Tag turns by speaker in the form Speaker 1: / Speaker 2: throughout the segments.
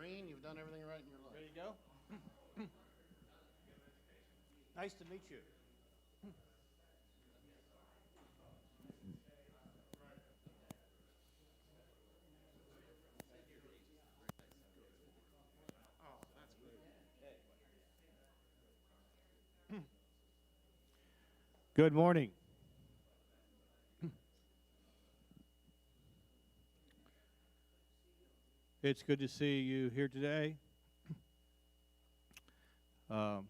Speaker 1: green, you've done everything right in your life.
Speaker 2: There you go. Nice to meet you.
Speaker 1: Oh, that's great.
Speaker 2: Good morning. It's good to see you here today. I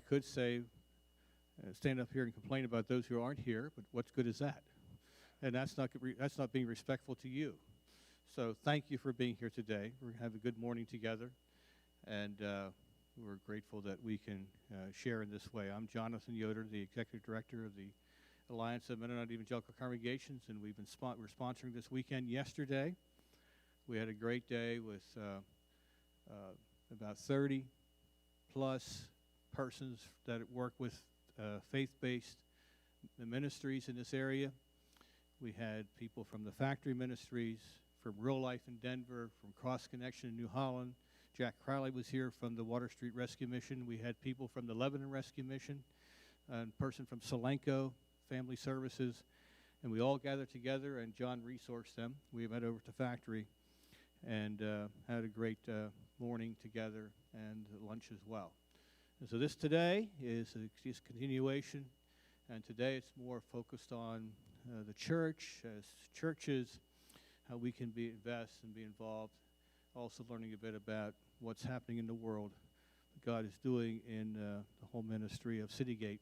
Speaker 2: could say, stand up here and complain about those who aren't here, but what's good is that? And that's not being respectful to you. So thank you for being here today. We're going to have a good morning together, and we're grateful that we can share in this way. I'm Jonathan Yoder, the Executive Director of the Alliance of Mennonite Evangelical Congregations, and we're sponsoring this weekend. Yesterday, we had a great day with about 30 plus persons that work with faith-based ministries in this area. We had people from the Factory Ministries, from Real Life in Denver, from Cross Connection in New Holland. Jack Crowley was here from the Water Street Rescue Mission. We had people from the Lebanon Rescue Mission, a person from Solenko Family Services, and we all gathered together, and John resourced them. We met over to Factory and had a great morning together and lunch as well. And so this today is a continuation, and today it's more focused on the church, as churches, how we can invest and be involved, also learning a bit about what's happening in the world, what God is doing in the whole ministry of Citygate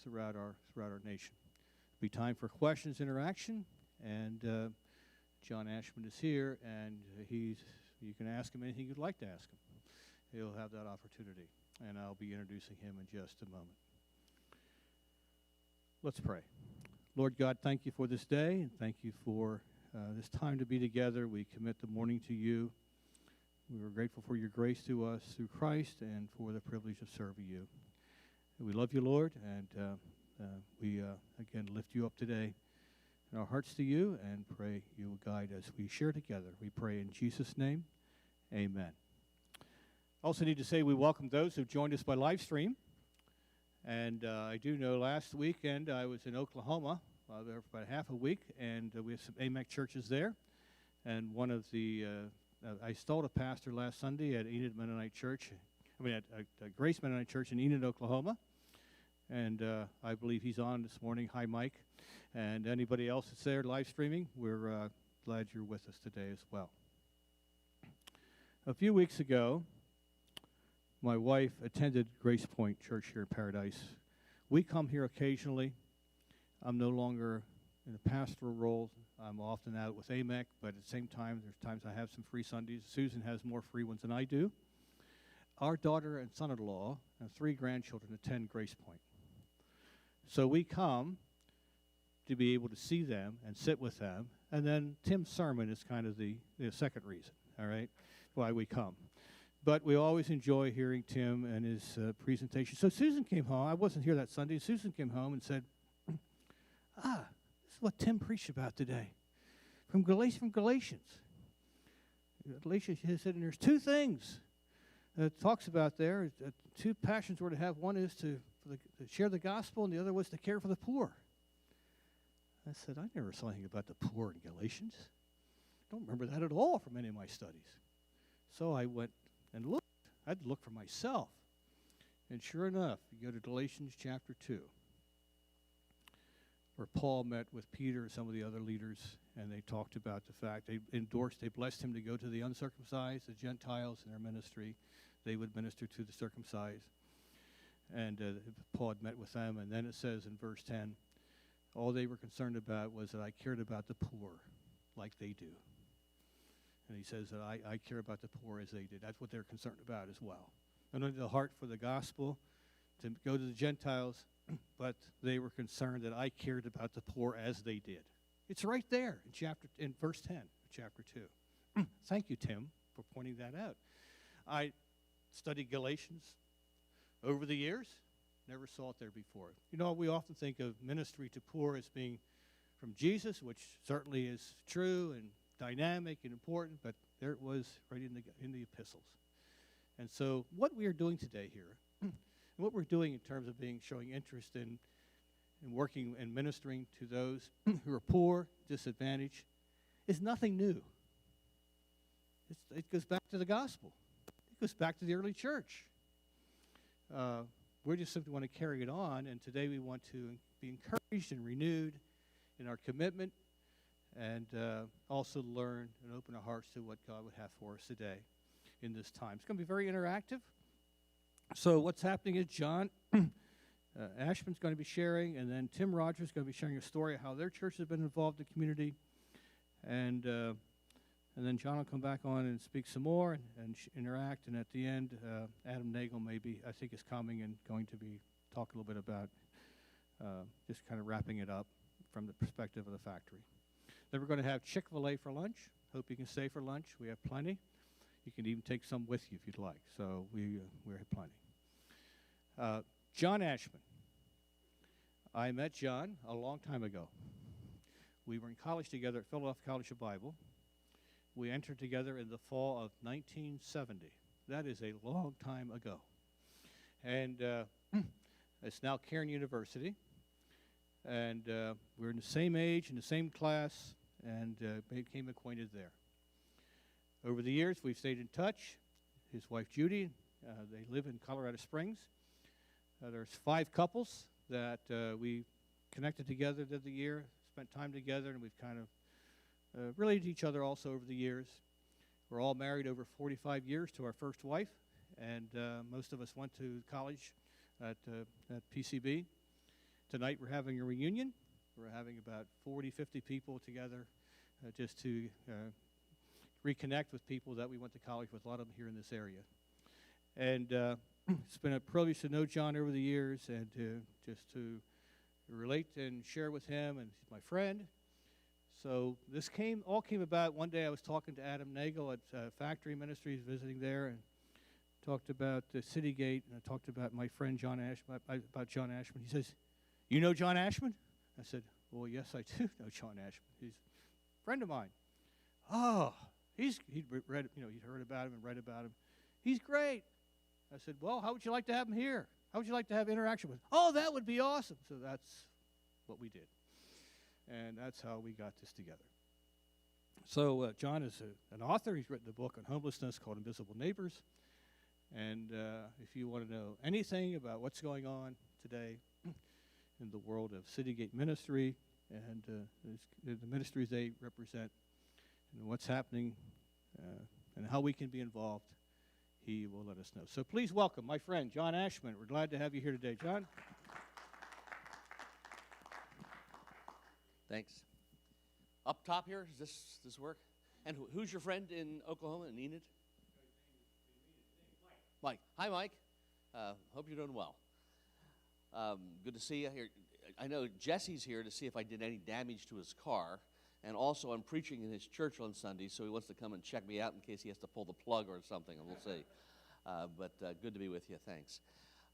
Speaker 2: throughout our nation. It'll be time for questions, interaction, and John Ashmen is here, and you can ask him anything you'd like to ask him. He'll have that opportunity, and I'll be introducing him in just a moment. Let's pray. Lord God, thank you for this day, and thank you for this time to be together. We commit the morning to you. We are grateful for your grace to us through Christ and for the privilege of serving you. And we love you, Lord, and we again lift you up today in our hearts to you and pray you will guide as we share together. We pray in Jesus' name, amen. Also need to say we welcome those who've joined us by live stream. And I do know last weekend I was in Oklahoma, there for about half a week, and we have some AMEC churches there. And one of the, I stalled a pastor last Sunday at Enid Mennonite Church, at Grace Mennonite Church in Enid, Oklahoma. And I believe he's on this morning. Hi, Mike. And anybody else that's there live streaming, we're glad you're with us today as well. A few weeks ago, my wife attended Grace Point Church here in Paradise. We come here occasionally. I'm no longer in a pastoral role. I'm often out with AMEC, but at the same time, there's times I have some free Sundays. Susan has more free ones than I do. Our daughter and son-in-law and 3 grandchildren attend Grace Point. So we come to be able to see them and sit with them, and then Tim's sermon is kind of the second reason, all right, why we come. But we always enjoy hearing Tim and his presentation. So Susan came home. I wasn't here that Sunday. Susan came home and said, this is what Tim preached about today from Galatians. Galatians, he said, and there's 2 things that it talks about there. 2 passions we're to have. One is to share the gospel, and the other was to care for the poor. I said, I never saw anything about the poor in Galatians. I don't remember that at all from any of my studies. So I went and looked. I had to look for myself. And sure enough, you go to Galatians chapter 2, where Paul met with Peter and some of the other leaders, and they talked about the fact they blessed him to go to the uncircumcised, the Gentiles in their ministry. They would minister to the circumcised. And Paul had met with them, and then it says in verse 10, all they were concerned about was that I cared about the poor like they do. And he says that I care about the poor as they did. That's what they're concerned about as well. Not only the heart for the gospel, to go to the Gentiles, but they were concerned that I cared about the poor as they did. It's right there in verse 10 of chapter 2. Thank you, Tim, for pointing that out. I studied Galatians over the years. Never saw it there before. You know, we often think of ministry to poor as being from Jesus, which certainly is true and dynamic and important, but There it was right in the epistles. And so what we are doing today here, and what we're doing in terms of showing interest in working and ministering to those who are poor, disadvantaged, is nothing new. It goes back to the gospel. It goes back to the early church. We just simply want to carry it on, and today we want to be encouraged and renewed in our commitment, and also learn and open our hearts to what God would have for us today in this time. It's going to be very interactive. So what's happening is John Ashman's going to be sharing, and then Tim Rogers is going to be sharing a story of how their church has been involved in the community, and then John will come back on and speak some more and interact, and at the end, Adam Nagle I think is coming and going to be talking a little bit about just kind of wrapping it up from the perspective of the factory. Then we're going to have Chick-fil-A for lunch. Hope you can stay for lunch. We have plenty. You can even take some with you if you'd like. So we have plenty. John Ashman. I met John a long time ago. We were in college together at Philadelphia College of Bible. We entered together in the fall of 1970. That is a long time ago. And it's now Cairn University. And we're in the same age, in the same class, and became acquainted there. Over the years, we've stayed in touch. His wife, Judy, they live in Colorado Springs. There's 5 couples that we connected together the year, spent time together, and we've kind of related to each other also over the years. We're all married over 45 years to our first wife, and most of us went to college at PCB. Tonight we're having a reunion. We're having about 40, 50 people together just to reconnect with people that we went to college with, a lot of them here in this area. And it's been a privilege to know John over the years and to relate and share with him, and he's my friend. So this all came about. One day I was talking to Adam Nagle at Factory Ministries, visiting there, and talked about Citygate, and I talked about my friend John Ashman, about John Ashman. He says, "You know John Ashman?" I said, "Well, yes, I do know John Ashman. He's a friend of mine." "Oh, he'd read, he'd heard about him and read about him. He's great." I said, "Well, how would you like to have him here? How would you like to have interaction with him?" "Oh, that would be awesome." So that's what we did. And that's how we got this together. So John is an author. He's written a book on homelessness called Invisible Neighbors. And if you want to know anything about what's going on today in the world of Citygate Ministry and the ministries they represent and what's happening and how we can be involved, he will let us know. So please welcome my friend, John Ashman. We're glad to have you here today, John.
Speaker 3: Thanks. Up top here, does this work? And who's your friend in Oklahoma, in Enid? Mike. Hi, Mike. Hope you're doing well. Good to see you here. I know Jesse's here to see if I did any damage to his car. And also, I'm preaching in his church on Sunday, so he wants to come and check me out in case he has to pull the plug or something, and we'll see. But good to be with you. Thanks.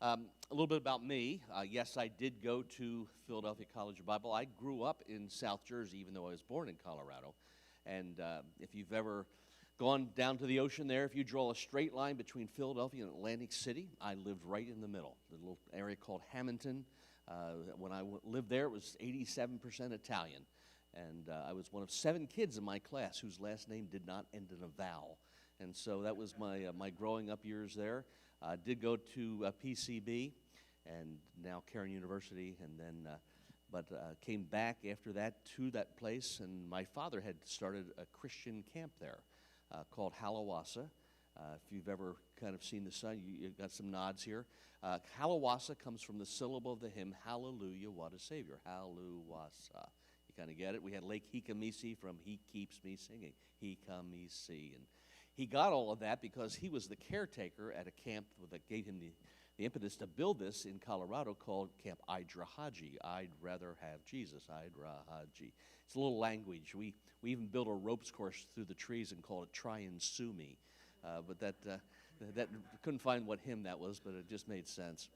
Speaker 3: A little bit about me. Yes, I did go to Philadelphia College of Bible. I grew up in South Jersey, even though I was born in Colorado. And if you've ever gone down to the ocean there, if you draw a straight line between Philadelphia and Atlantic City, I lived right in the middle, the little area called Hamilton. When I lived there, it was 87% Italian. And I was one of 7 kids in my class whose last name did not end in a vowel. And so that was my growing up years there. Did go to PCB and now Cairn University, and then but came back after that to that place. And my father had started a Christian camp there called Halawasa. If you've ever kind of seen the sun, you got some nods here. Halawasa comes from the syllable of the hymn, "Hallelujah, what a Savior." Halawasa. You kind of get it. We had Lake Hikamisi from "He Keeps Me Singing." Hikamisi. And he got all of that because he was the caretaker at a camp that gave him the impetus to build this in Colorado called Camp Idrahaji. I'd rather have Jesus, Idrahaji. It's a little language. We even built a ropes course through the trees and called it Try and Sue Me. But that couldn't find what hymn that was, but it just made sense.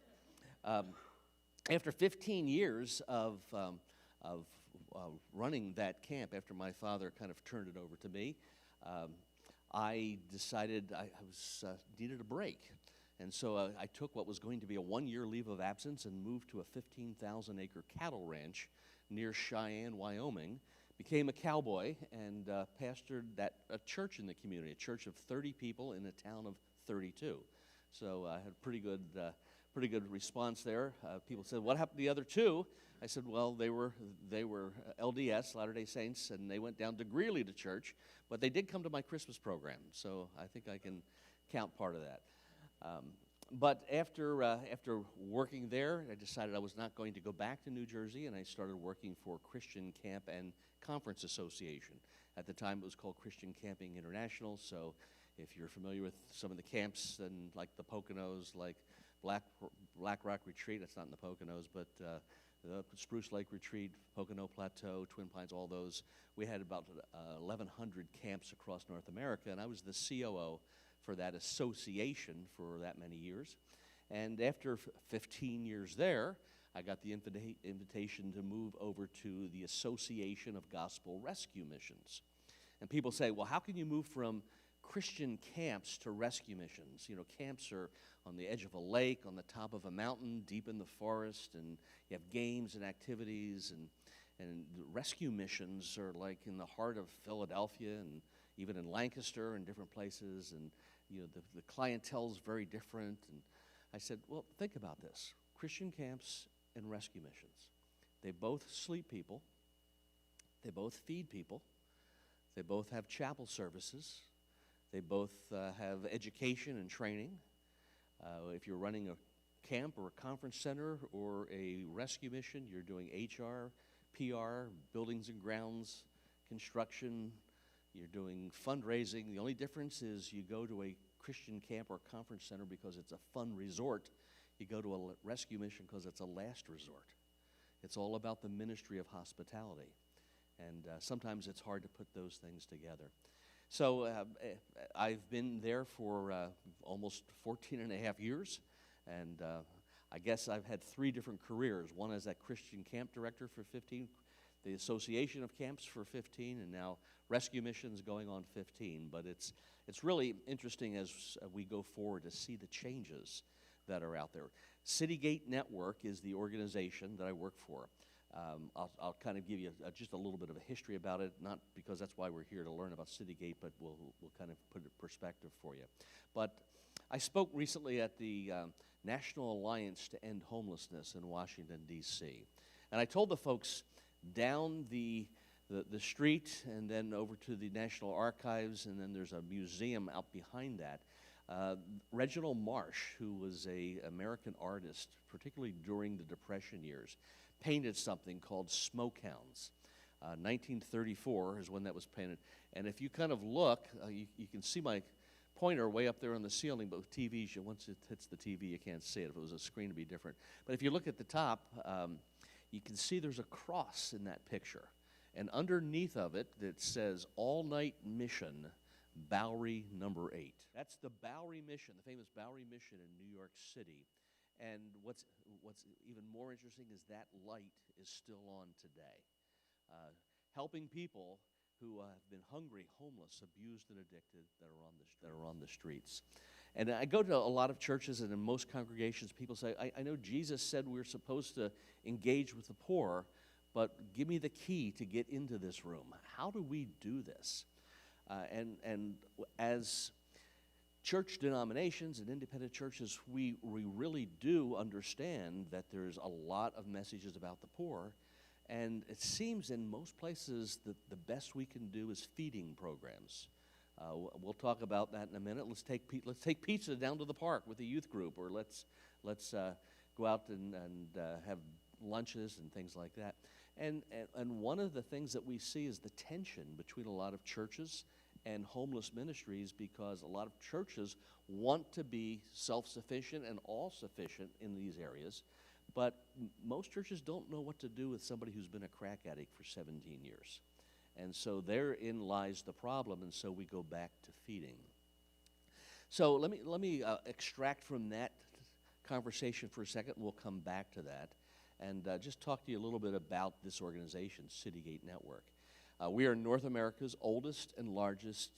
Speaker 3: After 15 years of running that camp, after my father kind of turned it over to me, I decided I was needed a break. And so I took what was going to be a 1-year leave of absence and moved to a 15,000-acre cattle ranch near Cheyenne, Wyoming, became a cowboy, and pastored a church in the community, a church of 30 people in a town of 32. So I had pretty good response there. People said, "What happened to the other two?" I said, "Well, they were LDS, Latter-day Saints, and they went down to Greeley to church, but they did come to my Christmas program, so I think I can count part of that." But after working there, I decided I was not going to go back to New Jersey, and I started working for Christian Camp and Conference Association. At the time, it was called Christian Camping International. So, if you're familiar with some of the camps and like the Poconos, like Black Rock Retreat, that's not in the Poconos, but the Spruce Lake Retreat, Pocono Plateau, Twin Pines, all those, we had about 1,100 camps across North America, and I was the COO for that association for that many years. And after 15 years there, I got the invitation to move over to the Association of Gospel Rescue Missions. And people say, "Well, how can you move from Christian camps to rescue missions?" You know, camps are on the edge of a lake, on the top of a mountain, deep in the forest, and you have games and activities, and rescue missions are like in the heart of Philadelphia and even in Lancaster and different places, and you know, the clientele is very different. And I said, well, think about this. Christian camps and rescue missions. They both sleep people. They both feed people. They both have chapel services. They both have education and training. If you're running a camp or a conference center or a rescue mission, you're doing HR, PR, buildings and grounds, construction, you're doing fundraising. The only difference is you go to a Christian camp or conference center because it's a fun resort. You go to a rescue mission because it's a last resort. It's all about the ministry of hospitality. And sometimes it's hard to put those things together. So I've been there for almost 14 and a half years. And I guess I've had 3 different careers. One as that Christian camp director for 15, the Association of Camps for 15, and now rescue missions going on 15. But it's really interesting as we go forward to see the changes that are out there. Citygate Network is the organization that I work for. I'll kind of give you just a little bit of a history about it, not because that's why we're here to learn about Citygate, but we'll kind of put it in perspective for you. But I spoke recently at the National Alliance to End Homelessness in Washington, D.C. And I told the folks down the street and then over to the National Archives, and then there's a museum out behind that. Reginald Marsh, who was an American artist, particularly during the Depression years, painted something called Smoke Hounds. 1934 is when that was painted. And if you kind of look, you can see my pointer way up there on the ceiling, but with TVs, once it hits the TV, you can't see it. If it was a screen, it'd be different. But if you look at the top, you can see there's a cross in that picture. And underneath of it, it says, All Night Mission, Bowery number 8. That's the Bowery Mission, the famous Bowery Mission in New York City. And what's even more interesting is that light is still on today, helping people who have been hungry, homeless, abused, and addicted that are on the streets. And I go to a lot of churches, and in most congregations, people say, I know Jesus said we're supposed to engage with the poor, but give me the key to get into this room. How do we do this? And as church denominations and independent churches, we really do understand that there's a lot of messages about the poor, and it seems in most places that the best we can do is feeding programs. We'll talk about that in a minute. Let's take pizza down to the park with a youth group, or let's go out and have lunches and things like that. And one of the things that we see is the tension between a lot of churches and homeless ministries, because a lot of churches want to be self-sufficient and all-sufficient in these areas, but most churches don't know what to do with somebody who's been a crack addict for 17 years. And so therein lies the problem, and so we go back to feeding. So let me extract from that conversation for a second, and we'll come back to that, and just talk to you a little bit about this organization, Citygate Network. We are North America's oldest and largest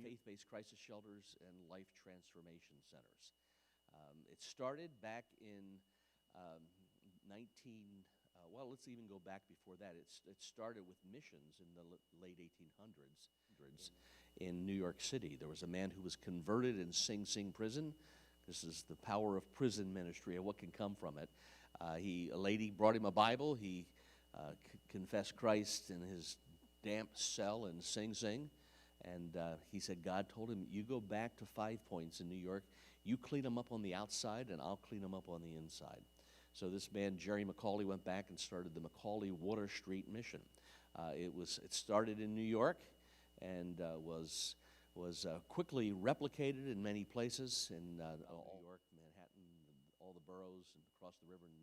Speaker 3: faith-based crisis shelters and life transformation centers. It started back in well, let's even go back before that. It started with missions in the late 1800s in New York City. There was a man who was converted in Sing Sing prison. This is the power of prison ministry and what can come from it. A lady brought him a Bible. He confessed Christ in his damp cell in Sing Sing. And he said God told him, you go back to 5 Points in New York. You clean them up on the outside, and I'll clean them up on the inside. So this man, Jerry McCauley, went back and started the McCauley Water Street Mission. It started in New York and was quickly replicated in many places in New York, Manhattan, all the boroughs, and across the river in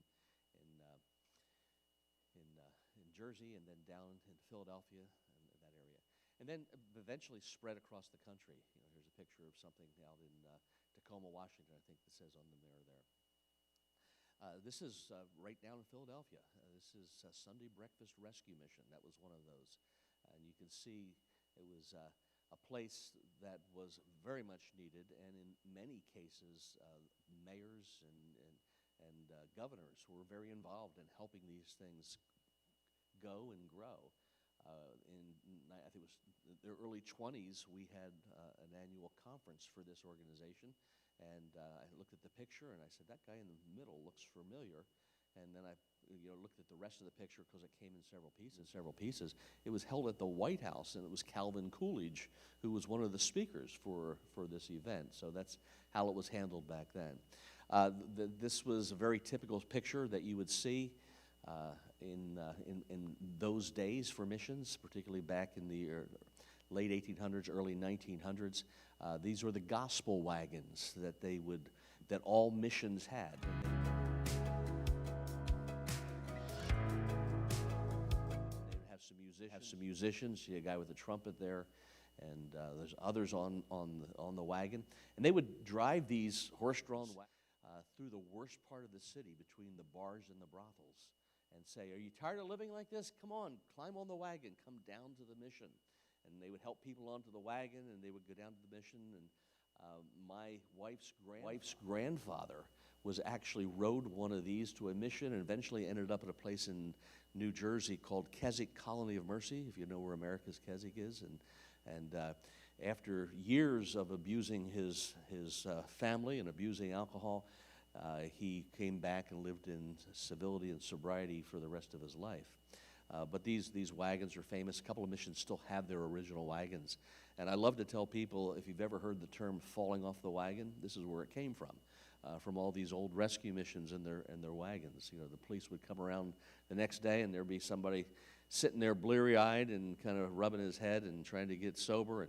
Speaker 3: Jersey, and then down in Philadelphia and that area. And then eventually spread across the country. You know, here's a picture of something out in Tacoma, Washington, I think it says on the mirror there. This is right down in Philadelphia. This is Sunday Breakfast Rescue Mission. That was one of those. And you can see it was a place that was very much needed, and in many cases, mayors and governors were very involved in helping these things go and grow. I think it was the early 20s, we had an annual conference for this organization, and I looked at the picture and I said, that guy in the middle looks familiar. And then I looked at the rest of the picture because it came in several pieces. It was held at the White House, and it was Calvin Coolidge who was one of the speakers for this event. So that's how it was handled back then. This was a very typical picture that you would see in those days for missions, particularly back in the late 1800s, early 1900s. These were the gospel wagons that all missions had. They would have some musicians. See a guy with a trumpet there, and there's others on the wagon, and they would drive these horse-drawn wagons through the worst part of the city between the bars and the brothels, and say, "Are you tired of living like this? Come on, climb on the wagon, come down to the mission." And they would help people onto the wagon, and they would go down to the mission. And my wife's grandfather actually rode one of these to a mission, and eventually ended up at a place in New Jersey called Keswick Colony of Mercy, if you know where America's Keswick is. And after years of abusing his family and abusing alcohol, he came back and lived in civility and sobriety for the rest of his life. But these wagons are famous. A couple of missions still have their original wagons. And I love to tell people, if you've ever heard the term falling off the wagon, this is where it came from all these old rescue missions and their wagons. You know, the police would come around the next day, and there'd be somebody sitting there bleary-eyed and kind of rubbing his head and trying to get sober.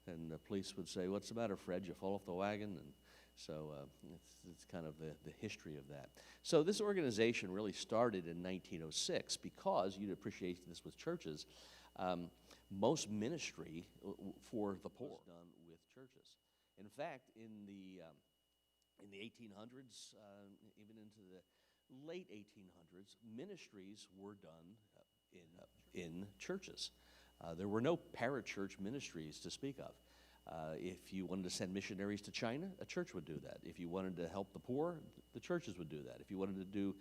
Speaker 3: And the police would say, "What's the matter, Fred? You fall off the wagon?" And so it's kind of the history of that. So this organization really started in 1906 because, you'd appreciate this with churches, most ministry for the poor was done with churches. In fact, in the 1800s, even into the late 1800s, ministries were done in churches. There were no parachurch ministries to speak of. If you wanted to send missionaries to China, a church would do that. If you wanted to help the poor, the churches would do that. If you wanted to do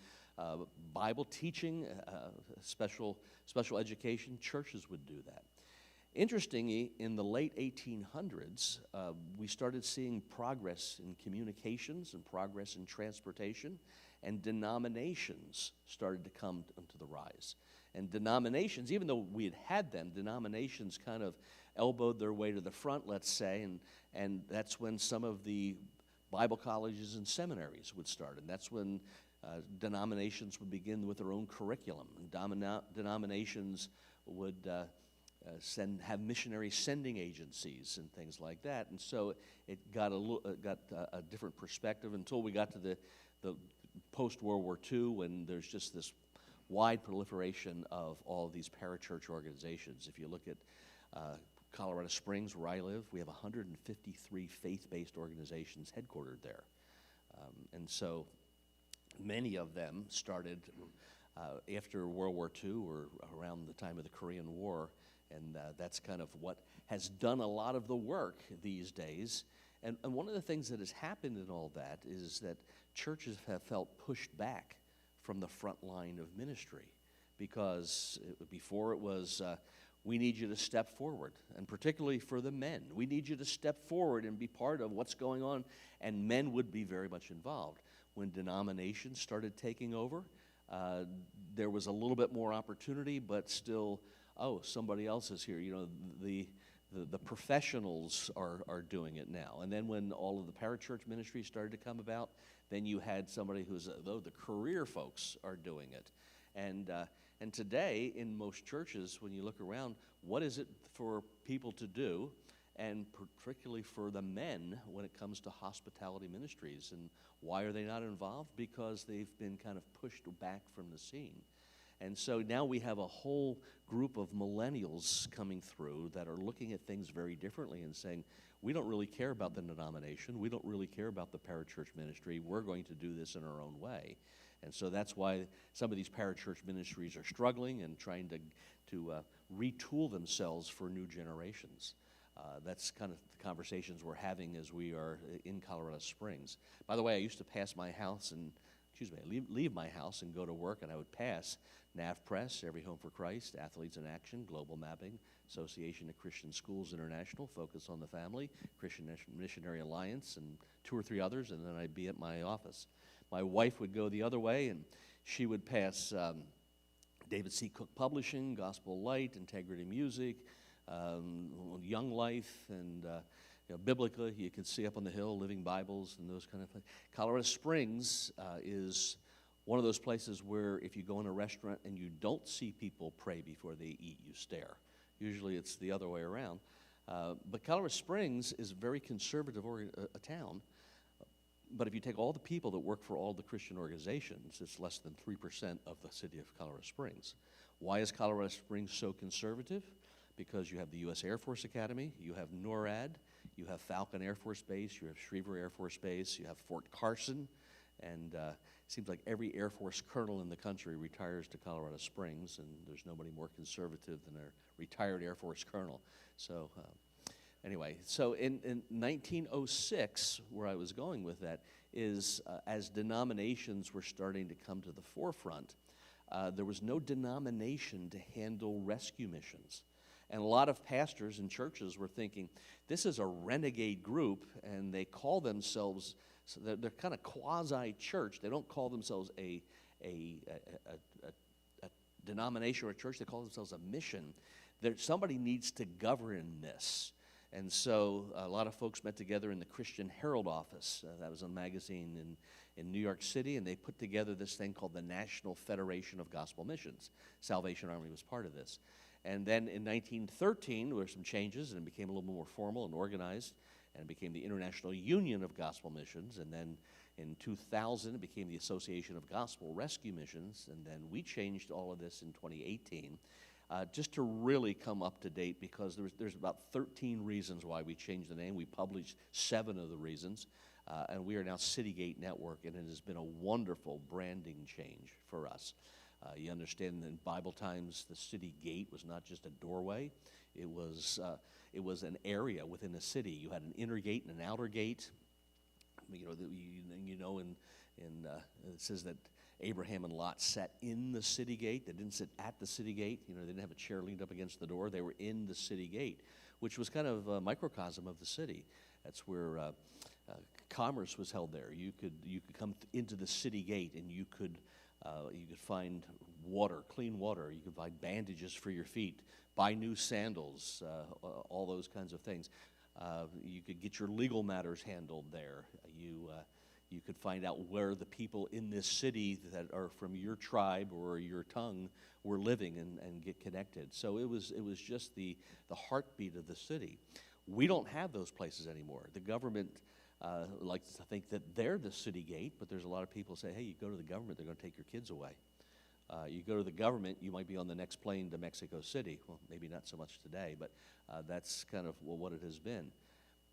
Speaker 3: Bible teaching, special education, churches would do that. Interestingly, in the late 1800s, we started seeing progress in communications and progress in transportation, and denominations started to come to the rise. And denominations, even though we had them, denominations kind of elbowed their way to the front, let's say, and that's when some of the Bible colleges and seminaries would start, and that's when denominations would begin with their own curriculum. Denominations would have missionary sending agencies and things like that, and so it got a different perspective until we got to the post-World War II, when there's just this wide proliferation of all of these parachurch organizations. If you look at Colorado Springs, where I live, we have 153 faith-based organizations headquartered there. And so many of them started after World War II or around the time of the Korean War, And that's kind of what has done a lot of the work these days. And one of the things that has happened in all that is that churches have felt pushed back from the front line of ministry, because before it was, we need you to step forward, and particularly for the men. We need you to step forward and be part of what's going on, and men would be very much involved. When denominations started taking over, there was a little bit more opportunity, but still, somebody else is here. You know, the professionals are doing it now. And then when all of the parachurch ministries started to come about, then you had somebody who's, the career folks are doing it. And today, in most churches, when you look around, what is it for people to do, and particularly for the men when it comes to hospitality ministries? And why are they not involved? Because they've been kind of pushed back from the scene. And so now we have a whole group of millennials coming through that are looking at things very differently and saying, we don't really care about the denomination. We don't really care about the parachurch ministry. We're going to do this in our own way. And so that's why some of these parachurch ministries are struggling and trying to retool themselves for new generations. That's kind of the conversations we're having as we are in Colorado Springs. By the way, I used to pass my house and, leave my house and go to work, and I would pass NAV Press, Every Home for Christ, Athletes in Action, Global Mapping, Association of Christian Schools International, Focus on the Family, Christian Missionary Alliance, and 2 or 3 others, and then I'd be at my office. My wife would go the other way, and she would pass David C. Cook Publishing, Gospel Light, Integrity Music, Young Life, and Biblica. You can see up on the hill, Living Bibles, and those kind of things. Colorado Springs is one of those places where if you go in a restaurant and you don't see people pray before they eat, you stare. Usually it's the other way around. But Colorado Springs is a very conservative a town. But if you take all the people that work for all the Christian organizations, it's less than 3% of the city of Colorado Springs. Why is Colorado Springs so conservative? Because you have the U.S. Air Force Academy, you have NORAD, you have Falcon Air Force Base, you have Schriever Air Force Base, you have Fort Carson, and it seems like every Air Force colonel in the country retires to Colorado Springs, and there's nobody more conservative than a retired Air Force colonel. So anyway, so in 1906, where I was going with that is as denominations were starting to come to the forefront, there was no denomination to handle rescue missions. And a lot of pastors and churches were thinking, this is a renegade group, and they call themselves, so they're kind of quasi-church. They don't call themselves a denomination or a church. They call themselves a mission. Somebody needs to govern this. And so a lot of folks met together in the Christian Herald office. That was a magazine in New York City, and they put together this thing called the National Federation of Gospel Missions. Salvation Army was part of this. And then in 1913, there were some changes, and it became a little more formal and organized, and it became the International Union of Gospel Missions. And then in 2000, it became the Association of Gospel Rescue Missions. And then we changed all of this in 2018, just to really come up to date, because there's about 13 reasons why we changed the name. We published 7 of the reasons, and we are now Citygate Network, and it has been a wonderful branding change for us. You understand that in Bible times, the city gate was not just a doorway. It was an area within a city. You had an inner gate and an outer gate. It says that Abraham and Lot sat in the city gate. They didn't sit at the city gate. They didn't have a chair leaned up against the door. They were in the city gate, which was kind of a microcosm of the city. That's where commerce was held there. You could come into the city gate, and you could find water, clean water. You could buy bandages for your feet, buy new sandals, all those kinds of things. You could get your legal matters handled there. You could find out where the people in this city that are from your tribe or your tongue were living and get connected. So it was just the heartbeat of the city. We don't have those places anymore. The government likes to think that they're the city gate, but there's a lot of people say, hey, you go to the government, they're going to take your kids away. You go to the government, you might be on the next plane to Mexico City. Well, maybe not so much today, but that's kind of what it has been.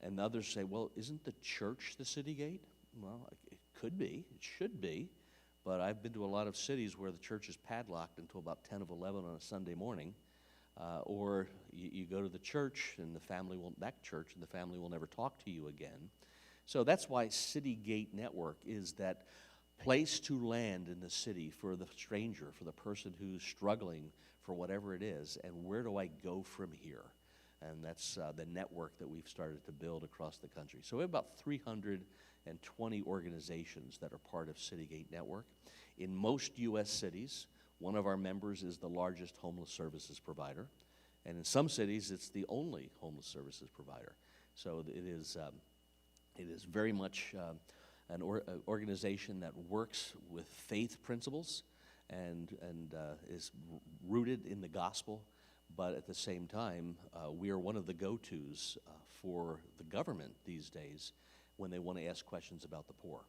Speaker 3: And others say, well, isn't the church the city gate? Well, it could be, it should be, but I've been to a lot of cities where the church is padlocked until about 10 of 11 on a Sunday morning, or you go to the church and that church and the family will never talk to you again. So that's why Citygate Network is that place to land in the city for the stranger, for the person who's struggling for whatever it is, and where do I go from here? And that's the network that we've started to build across the country. So we have about 320 organizations that are part of Citygate Network. In most U.S. cities, one of our members is the largest homeless services provider, and in some cities, it's the only homeless services provider. So it is very much an organization that works with faith principles and is rooted in the gospel, but at the same time, we are one of the go-tos for the government these days when they want to ask questions about the poor.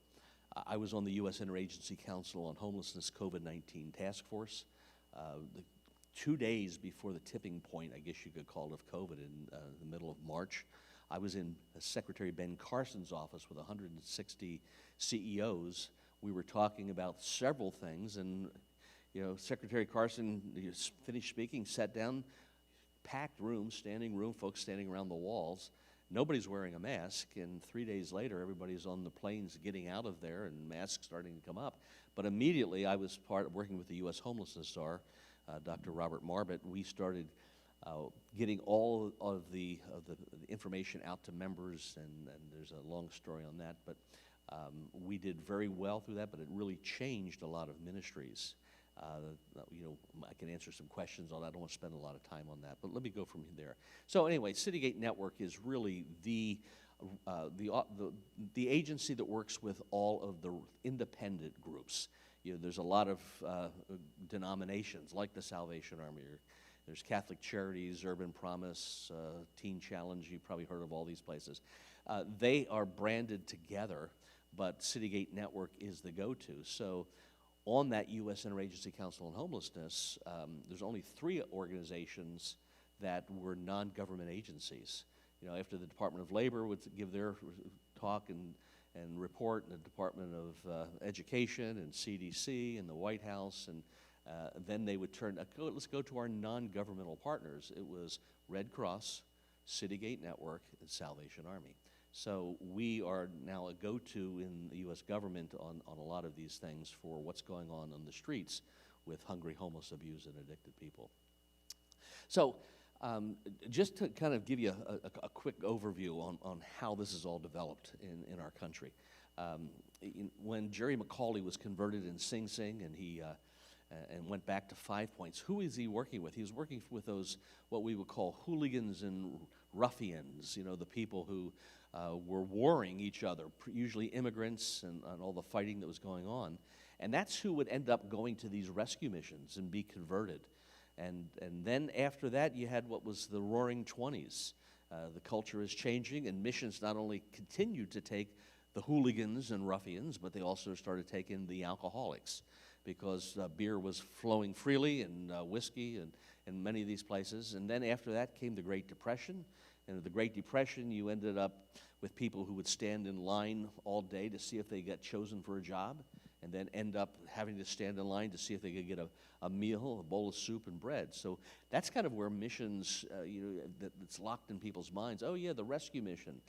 Speaker 3: I was on the U.S. Interagency Council on Homelessness COVID-19 Task Force. 2 days before the tipping point, I guess you could call it, of COVID in the middle of March, I was in Secretary Ben Carson's office with 160 CEOs. We were talking about several things, and Secretary Carson finished speaking, sat down, packed room, standing room, folks standing around the walls. Nobody's wearing a mask, and 3 days later, everybody's on the planes getting out of there, and masks starting to come up. But immediately, I was part of working with the U.S. Homelessness Czar, Dr. Robert Marbut. We started getting all of the information out to members, and there's a long story on that. But we did very well through that, but it really changed a lot of ministries. I can answer some questions on that. I don't want to spend a lot of time on that, but let me go from there. So anyway, Citygate Network is really the agency that works with all of the independent groups. There's a lot of denominations like the Salvation Army. There's Catholic Charities, Urban Promise, Teen Challenge. You've probably heard of all these places. They are branded together, but Citygate Network is the go-to. So on that U.S. Interagency Council on Homelessness, there's only 3 organizations that were non-government agencies. After the Department of Labor would give their talk and report, and the Department of Education and CDC and the White House, and then they would turn, let's go to our non-governmental partners. It was Red Cross, Citygate Network, and Salvation Army. So we are now a go-to in the U.S. government on a lot of these things for what's going on the streets with hungry, homeless, abused, and addicted people. So just to kind of give you a quick overview on how this is all developed in our country. When Jerry McCauley was converted in Sing Sing and he went back to 5 Points, who is he working with? He was working with those, what we would call hooligans and ruffians, the people who were warring each other, usually immigrants and all the fighting that was going on. And that's who would end up going to these rescue missions and be converted. And then after that, you had what was the Roaring 20s. The culture is changing, and missions not only continued to take the hooligans and ruffians, but they also started taking the alcoholics, because beer was flowing freely, and whiskey, and in many of these places. And then after that came the Great Depression. And in the Great Depression, you ended up with people who would stand in line all day to see if they got chosen for a job, and then end up having to stand in line to see if they could get a meal, a bowl of soup and bread. So that's kind of where missions, that's locked in people's minds. Oh yeah, the rescue mission,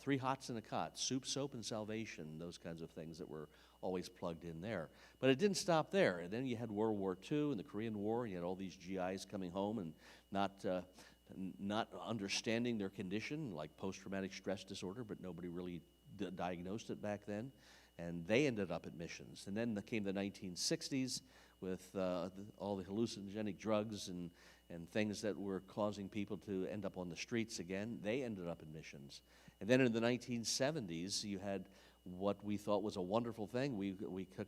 Speaker 3: 3 hots and a cot, soup, soap, and salvation, those kinds of things that were always plugged in there. But it didn't stop there. And then you had World War II and the Korean War, and you had all these GIs coming home and not understanding their condition, like post-traumatic stress disorder, but nobody really diagnosed it back then. And they ended up at missions. And then came the 1960s with all the hallucinogenic drugs and things that were causing people to end up on the streets again. They ended up in missions. And then in the 1970s, you had what we thought was a wonderful thing. We took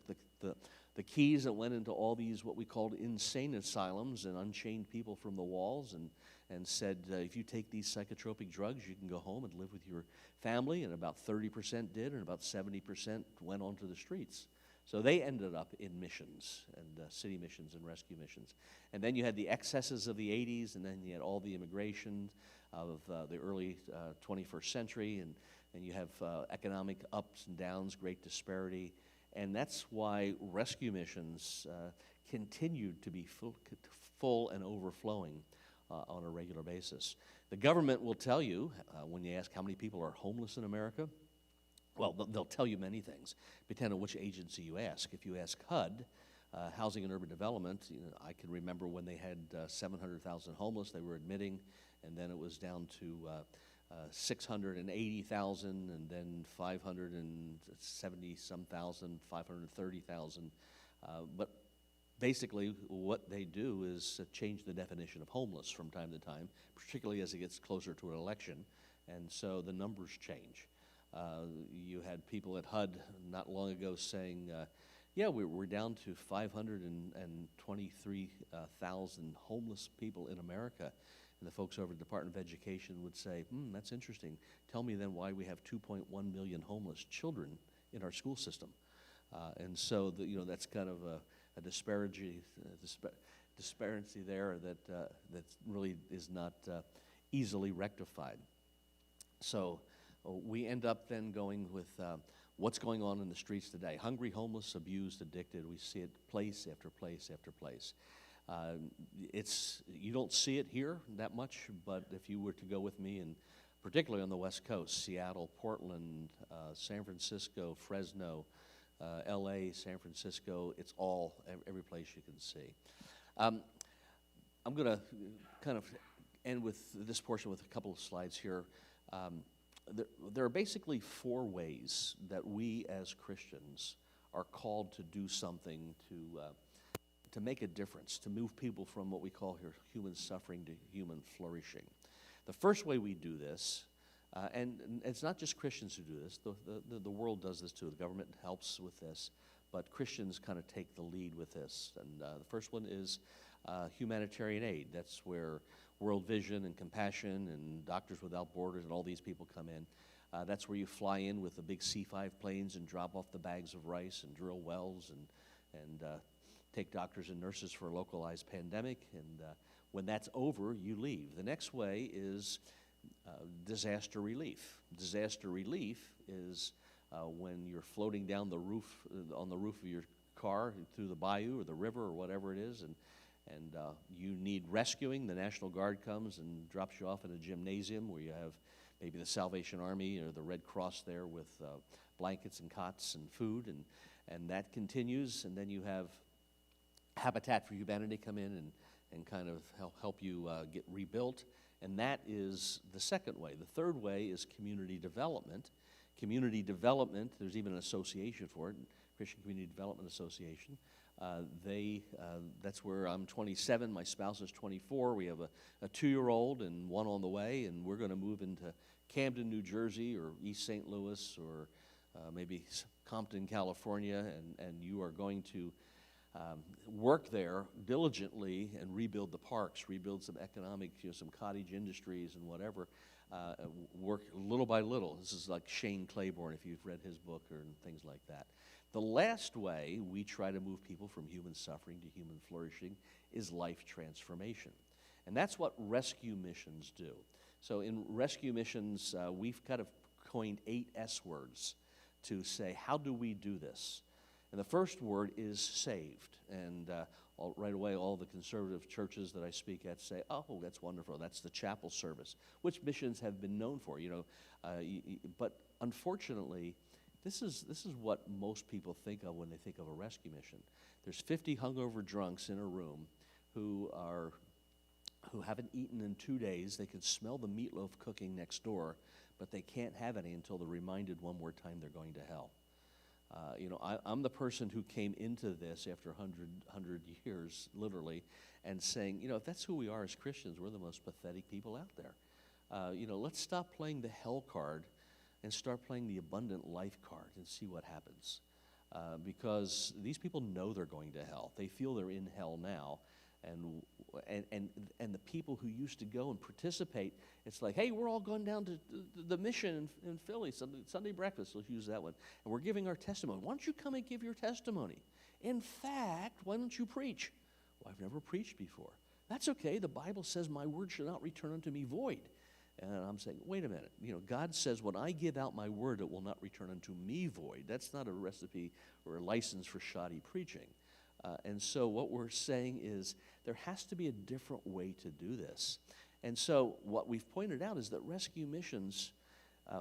Speaker 3: the keys that went into all these what we called insane asylums and unchained people from the walls and said, if you take these psychotropic drugs, you can go home and live with your family. And about 30% did, and about 70% went onto the streets. So they ended up in missions, and city missions and rescue missions. And then you had the excesses of the 80s, and then you had all the immigration of the early 21st century, and you have economic ups and downs, great disparity. And that's why rescue missions continued to be full and overflowing on a regular basis. The government will tell you, when you ask how many people are homeless in America, well, they'll tell you many things, depending on which agency you ask. If you ask HUD, Housing and Urban Development, I can remember when they had 700,000 homeless they were admitting, and then it was down to 680,000, and then 570-some thousand, 530,000. But basically, what they do is change the definition of homeless from time to time, particularly as it gets closer to an election, and so the numbers change. You had people at HUD not long ago saying, yeah, we're down to 523,000 homeless people in America. And the folks over at the Department of Education would say, that's interesting. Tell me then why we have 2.1 million homeless children in our school system. And so that's kind of a disparity there that really is not easily rectified. So we end up then going with what's going on in the streets today. Hungry, homeless, abused, addicted. We see it place after place after place. You don't see it here that much, but if you were to go with me, and particularly on the West Coast, Seattle, Portland, San Francisco, Fresno, LA, San Francisco, it's all, every place you can see. I'm going to kind of end with this portion with a couple of slides here. There are basically four ways that we as Christians are called to do something to make a difference, to move people from what we call here human suffering to human flourishing. The first way we do this, and it's not just Christians who do this, the world does this too, the government helps with this, but Christians kind of take the lead with this. And the first one is humanitarian aid. That's where World Vision and Compassion and Doctors Without Borders and all these people come in. That's where you fly in with the big C-5 planes and drop off the bags of rice and drill wells and take doctors and nurses for a localized pandemic. And when that's over, you leave. The next way is disaster relief. Disaster relief is when you're floating down the roof, on the roof of your car through the bayou or the river or whatever it is, and you need rescuing. The National Guard comes and drops you off in a gymnasium where you have maybe the Salvation Army or the Red Cross there with blankets and cots and food, and that continues. And then you have Habitat for Humanity come in and kind of help you get rebuilt. And that is the second way. The third way is community development. Community development, there's even an association for it, Christian Community Development Association. That's where I'm 27, my spouse is 24. We have a 2-year-old and one on the way, and we're going to move into Camden, New Jersey, or East St. Louis, or maybe Compton, California, and you are going to work there diligently and rebuild the parks, rebuild some economic, some cottage industries and whatever, work little by little. This is like Shane Claiborne, if you've read his book or things like that. The last way we try to move people from human suffering to human flourishing is life transformation. And that's what rescue missions do. So in rescue missions, we've kind of coined 8 S words to say, how do we do this? And the first word is saved. And right away, all the conservative churches that I speak at say, oh, that's wonderful. That's the chapel service, which missions have been known for, but unfortunately, this is what most people think of when they think of a rescue mission. There's 50 hungover drunks in a room who haven't eaten in 2 days. They can smell the meatloaf cooking next door, but they can't have any until they're reminded one more time they're going to hell. I'm the person who came into this after 100 years, literally, and saying, if that's who we are as Christians, we're the most pathetic people out there. Let's stop playing the hell card and start playing the abundant life card and see what happens. Because these people know they're going to hell. They feel they're in hell now. And the people who used to go and participate, it's like, hey, we're all going down to the mission in Philly, Sunday breakfast, let's use that one, and we're giving our testimony. Why don't you come and give your testimony? In fact, why don't you preach? Well, I've never preached before. That's okay. The Bible says my word shall not return unto me void. And I'm saying, wait a minute. God says when I give out my word, it will not return unto me void. That's not a recipe or a license for shoddy preaching. And so what we're saying is there has to be a different way to do this. And so what we've pointed out is that rescue missions,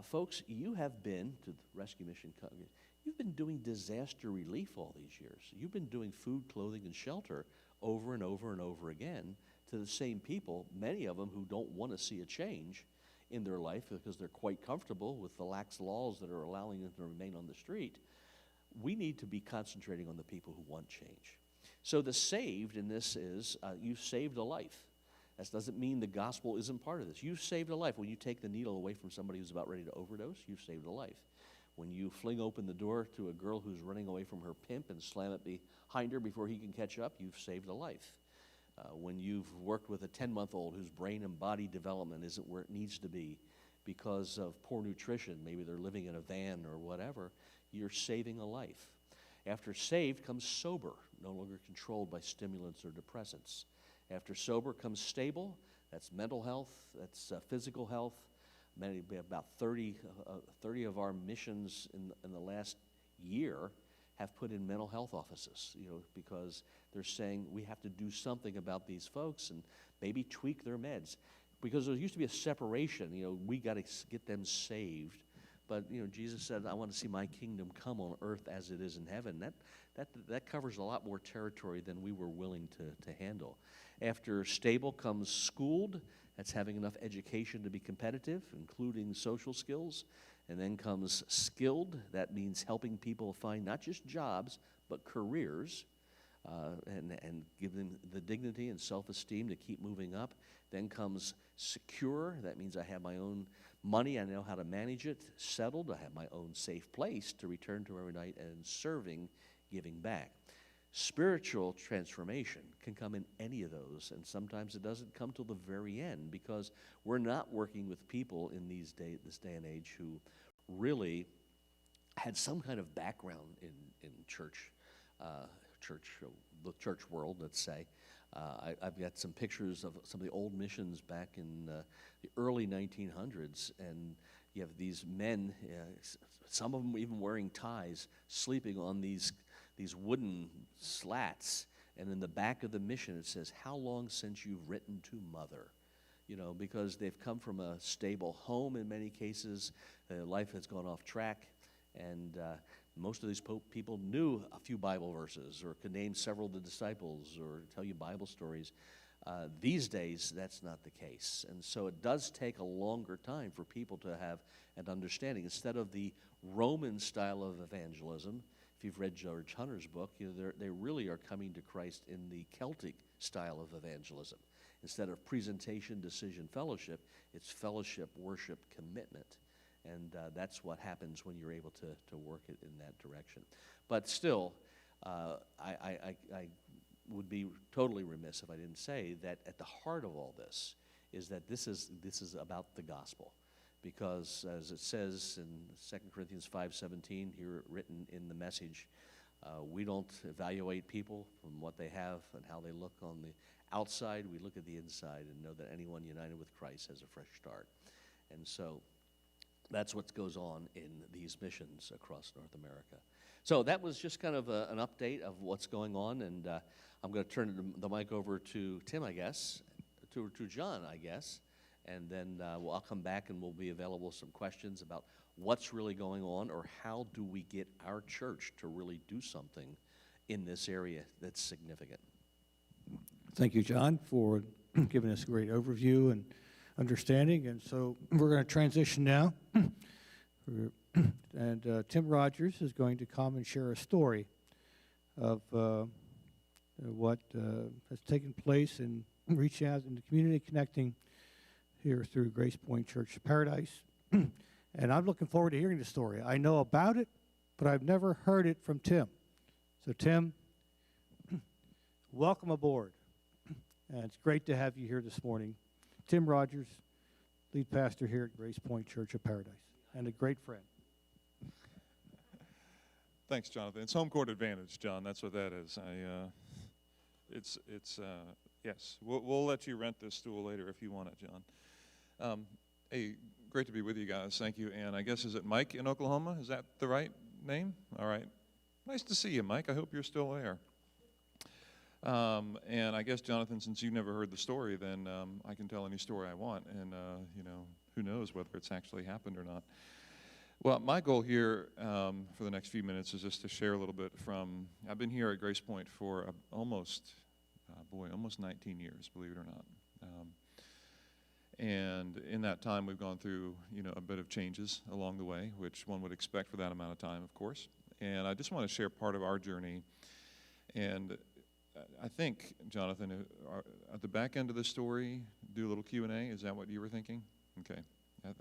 Speaker 3: folks, you have been to the rescue mission, you've been doing disaster relief all these years. You've been doing food, clothing, and shelter over and over and over again to the same people, many of them who don't want to see a change in their life because they're quite comfortable with the lax laws that are allowing them to remain on the street. We need to be concentrating on the people who want change. So the saved in this is you've saved a life. That doesn't mean the gospel isn't part of this. You've saved a life. When you take the needle away from somebody who's about ready to overdose, you've saved a life. When you fling open the door to a girl who's running away from her pimp and slam it behind her before he can catch up, you've saved a life. When you've worked with a 10-month-old whose brain and body development isn't where it needs to be because of poor nutrition, maybe they're living in a van or whatever, you're saving a life. After saved comes sober, no longer controlled by stimulants or depressants. After sober comes stable, that's mental health, that's physical health. About 30 of our missions in the last year have put in mental health offices, because they're saying we have to do something about these folks and maybe tweak their meds. Because there used to be a separation, we got to get them saved. But, Jesus said, I want to see my kingdom come on earth as it is in heaven. That covers a lot more territory than we were willing to handle. After stable comes schooled. That's having enough education to be competitive, including social skills. And then comes skilled. That means helping people find not just jobs, but careers, and give them the dignity and self-esteem to keep moving up. Then comes secure. That means I have my own money. I know how to manage it. Settled. I have my own safe place to return to every night. And serving, giving back. Spiritual transformation can come in any of those, and sometimes it doesn't come till the very end because we're not working with people in this day and age who really had some kind of background in church, the church world, let's say. I've got some pictures of some of the old missions back in the early 1900s, and you have these men, some of them even wearing ties, sleeping on these wooden slats, and in the back of the mission it says, how long since you've written to mother? Because they've come from a stable home in many cases, life has gone off track, and most of these people knew a few Bible verses or could name several of the disciples or tell you Bible stories. These days, that's not the case, and so it does take a longer time for people to have an understanding. Instead of the Roman style of evangelism, if you've read George Hunter's book, they really are coming to Christ in the Celtic style of evangelism. Instead of presentation, decision, fellowship, it's fellowship, worship, commitment. And that's what happens when you're able to work it in that direction. But still, I would be totally remiss if I didn't say that at the heart of all this is that this is about the gospel. Because as it says in 2 Corinthians 5:17, here written in the Message, we don't evaluate people from what they have and how they look on the outside. We look at the inside and know that anyone united with Christ has a fresh start. And so that's what goes on in these missions across North America. So that was just kind of an update of what's going on, and I'm going to turn the mic over to Tim, I guess, to John, I guess. And then I'll come back and we'll be available some questions about what's really going on or how do we get our church to really do something in this area that's significant.
Speaker 2: Thank you, John, for giving us a great overview and understanding. And so we're going to transition now. And Tim Rogers is going to come and share a story of what has taken place in reaching out in the community, connecting here through Grace Point Church of Paradise. And I'm looking forward to hearing the story. I know about it, but I've never heard it from Tim. So Tim, welcome aboard. And it's great to have you here this morning. Tim Rogers, lead pastor here at Grace Point Church of Paradise, and a great friend.
Speaker 4: Thanks, Jonathan. It's home court advantage, John. That's what that is. Yes. We'll let you rent this stool later if you want it, John. Hey, great to be with you guys. Thank you. And I guess, is it Mike in Oklahoma? Is that the right name? All right. Nice to see you, Mike. I hope you're still there. And I guess, Jonathan, since you've never heard the story, then I can tell any story I want, and, who knows whether it's actually happened or not. Well, my goal here for the next few minutes is just to share a little bit from, I've been here at Grace Point for almost 19 years, believe it or not. And in that time, we've gone through, a bit of changes along the way, which one would expect for that amount of time, of course. And I just want to share part of our journey. And I think, Jonathan, at the back end of the story, do a little Q&A. Is that what you were thinking? Okay.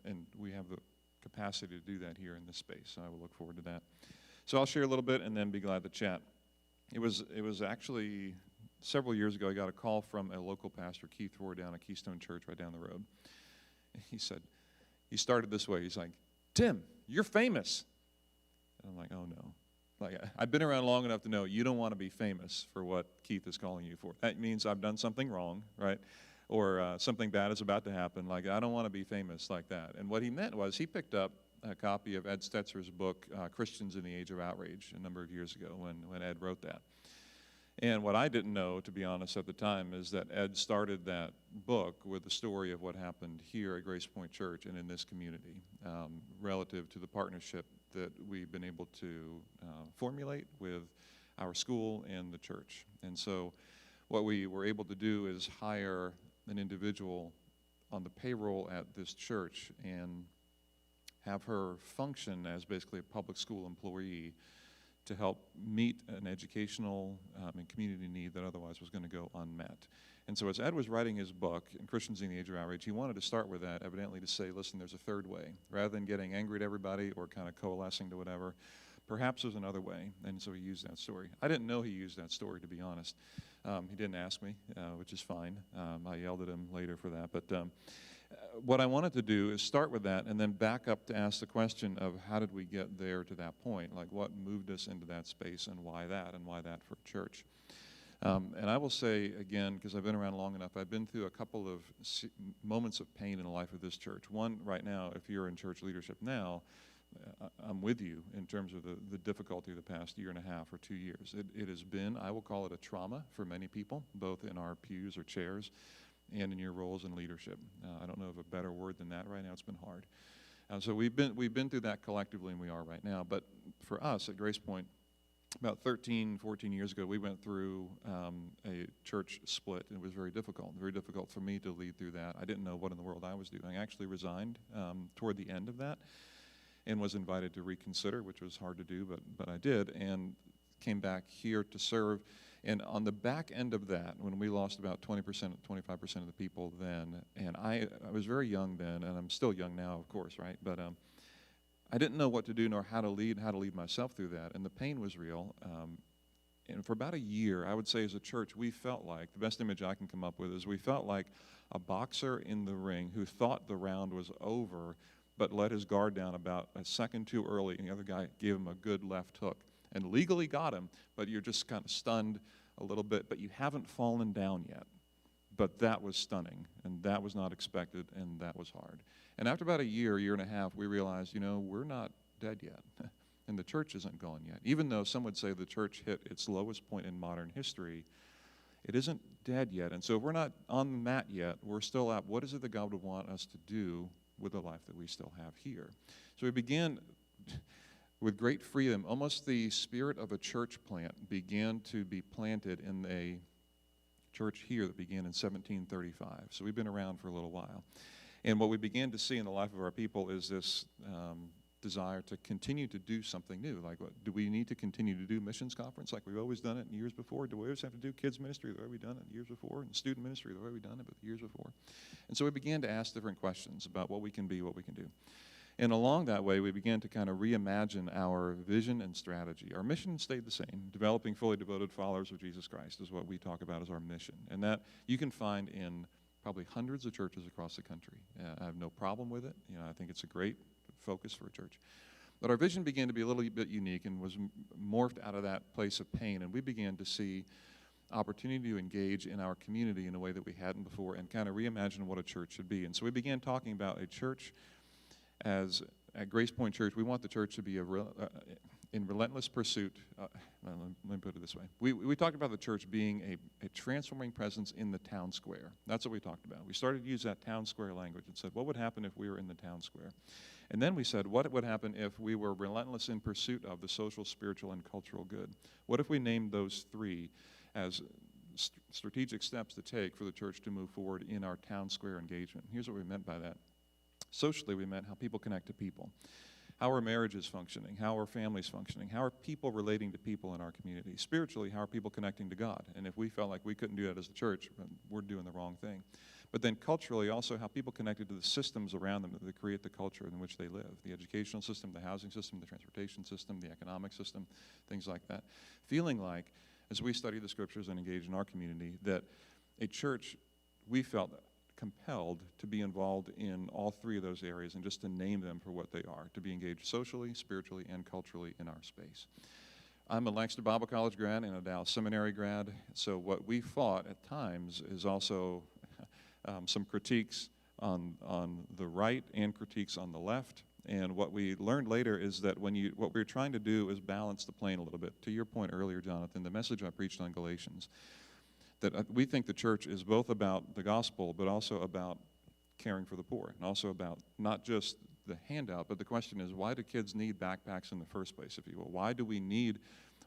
Speaker 4: And we have the capacity to do that here in this space, so I will look forward to that. So I'll share a little bit and then be glad to chat. It was actually several years ago, I got a call from a local pastor, Keith Rohr, down at Keystone Church right down the road. He said, he started this way. He's like, "Tim, you're famous." And I'm like, "Oh, no." Like, I've been around long enough to know you don't want to be famous for what Keith is calling you for. That means I've done something wrong, right? Or something bad is about to happen. Like, I don't want to be famous like that. And what he meant was he picked up a copy of Ed Stetzer's book, Christians in the Age of Outrage, a number of years ago when Ed wrote that. And what I didn't know, to be honest, at the time, is that Ed started that book with the story of what happened here at Grace Point Church and in this community relative to the partnership that we've been able to formulate with our school and the church. And so what we were able to do is hire an individual on the payroll at this church and have her function as basically a public school employee to help meet an educational and community need that otherwise was going to go unmet. And so as Ed was writing his book, Christians in the Age of Outrage, he wanted to start with that, evidently to say, listen, there's a third way. Rather than getting angry at everybody or kind of coalescing to whatever, perhaps there's another way. And so he used that story. I didn't know he used that story, to be honest. He didn't ask me, which is fine. I yelled at him later for that. But what I wanted to do is start with that and then back up to ask the question of how did we get there to that point? Like, what moved us into that space and why that for church? And I will say, again, because I've been around long enough, I've been through a couple of moments of pain in the life of this church. One, right now, if you're in church leadership now, I'm with you in terms of the difficulty of the past year and a half or 2 years. It has been, I will call it a trauma for many people, both in our pews or chairs and in your roles in leadership. I don't know of a better word than that right now. It's been hard. So we've been through that collectively, and we are right now. But for us at Grace Point, about 13, 14 years ago, we went through a church split, and it was very difficult for me to lead through that. I didn't know what in the world I was doing. I actually resigned toward the end of that and was invited to reconsider, which was hard to do, but I did, and came back here to serve. And on the back end of that, when we lost about 20%, 25% of the people then, and I was very young then, and I'm still young now, of course, right? But I didn't know what to do nor how to lead myself through that, and the pain was real. And for about a year, I would say as a church, we felt like, the best image I can come up with is we felt like a boxer in the ring who thought the round was over, but let his guard down about a second too early, and the other guy gave him a good left hook and legally got him, but you're just kind of stunned a little bit, but you haven't fallen down yet. But that was stunning, and that was not expected, and that was hard. And after about a year and a half, we realized, we're not dead yet, and the church isn't gone yet. Even though some would say the church hit its lowest point in modern history, it isn't dead yet. And so if we're not on the mat yet, we're still at what is it that God would want us to do with the life that we still have here. So we began with great freedom. Almost the spirit of a church plant began to be planted in a church here that began in 1735. So we've been around for a little while. And what we began to see in the life of our people is this desire to continue to do something new. Like, what, do we need to continue to do missions conference like we've always done it in years before? Do we always have to do kids ministry the way we've done it years before? And student ministry the way we've done it years before? And so we began to ask different questions about what we can be, what we can do. And along that way, we began to kind of reimagine our vision and strategy. Our mission stayed the same. Developing fully devoted followers of Jesus Christ is what we talk about as our mission. And that you can find in probably hundreds of churches across the country. I have no problem with it. I think it's a great focus for a church. But our vision began to be a little bit unique and was morphed out of that place of pain. And we began to see opportunity to engage in our community in a way that we hadn't before and kind of reimagine what a church should be. And so we began talking about a church as at Grace Point Church. We want the church to be in relentless pursuit, let me put it this way. We talked about the church being a transforming presence in the town square. That's what we talked about. We started to use that town square language and said, what would happen if we were in the town square? And then we said, what would happen if we were relentless in pursuit of the social, spiritual, and cultural good? What if we named those three as strategic steps to take for the church to move forward in our town square engagement? Here's what we meant by that. Socially, we meant how people connect to people. How are marriages functioning? How are families functioning? How are people relating to people in our community? Spiritually, how are people connecting to God? And if we felt like we couldn't do that as a church, we're doing the wrong thing. But then culturally, also how people connected to the systems around them that create the culture in which they live. The educational system, the housing system, the transportation system, the economic system, things like that. Feeling like, as we study the scriptures and engage in our community, that a church, we felt compelled to be involved in all three of those areas and just to name them for what they are, to be engaged socially, spiritually, and culturally in our space. I'm a Lancaster Bible College grad and a Dallas Seminary grad, so what we fought at times is also some critiques on the right and critiques on the left. And what we learned later is that what we're trying to do is balance the plane a little bit. To your point earlier, Jonathan, the message I preached on Galatians, that we think the church is both about the gospel, but also about caring for the poor, and also about not just the handout, but the question is, why do kids need backpacks in the first place, if you will? Why do we need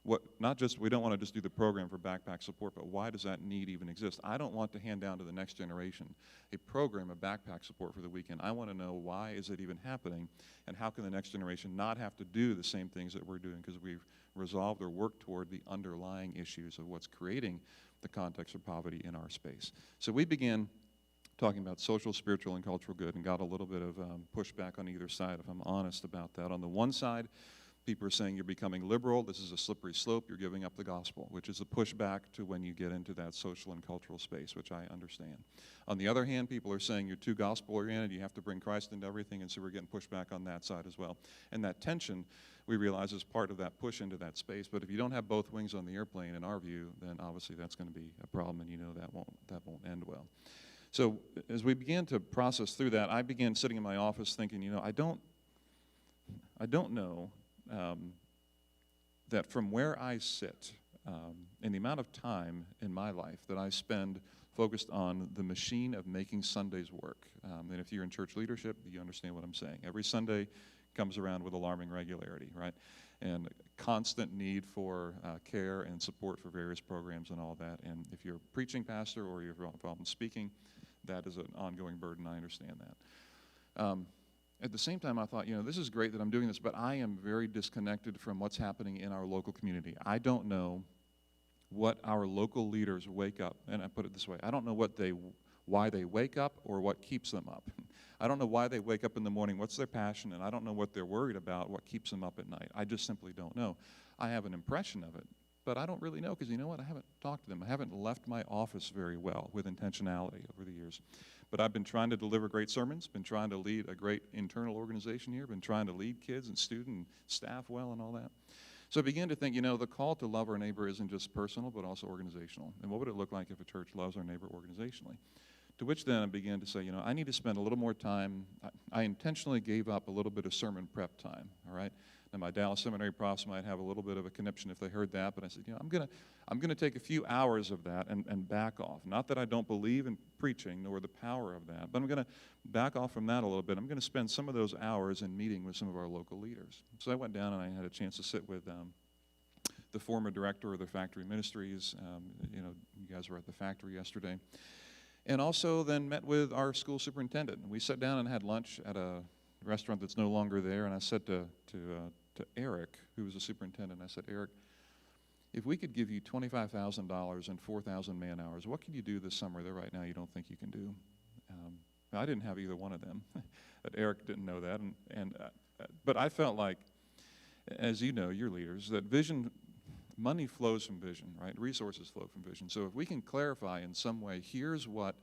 Speaker 4: we don't want to just do the program for backpack support, but why does that need even exist? I don't want to hand down to the next generation a program of backpack support for the weekend. I want to know, why is it even happening, and how can the next generation not have to do the same things that we're doing because we've resolved or worked toward the underlying issues of what's creating the context of poverty in our space. So we began talking about social, spiritual, and cultural good, and got a little bit of pushback on either side, if I'm honest about that. On the one side, people are saying you're becoming liberal, this is a slippery slope, you're giving up the gospel, which is a pushback to when you get into that social and cultural space, which I understand. On the other hand, people are saying you're too gospel-oriented, you have to bring Christ into everything, and so we're getting pushback on that side as well. And that tension, we realize, is part of that push into that space. But if you don't have both wings on the airplane, in our view, then obviously that's going to be a problem, and you know that won't end well. So as we began to process through that, I began sitting in my office thinking, I don't know that from where I sit, and the amount of time in my life that I spend focused on the machine of making Sundays work. And if you're in church leadership, you understand what I'm saying. Every Sunday comes around with alarming regularity, right? And constant need for care and support for various programs and all that. And if you're a preaching pastor or you're involved in speaking, that is an ongoing burden. I understand that. At the same time, I thought, this is great that I'm doing this, but I am very disconnected from what's happening in our local community. I don't know what our local leaders wake up, and I put it this way, I don't know why they wake up or what keeps them up. I don't know why they wake up in the morning, what's their passion, and I don't know what they're worried about, what keeps them up at night. I just simply don't know. I have an impression of it, but I don't really know, because you know what? I haven't talked to them. I haven't left my office very well with intentionality over the years. But I've been trying to deliver great sermons, been trying to lead a great internal organization here, been trying to lead kids and student and staff well and all that. So I began to think, the call to love our neighbor isn't just personal, but also organizational. And what would it look like if a church loves our neighbor organizationally? To which then I began to say, I need to spend a little more time. I intentionally gave up a little bit of sermon prep time, all right? Now, my Dallas Seminary profs might have a little bit of a conniption if they heard that, but I said, I'm gonna take a few hours of that and back off. Not that I don't believe in preaching nor the power of that, but I'm gonna back off from that a little bit. I'm gonna spend some of those hours in meeting with some of our local leaders. So I went down and I had a chance to sit with the former director of the factory ministries. You guys were at the factory yesterday. And also then met with our school superintendent. We sat down and had lunch at a restaurant that's no longer there, and I said to Eric, who was the superintendent, I said, Eric, if we could give you $25,000 and 4,000 man hours, what can you do this summer that right now you don't think you can do? I didn't have either one of them, but Eric didn't know that, but I felt like, as you know, your leaders, that money flows from vision, right? Resources flow from vision. So if we can clarify in some way, here's what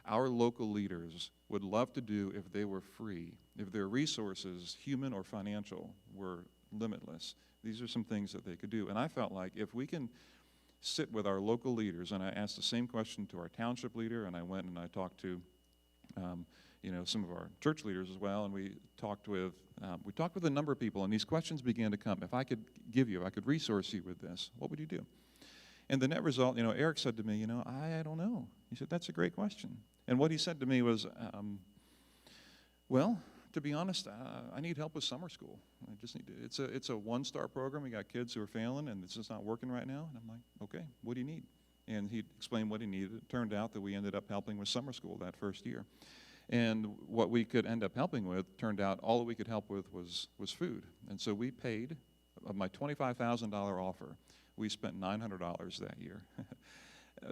Speaker 4: our local leaders would love to do if they were free, if their resources, human or financial, were limitless. These are some things that they could do. And I felt like if we can sit with our local leaders, and I asked the same question to our township leader, and I went and I talked to some of our church leaders as well, and we talked with a number of people, and these questions began to come. If I could resource you with this, what would you do? And the net result, Eric said to me, I don't know. He said, that's a great question. And what he said to me was, well, to be honest, I need help with summer school. I just need to, it's a one-star program. We got kids who are failing, and it's just not working right now. And I'm like, okay, what do you need? And he explained what he needed. It turned out that we ended up helping with summer school that first year. And what we could end up helping with, turned out all that we could help with was food. And so we paid, of my $25,000 offer, we spent $900 that year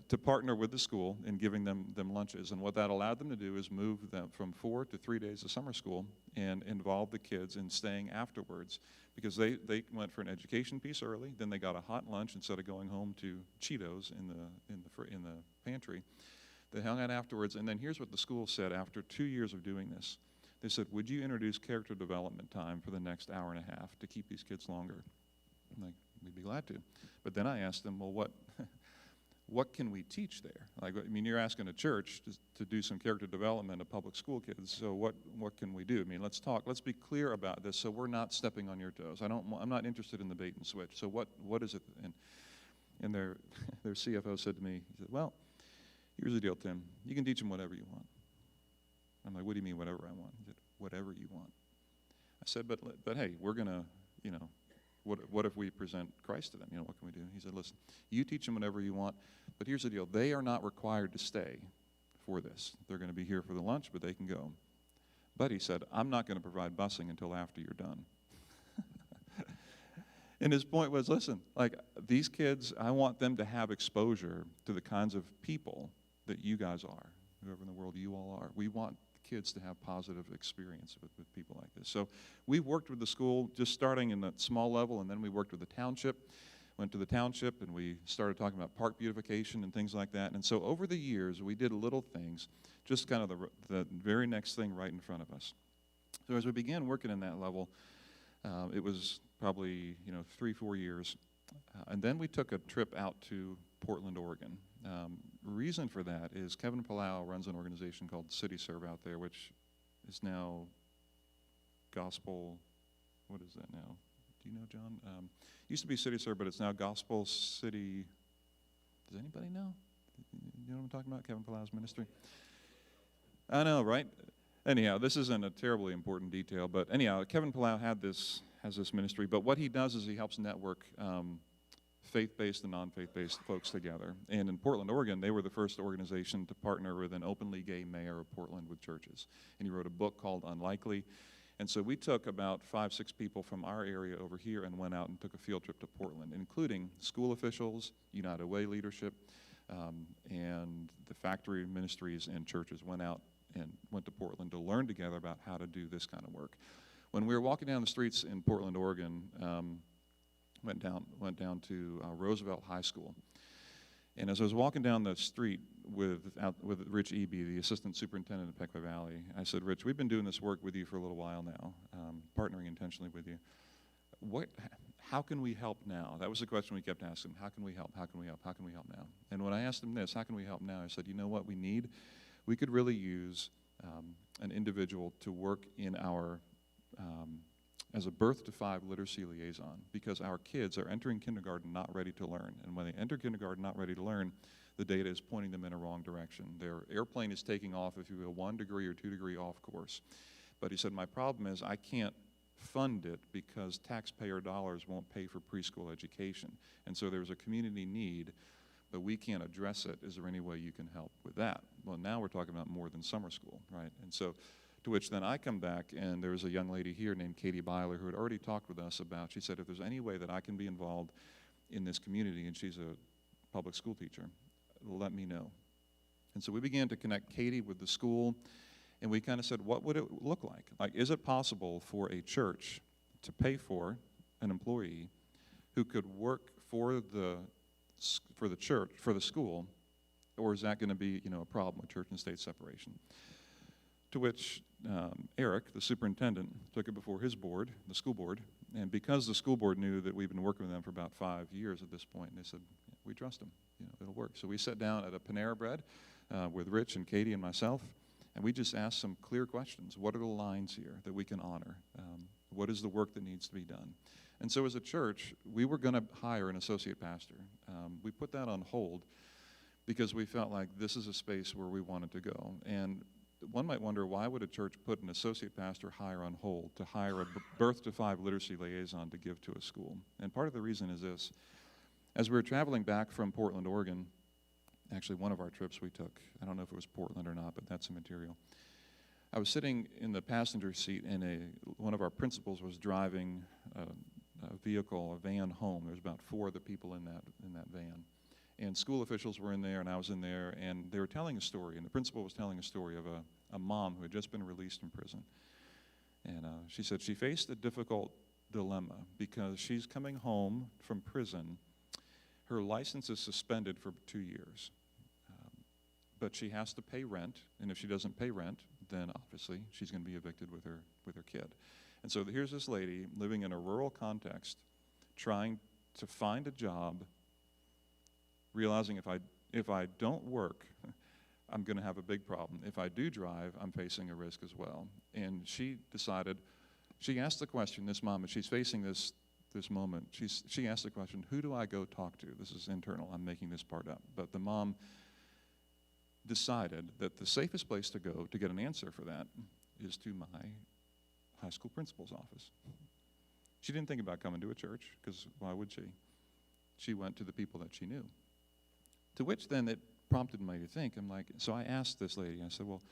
Speaker 4: to partner with the school in giving them lunches. And what that allowed them to do is move them from 4 to 3 days of summer school and involve the kids in staying afterwards, because they went for an education piece early, then they got a hot lunch instead of going home to Cheetos in the pantry. They hung out afterwards, and then here's what the school said after 2 years of doing this. They said, would you introduce character development time for the next hour and a half to keep these kids longer? I'm like, we'd be glad to. But then I asked them, well, what can we teach there? Like, I mean, you're asking a church to do some character development of public school kids, so what can we do? I mean, let's be clear about this so we're not stepping on your toes. I'm not interested in the bait and switch. So what is it? And their CFO said to me, he said, well, here's the deal, Tim. You can teach them whatever you want. I'm like, what do you mean whatever I want? He said, whatever you want. I said, but hey, we're going to, what if we present Christ to them? What can we do? He said, listen, you teach them whatever you want, but here's the deal. They are not required to stay for this. They're going to be here for the lunch, but they can go. But he said, I'm not going to provide busing until after you're done. And his point was, listen, like, these kids, I want them to have exposure to the kinds of people that you guys are, whoever in the world you all are. We want kids to have positive experience with people like this. So we worked with the school, just starting in that small level, and then we worked with the township, went to the township, and we started talking about park beautification and things like that. And so over the years, we did little things, just kind of the very next thing right in front of us. So as we began working in that level, it was probably 3-4 years, and then we took a trip out to Portland, Oregon. Reason for that is Kevin Palau runs an organization called City Serve out there, which is now Gospel. What is that now? Do you know, John? Used to be City Serve, but it's now Gospel City. Does anybody know? You know what I'm talking about? Kevin Palau's ministry. I know, right? Anyhow, this isn't a terribly important detail, but anyhow, Kevin Palau has this ministry. But what he does is he helps network faith-based and non-faith-based folks together. And in Portland, Oregon, they were the first organization to partner with an openly gay mayor of Portland with churches. And he wrote a book called Unlikely. And so we took about 5-6 people from our area over here and went out and took a field trip to Portland, including school officials, United Way leadership, and the factory ministries and churches went to Portland to learn together about how to do this kind of work. When we were walking down the streets in Portland, Oregon, went down to Roosevelt High School. And as I was walking down the street with Rich Eby, the assistant superintendent of Pequot Valley, I said, Rich, we've been doing this work with you for a little while now, partnering intentionally with you. How can we help now? That was the question we kept asking. How can we help? How can we help? How can we help now? And when I asked him this, how can we help now? I said, you know what we need? We could really use an individual to work in our as a birth to 5 literacy liaison, because our kids are entering kindergarten not ready to learn. And when they enter kindergarten not ready to learn, the data is pointing them in a wrong direction. Their airplane is taking off, if you will, 1 degree or 2 degree off course. But he said, my problem is I can't fund it because taxpayer dollars won't pay for preschool education. And so there's a community need, but we can't address it. Is there any way you can help with that? Well, now we're talking about more than summer school, right? And so to which then I come back, and there was a young lady here named Katie Byler who had already talked with us about, she said, if there's any way that I can be involved in this community, and she's a public school teacher, let me know. And so we began to connect Katie with the school, and we kind of said, what would it look like? Like, is it possible for a church to pay for an employee who could work for the church, for the school, or is that going to be, a problem with church and state separation? To which Eric, the superintendent, took it before his board, the school board, and because the school board knew that we've been working with them for about 5 years at this point, they said, we trust them, it'll work. So we sat down at a Panera Bread with Rich and Katie and myself, And we just asked some clear questions. What are the lines here that we can honor? What is the work that needs to be done? And so as a church, we were going to hire an associate pastor. We put that on hold because we felt like this is a space where we wanted to go. And one might wonder, why would a church put an associate pastor hire on hold to hire a birth to 5 literacy liaison to give to a school? And part of the reason is this. As we were traveling back from Portland, Oregon, actually one of our trips we took, I don't know if it was Portland or not, but that's the material. I was sitting in the passenger seat, and one of our principals was driving a vehicle, a van home. There was about 4 of the people in that van. And school officials were in there, and I was in there, and they were telling a story, and the principal was telling a story of a mom who had just been released from prison. And she said she faced a difficult dilemma because she's coming home from prison. Her license is suspended for 2 years, but she has to pay rent, and if she doesn't pay rent, then obviously she's going to be evicted with her kid. And so here's this lady living in a rural context, trying to find a job, realizing if I don't work, I'm going to have a big problem. If I do drive, I'm facing a risk as well. And she decided, she asked the question, this mom, and she's facing this moment, she asked the question, who do I go talk to? This is internal, I'm making this part up. But the mom decided that the safest place to go to get an answer for that is to my high school principal's office. She didn't think about coming to a church, because why would she? She went to the people that she knew. To which then it prompted me to think, so I asked this lady, I said, well,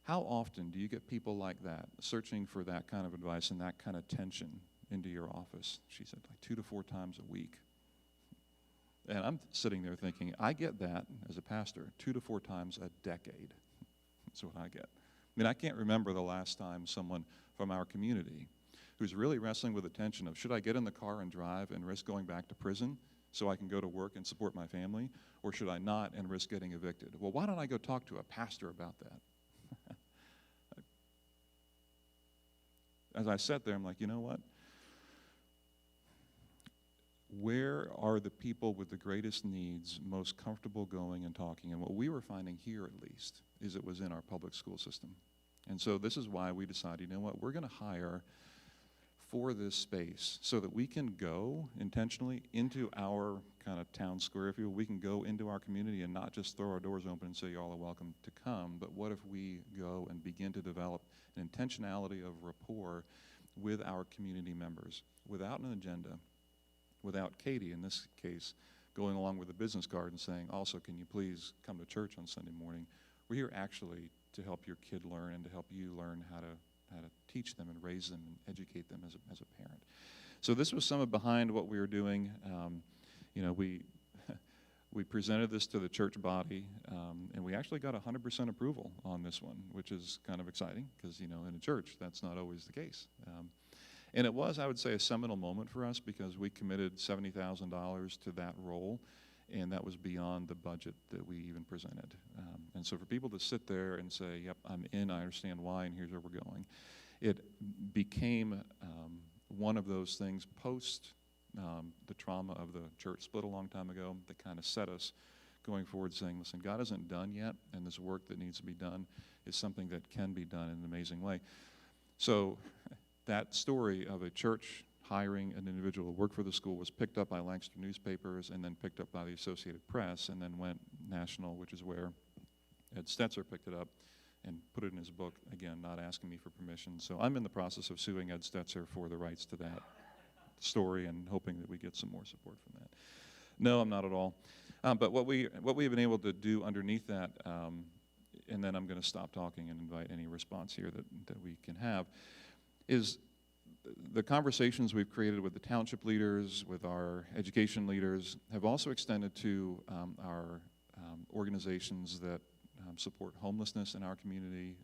Speaker 4: how often do you get people like that searching for that kind of advice and that kind of tension into your office? She said, like 2 to 4 times a week. And I'm sitting there thinking, I get that as a pastor 2 to 4 times a decade. That's what I get. I mean, I can't remember the last time someone from our community who's really wrestling with the tension of, should I get in the car and drive and risk going back to prison so I can go to work and support my family, or should I not and risk getting evicted? Well, why don't I go talk to a pastor about that? As I sat there, I'm like, you know what? Where are the people with the greatest needs most comfortable going and talking? And what we were finding here, at least, is it was in our public school system. And so this is why we decided, you know what, we're going to hire for this space so that we can go intentionally into our kind of town square, if you will. We can go into our community and not just throw our doors open and say, y'all are welcome to come, but what if we go and begin to develop an intentionality of rapport with our community members without an agenda, without Katie, in this case, going along with a business card and saying, also, can you please come to church on Sunday morning? We're here actually to help your kid learn and to help you learn how to teach them and raise them and educate them as a parent. So this was some of behind what we were doing. We presented this to the church body, and we actually got 100% approval on this one, which is kind of exciting because, in a church, that's not always the case. And it was, I would say, a seminal moment for us because we committed $70,000 to that role, and that was beyond the budget that we even presented. And so for people to sit there and say, yep, I'm in, I understand why, and here's where we're going, it became one of those things post the trauma of the church split a long time ago that kind of set us going forward saying, listen, God isn't done yet, and this work that needs to be done is something that can be done in an amazing way. So that story of a church hiring an individual to work for the school was picked up by Lancaster newspapers and then picked up by the Associated Press and then went national, which is where Ed Stetzer picked it up and put it in his book, again, not asking me for permission. So I'm in the process of suing Ed Stetzer for the rights to that story and hoping that we get some more support from that. No, I'm not at all. But what we have been able to do underneath that, and then I'm going to stop talking and invite any response here that we can have, is the conversations we've created with the township leaders, with our education leaders, have also extended to our organizations that support homelessness in our community,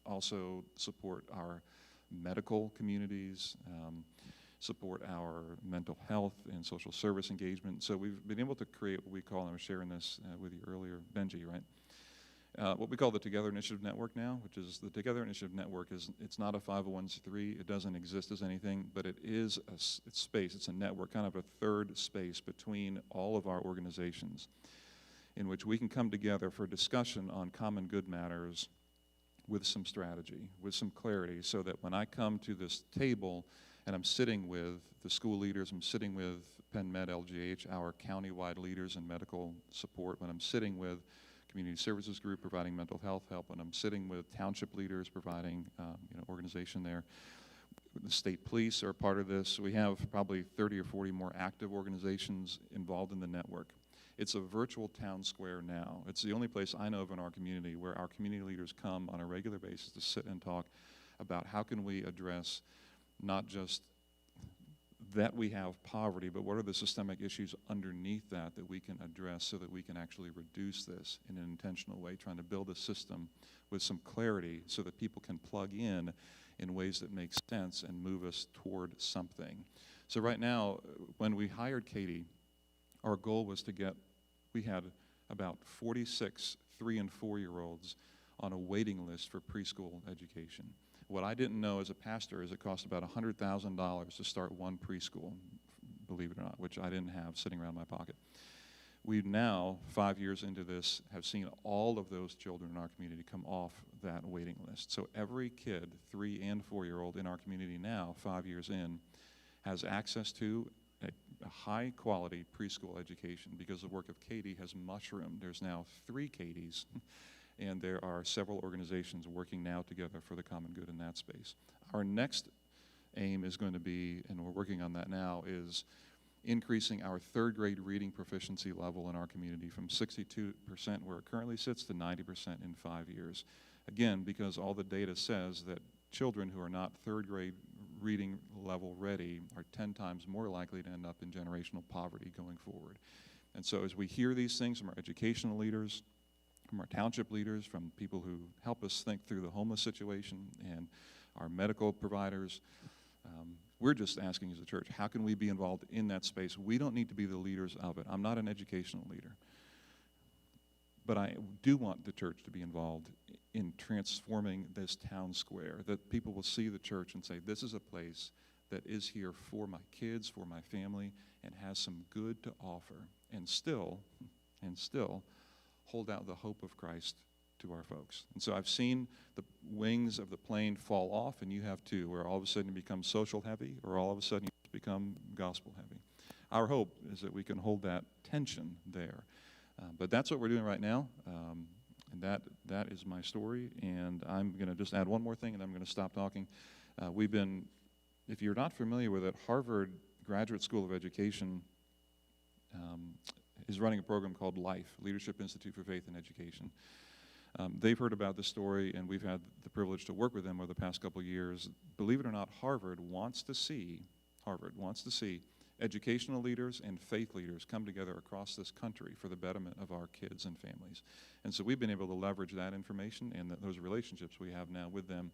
Speaker 4: also support our medical communities, support our mental health and social service engagement. So we've been able to create what we call, and I was sharing this with you earlier, Benji, right? What we call the Together Initiative Network now, which is the Together Initiative Network it's not a 501c3, it doesn't exist as anything, but it is it's space, it's a network, kind of a third space between all of our organizations in which we can come together for discussion on common good matters with some strategy, with some clarity, so that when I come to this table and I'm sitting with the school leaders, I'm sitting with Penn Med LGH, our county-wide leaders in medical support, when I'm sitting with Community Services Group providing mental health help, when I'm sitting with township leaders providing organization there, the state police are part of this. We have probably 30 or 40 more active organizations involved in the network. It's a virtual town square now. It's the only place I know of in our community where our community leaders come on a regular basis to sit and talk about how can we address not just that we have poverty, but what are the systemic issues underneath that that we can address so that we can actually reduce this in an intentional way, trying to build a system with some clarity so that people can plug in ways that make sense and move us toward something. So right now, when we hired Katie, our goal was we had about 46 3- and 4-year-olds on a waiting list for preschool education. What I didn't know as a pastor is it cost about $100,000 to start one preschool, believe it or not, which I didn't have sitting around my pocket. We now, 5 years into this, have seen all of those children in our community come off that waiting list. So every kid, 3- and 4-year-old in our community now, 5 years in, has access to a high-quality preschool education because the work of Katie has mushroomed. There's now 3 Katies. And there are several organizations working now together for the common good in that space. Our next aim is going to be, and we're working on that now, is increasing our 3rd grade reading proficiency level in our community from 62% where it currently sits to 90% in 5 years. Again, because all the data says that children who are not 3rd grade reading level ready are 10 times more likely to end up in generational poverty going forward. And so as we hear these things from our educational leaders, from our township leaders, from people who help us think through the homeless situation, and our medical providers, we're just asking as a church, how can we be involved in that space? We don't need to be the leaders of it. I'm not an educational leader. But I do want the church to be involved in transforming this town square, that people will see the church and say, this is a place that is here for my kids, for my family, and has some good to offer, and still hold out the hope of Christ to our folks. And so I've seen the wings of the plane fall off, and you have too, where all of a sudden you become social heavy, or all of a sudden you become gospel heavy. Our hope is that we can hold that tension there. But that's what we're doing right now, and that is my story. And I'm going to just add one more thing, and I'm going to stop talking. We've been, if you're not familiar with it, Harvard Graduate School of Education is running a program called LIFE, Leadership Institute for Faith and Education. They've heard about this story, and we've had the privilege to work with them over the past couple of years. Believe it or not, Harvard wants to see educational leaders and faith leaders come together across this country for the betterment of our kids and families. And so we've been able to leverage that information and those relationships we have now with them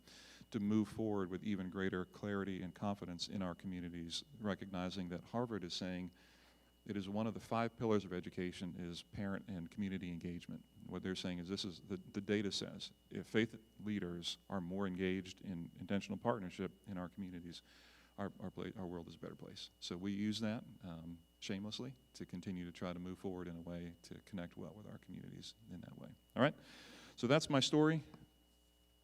Speaker 4: to move forward with even greater clarity and confidence in our communities, recognizing that Harvard is saying it is one of the 5 pillars of education is parent and community engagement. What they're saying is this is the data says if faith leaders are more engaged in intentional partnership in our communities, our world is a better place. So we use that shamelessly to continue to try to move forward in a way to connect well with our communities in that way. All right? So that's my story.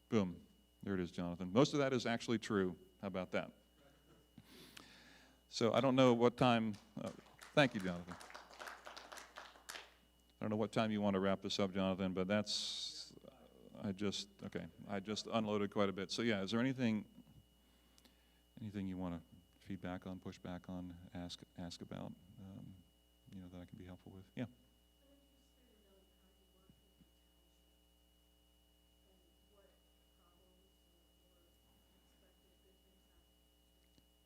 Speaker 4: Boom. There it is, Jonathan. Most of that is actually true. How about that? So I don't know what time. Thank you, Jonathan. I don't know what time you want to wrap this up, Jonathan, but that's, I just unloaded quite a bit. So yeah, is there anything you want to feedback on, push back on, ask about, that I can be helpful with?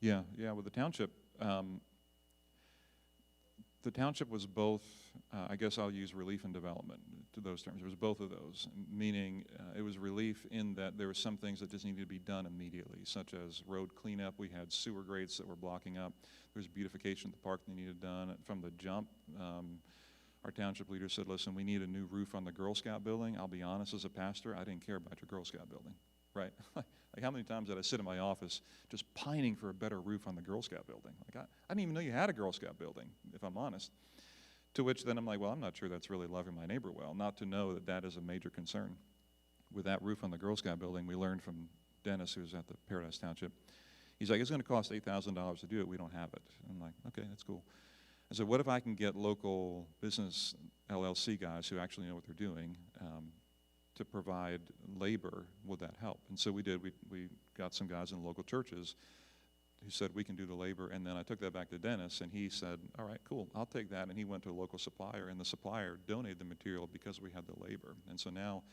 Speaker 4: Yeah. Yeah, with the township. The township was both, I guess I'll use relief and development to those terms. It was both of those, meaning it was relief in that there were some things that just needed to be done immediately, such as road cleanup. We had sewer grates that were blocking up. There was beautification of the park that needed done. From the jump, our township leader said, listen, we need a new roof on the Girl Scout building. I'll be honest, as a pastor, I didn't care about your Girl Scout building, right? Like how many times did I sit in my office just pining for a better roof on the Girl Scout building? Like I didn't even know you had a Girl Scout building, if I'm honest. To which then I'm like, well, I'm not sure that's really loving my neighbor well, not to know that that is a major concern. with that roof on the Girl Scout building, we learned from Dennis, who was at the Paradise Township. He's like, it's going to cost $8,000 to do it. We don't have it. I'm like, okay, that's cool. I said, what if I can get local business LLC guys who actually know what they're doing to provide labor? Would that help? And so we did. We got some guys in local churches who said, we can do the labor. And then I took that back to Dennis, and he said, all right, cool, I'll take that. And he went to a local supplier, and the supplier donated the material because we had the labor. And so now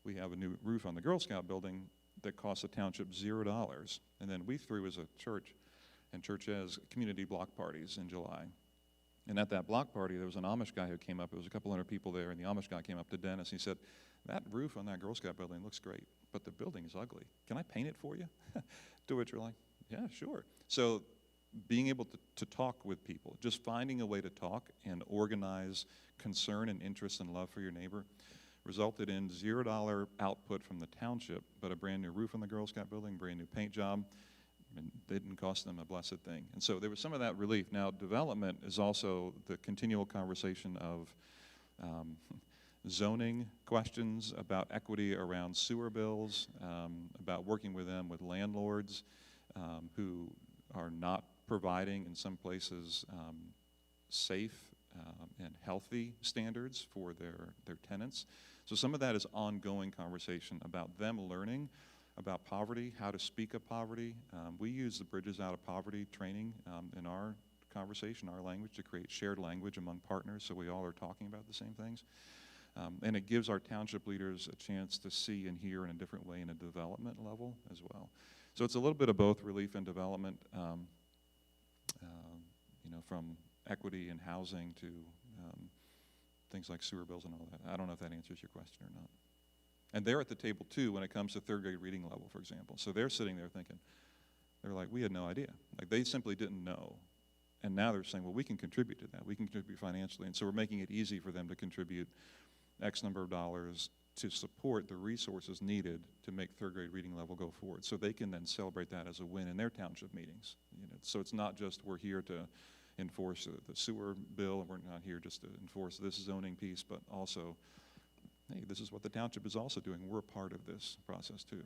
Speaker 4: we have a new roof on the Girl Scout building that costs the township $0. And then we threw, as a church, and church has community block parties in July. And at that block party, there was an Amish guy who came up. It was a couple hundred people there, and the Amish guy came up to Dennis. He said, that roof on that Girl Scout building looks great, but the building is ugly. Can I paint it for you? To which you're like, yeah, sure. So being able to talk with people, just finding a way to talk and organize concern and interest and love for your neighbor, resulted in $0 output from the township, but a brand new roof on the Girl Scout building, brand new paint job. And they didn't cost them a blessed thing. And so there was some of that relief. Now, development is also the continual conversation of zoning questions, about equity around sewer bills, about working with them with landlords who are not providing, in some places, safe and healthy standards for their tenants. So some of that is ongoing conversation about them learning about poverty, how to speak of poverty. We use the Bridges Out of Poverty training in our conversation, our language, to create shared language among partners so we all are talking about the same things. And it gives our township leaders a chance to see and hear in a different way in a development level as well. So it's a little bit of both relief and development, from equity and housing to things like sewer bills and all that. I don't know if that answers your question or not. And they're at the table, too, when it comes to third grade reading level, for example. So they're sitting there thinking, they're like, we had no idea. Like, they simply didn't know. And now they're saying, well, we can contribute to that. We can contribute financially. And so we're making it easy for them to contribute X number of dollars to support the resources needed to make third grade reading level go forward. So they can then celebrate that as a win in their township meetings. So it's not just we're here to enforce the sewer bill, and we're not here just to enforce this zoning piece, but also, hey, this is what the township is also doing. We're a part of this process too.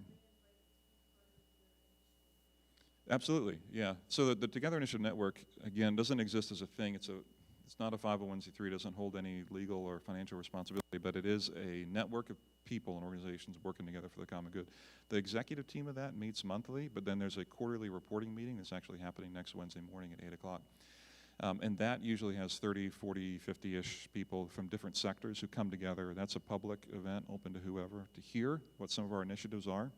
Speaker 4: Absolutely, yeah. So the Together Initiative Network, again, doesn't exist as a thing. It's not a 501c3, doesn't hold any legal or financial responsibility, but it is a network of people and organizations working together for the common good. The executive team of that meets monthly, but then there's a quarterly reporting meeting that's actually happening next Wednesday morning at 8 o'clock. And that usually has 30, 40, 50-ish people from different sectors who come together. That's a public event open to whoever to hear what some of our initiatives are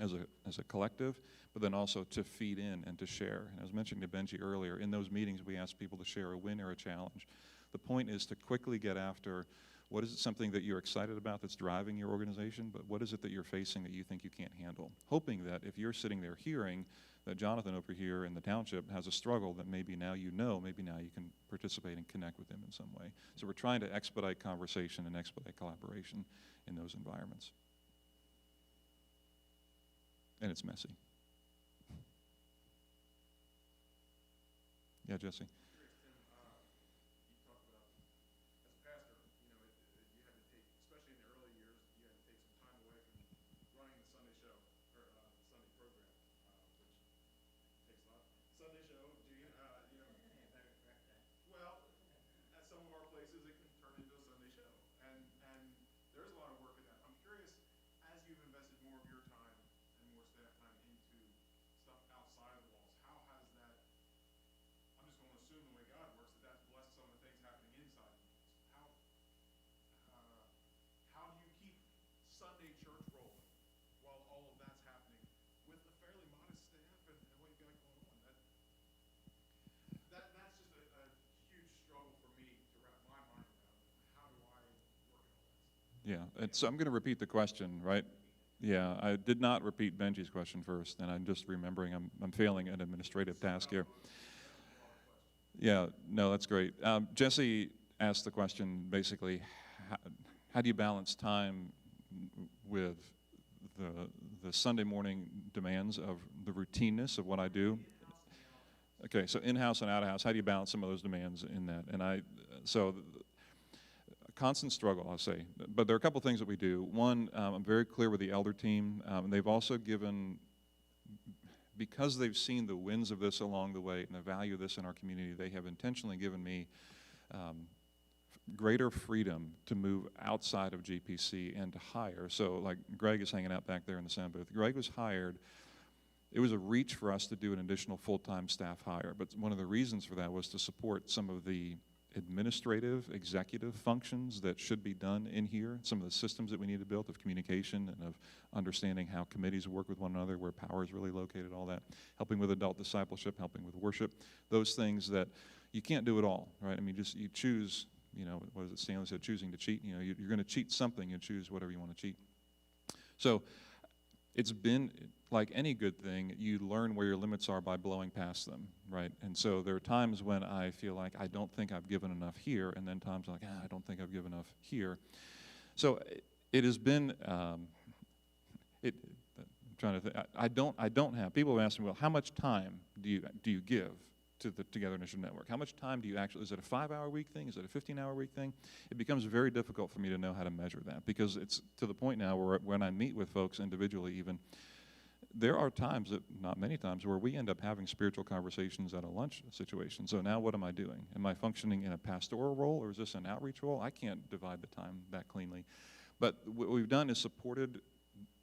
Speaker 4: as a collective, but then also to feed in and to share. And I was mentioning to Benji earlier, in those meetings we ask people to share a win or a challenge. The point is to quickly get after what is it something that you're excited about that's driving your organization, but what is it that you're facing that you think you can't handle? Hoping that if you're sitting there hearing that Jonathan over here in the township has a struggle that maybe now maybe now you can participate and connect with him in some way. So we're trying to expedite conversation and expedite collaboration in those environments. And it's messy. Yeah, Jesse. Yeah, and so I'm going to repeat the question, right? Yeah, I did not repeat Benji's question first, and I'm just remembering I'm failing an administrative task here. Yeah, no, that's great. Jesse asked the question basically, how do you balance time with the Sunday morning demands of the routineness of what I do? Okay, so in-house and out-of-house, how do you balance some of those demands in that? And constant struggle, I'll say. But there are a couple things that we do. One, I'm very clear with the elder team. They've also given, because they've seen the wins of this along the way and the value of this in our community, they have intentionally given me greater freedom to move outside of GPC and to hire. So like Greg is hanging out back there in the sound booth. Greg was hired. It was a reach for us to do an additional full-time staff hire, but one of the reasons for that was to support some of the administrative, executive functions that should be done in here, some of the systems that we need to build of communication and of understanding how committees work with one another, where power is really located, all that, helping with adult discipleship, helping with worship, those things that you can't do it all, right? I mean, just you choose, you know, what is it Stanley said, choosing to cheat. You know, you're going to cheat something and choose whatever you want to cheat. So it's been, like any good thing, you learn where your limits are by blowing past them, right? And so there are times when I feel like I don't think I've given enough here, and then times like, I don't think I've given enough here. So it has been, I'm trying to think, I don't have, people have asked me, well, how much time do you give to the Together Initiative Network? How much time do you actually, is it a 5-hour-week thing? Is it a 15-hour-week thing? It becomes very difficult for me to know how to measure that, because it's to the point now where when I meet with folks individually even, there are times, that not many times, where we end up having spiritual conversations at a lunch situation. So now what am I doing? Am I functioning in a pastoral role, or is this an outreach role? I can't divide the time that cleanly. But what we've done is supported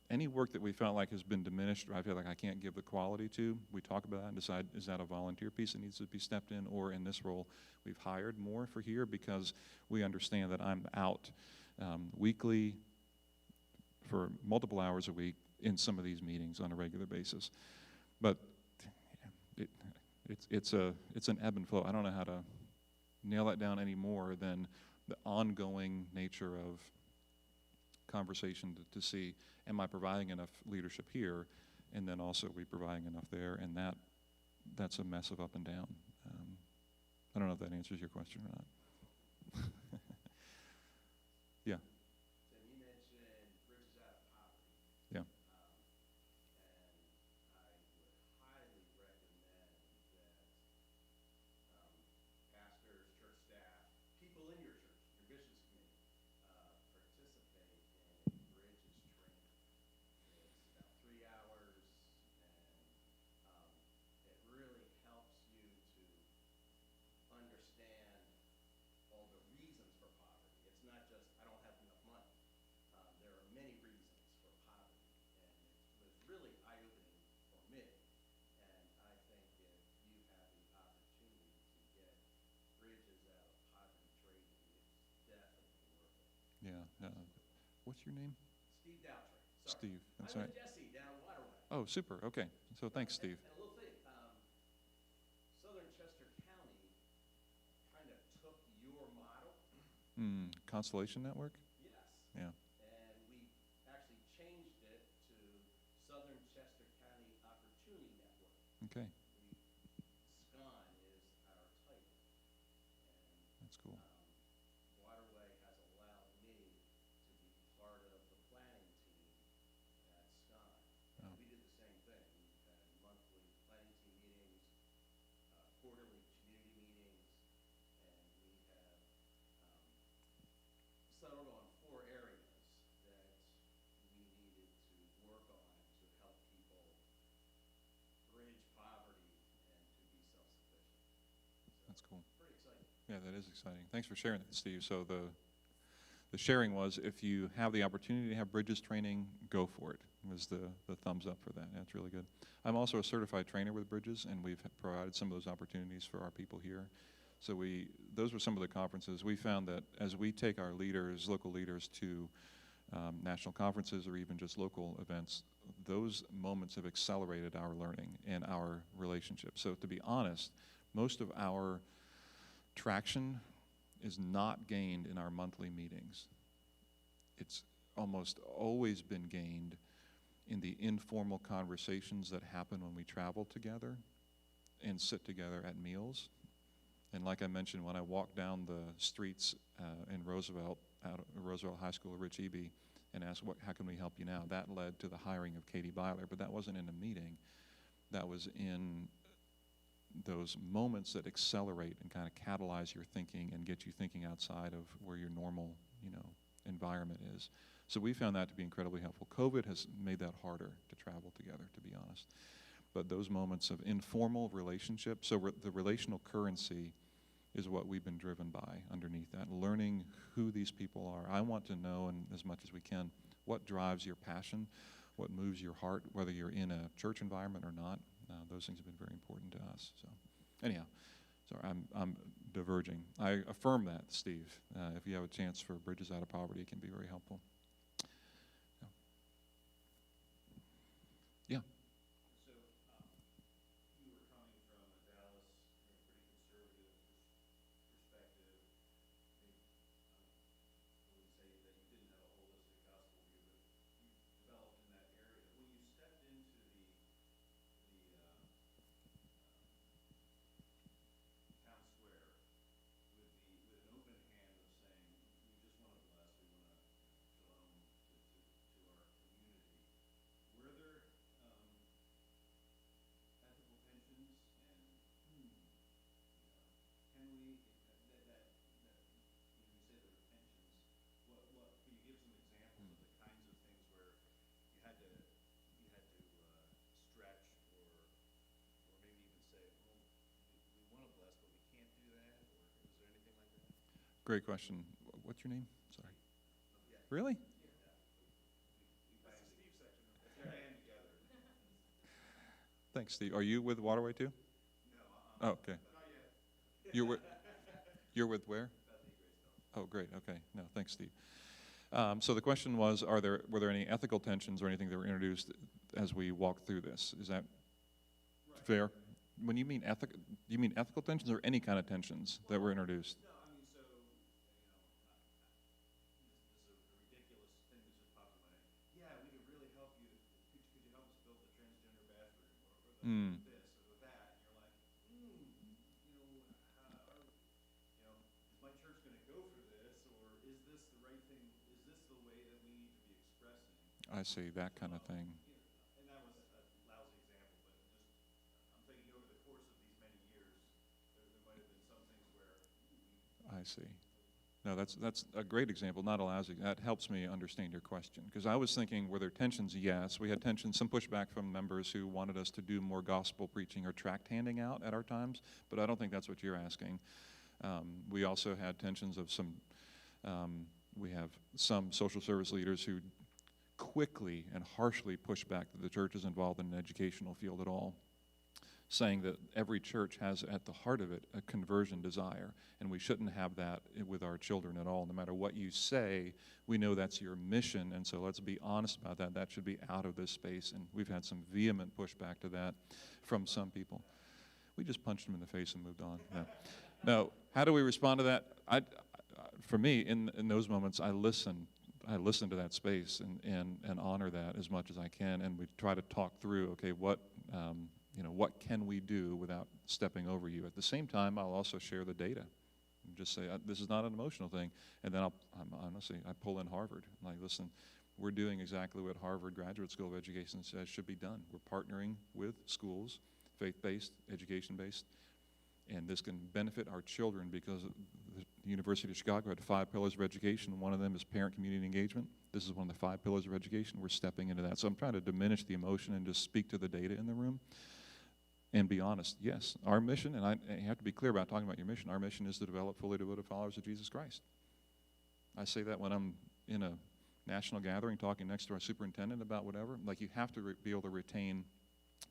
Speaker 4: any work that we felt like has been diminished, or I feel like I can't give the quality to. We talk about that and decide, is that a volunteer piece that needs to be stepped in, or in this role, we've hired more for here because we understand that I'm out weekly for multiple hours a week in some of these meetings on a regular basis. But it's an ebb and flow. I don't know how to nail that down any more than the ongoing nature of conversation to see, am I providing enough leadership here, and then also are we providing enough there, and that's a mess of up and down. I don't know if that answers your question or not. Yeah.
Speaker 3: So you mentioned bridges out of poverty.
Speaker 4: Yeah.
Speaker 3: And I would highly recommend that pastors, church staff, people in your church, your missions committee, participate in bridges training. It's about 3 hours, and it really helps you to understand all the reasons for poverty. It's not just, I don't have enough money. There are many reasons for poverty, and it was really eye-opening for me. And I think if you have the opportunity to get bridges out of poverty training, it's definitely worth it.
Speaker 4: Yeah. What's your name?
Speaker 3: Steve Dowtray. Sorry.
Speaker 4: Steve. That's
Speaker 3: I'm
Speaker 4: right.
Speaker 3: with Jesse down Waterway.
Speaker 4: Oh, super. Okay. So thanks, Steve.
Speaker 3: And a little thing, Southern Chester County kind of took your model.
Speaker 4: Constellation Network?
Speaker 3: Yes.
Speaker 4: Yeah.
Speaker 3: And we actually changed it to Southern Chester County Opportunity Network.
Speaker 4: Okay.
Speaker 3: SCON is our title. And
Speaker 4: That's cool.
Speaker 3: Waterway has allowed me to be part of the planning team at SCON. And
Speaker 4: Oh.
Speaker 3: we did the same thing. We had monthly planning team meetings, quarterly community meetings, and we have settled on 4 areas that we needed to work on to help people bridge poverty and to be self-sufficient. So
Speaker 4: That's cool.
Speaker 3: pretty exciting.
Speaker 4: Yeah, that is exciting. Thanks for sharing that, Steve. So the sharing was, if you have the opportunity to have bridges training, go for it, was the thumbs up for that. That's really good. I'm also a certified trainer with bridges, and we've provided some of those opportunities for our people here. So those were some of the conferences. We found that as we take our leaders, local leaders, to national conferences or even just local events, those moments have accelerated our learning and our relationship. So to be honest, most of our traction is not gained in our monthly meetings. It's almost always been gained in the informal conversations that happen when we travel together and sit together at meals. And like I mentioned, when I walked down the streets in Roosevelt, out of Roosevelt High School, Rich Eby, and asked, how can we help you now? That led to the hiring of Katie Byler, but that wasn't in a meeting. That was in those moments that accelerate and kind of catalyze your thinking and get you thinking outside of where your normal, environment is. So we found that to be incredibly helpful. COVID has made that harder to travel together, to be honest. But those moments of informal relationships, so the relational currency is what we've been driven by underneath that, learning who these people are. I want to know, and as much as we can, what drives your passion, what moves your heart, whether you're in a church environment or not. Those things have been very important to us. So anyhow, sorry, I'm diverging. I affirm that, Steve. If you have a chance for Bridges Out of Poverty, it can be very helpful. Yeah.
Speaker 5: So you were coming from a Dallas, pretty conservative perspective. I wouldn't say that you didn't have a holistic gospel view, but you developed in that area. When you stepped into the town square with an open hand of saying, we just want to bless, we want to shalom to our community. Were there ethical tensions, and can we that you say there were tensions? What can you give some examples of the kinds of things where you had to stretch, or maybe even say, well, we want to bless, but we can't do that, or was there anything like that?
Speaker 4: Great question. What's your name? Sorry. Really?
Speaker 5: That's the Steve section. It's their hand together.
Speaker 4: Thanks, Steve. Are you with Waterway too?
Speaker 5: No,
Speaker 4: Oh, okay.
Speaker 5: not yet.
Speaker 4: You're with where? Oh, great. Okay. No, thanks, Steve. So the question was, were there any ethical tensions or anything that were introduced as we walked through this? Is that fair? When you mean do you mean ethical tensions or any kind of tensions that were introduced?
Speaker 5: No, I mean, so, this is a ridiculous thing that just popped in my head. Yeah, we could really help you. Could you help us build the transgender bathroom, or this, or that? And you're like, is my church going to go for this, or is this the right thing? Is this the way that we need to be expressing?
Speaker 4: I see, that kind of thing.
Speaker 5: And that was a lousy example, but I'm thinking over the course of these many years, there might have been some things where
Speaker 4: I see. No, that's a great example, not a lousy. That helps me understand your question. Because I was thinking, were there tensions? Yes. We had tensions, some pushback from members who wanted us to do more gospel preaching or tract handing out at our times, but I don't think that's what you're asking. We also had tensions of we have some social service leaders who quickly and harshly push back that the church is involved in an educational field at all, saying that every church has at the heart of it a conversion desire, and we shouldn't have that with our children at all. No matter what you say, we know that's your mission, and so let's be honest about that. That should be out of this space, and we've had some vehement pushback to that from some people. We just punched them in the face and moved on. No. How do we respond to that? For me, in those moments, I listen to that space and honor that as much as I can, and we try to talk through, okay, what can we do without stepping over you? At the same time, I'll also share the data and just say, this is not an emotional thing. And then I pull in Harvard. I'm like, listen, we're doing exactly what Harvard Graduate School of Education says should be done. We're partnering with schools, faith-based, education-based, and this can benefit our children because the University of Chicago had 5 pillars of education. One of them is parent community engagement. This is one of the 5 pillars of education. We're stepping into that. So I'm trying to diminish the emotion and just speak to the data in the room and be honest. Yes, our mission, and you have to be clear about talking about your mission, our mission is to develop fully devoted followers of Jesus Christ. I say that when I'm in a national gathering talking next to our superintendent about whatever. Like, you have to be able to retain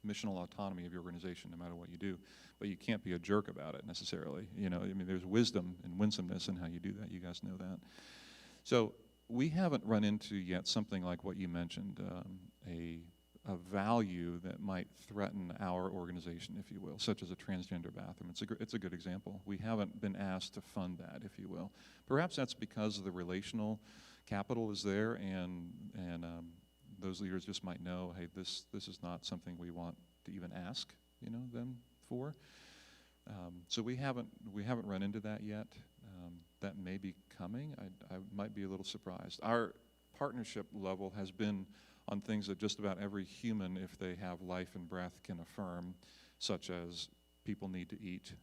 Speaker 4: missional autonomy of your organization no matter what you do, but you can't be a jerk about it necessarily. There's wisdom and winsomeness in how you do that. You guys know that. So we haven't run into yet something like what you mentioned, a value that might threaten our organization, if you will, such as a transgender bathroom. It's a good example. We haven't been asked to fund that, if you will. Perhaps that's because the relational capital is there, and those leaders just might know, hey, this is not something we want to even ask, them for. So we haven't run into that yet. That may be coming. I might be a little surprised. Our partnership level has been on things that just about every human, if they have life and breath, can affirm, such as people need to eat.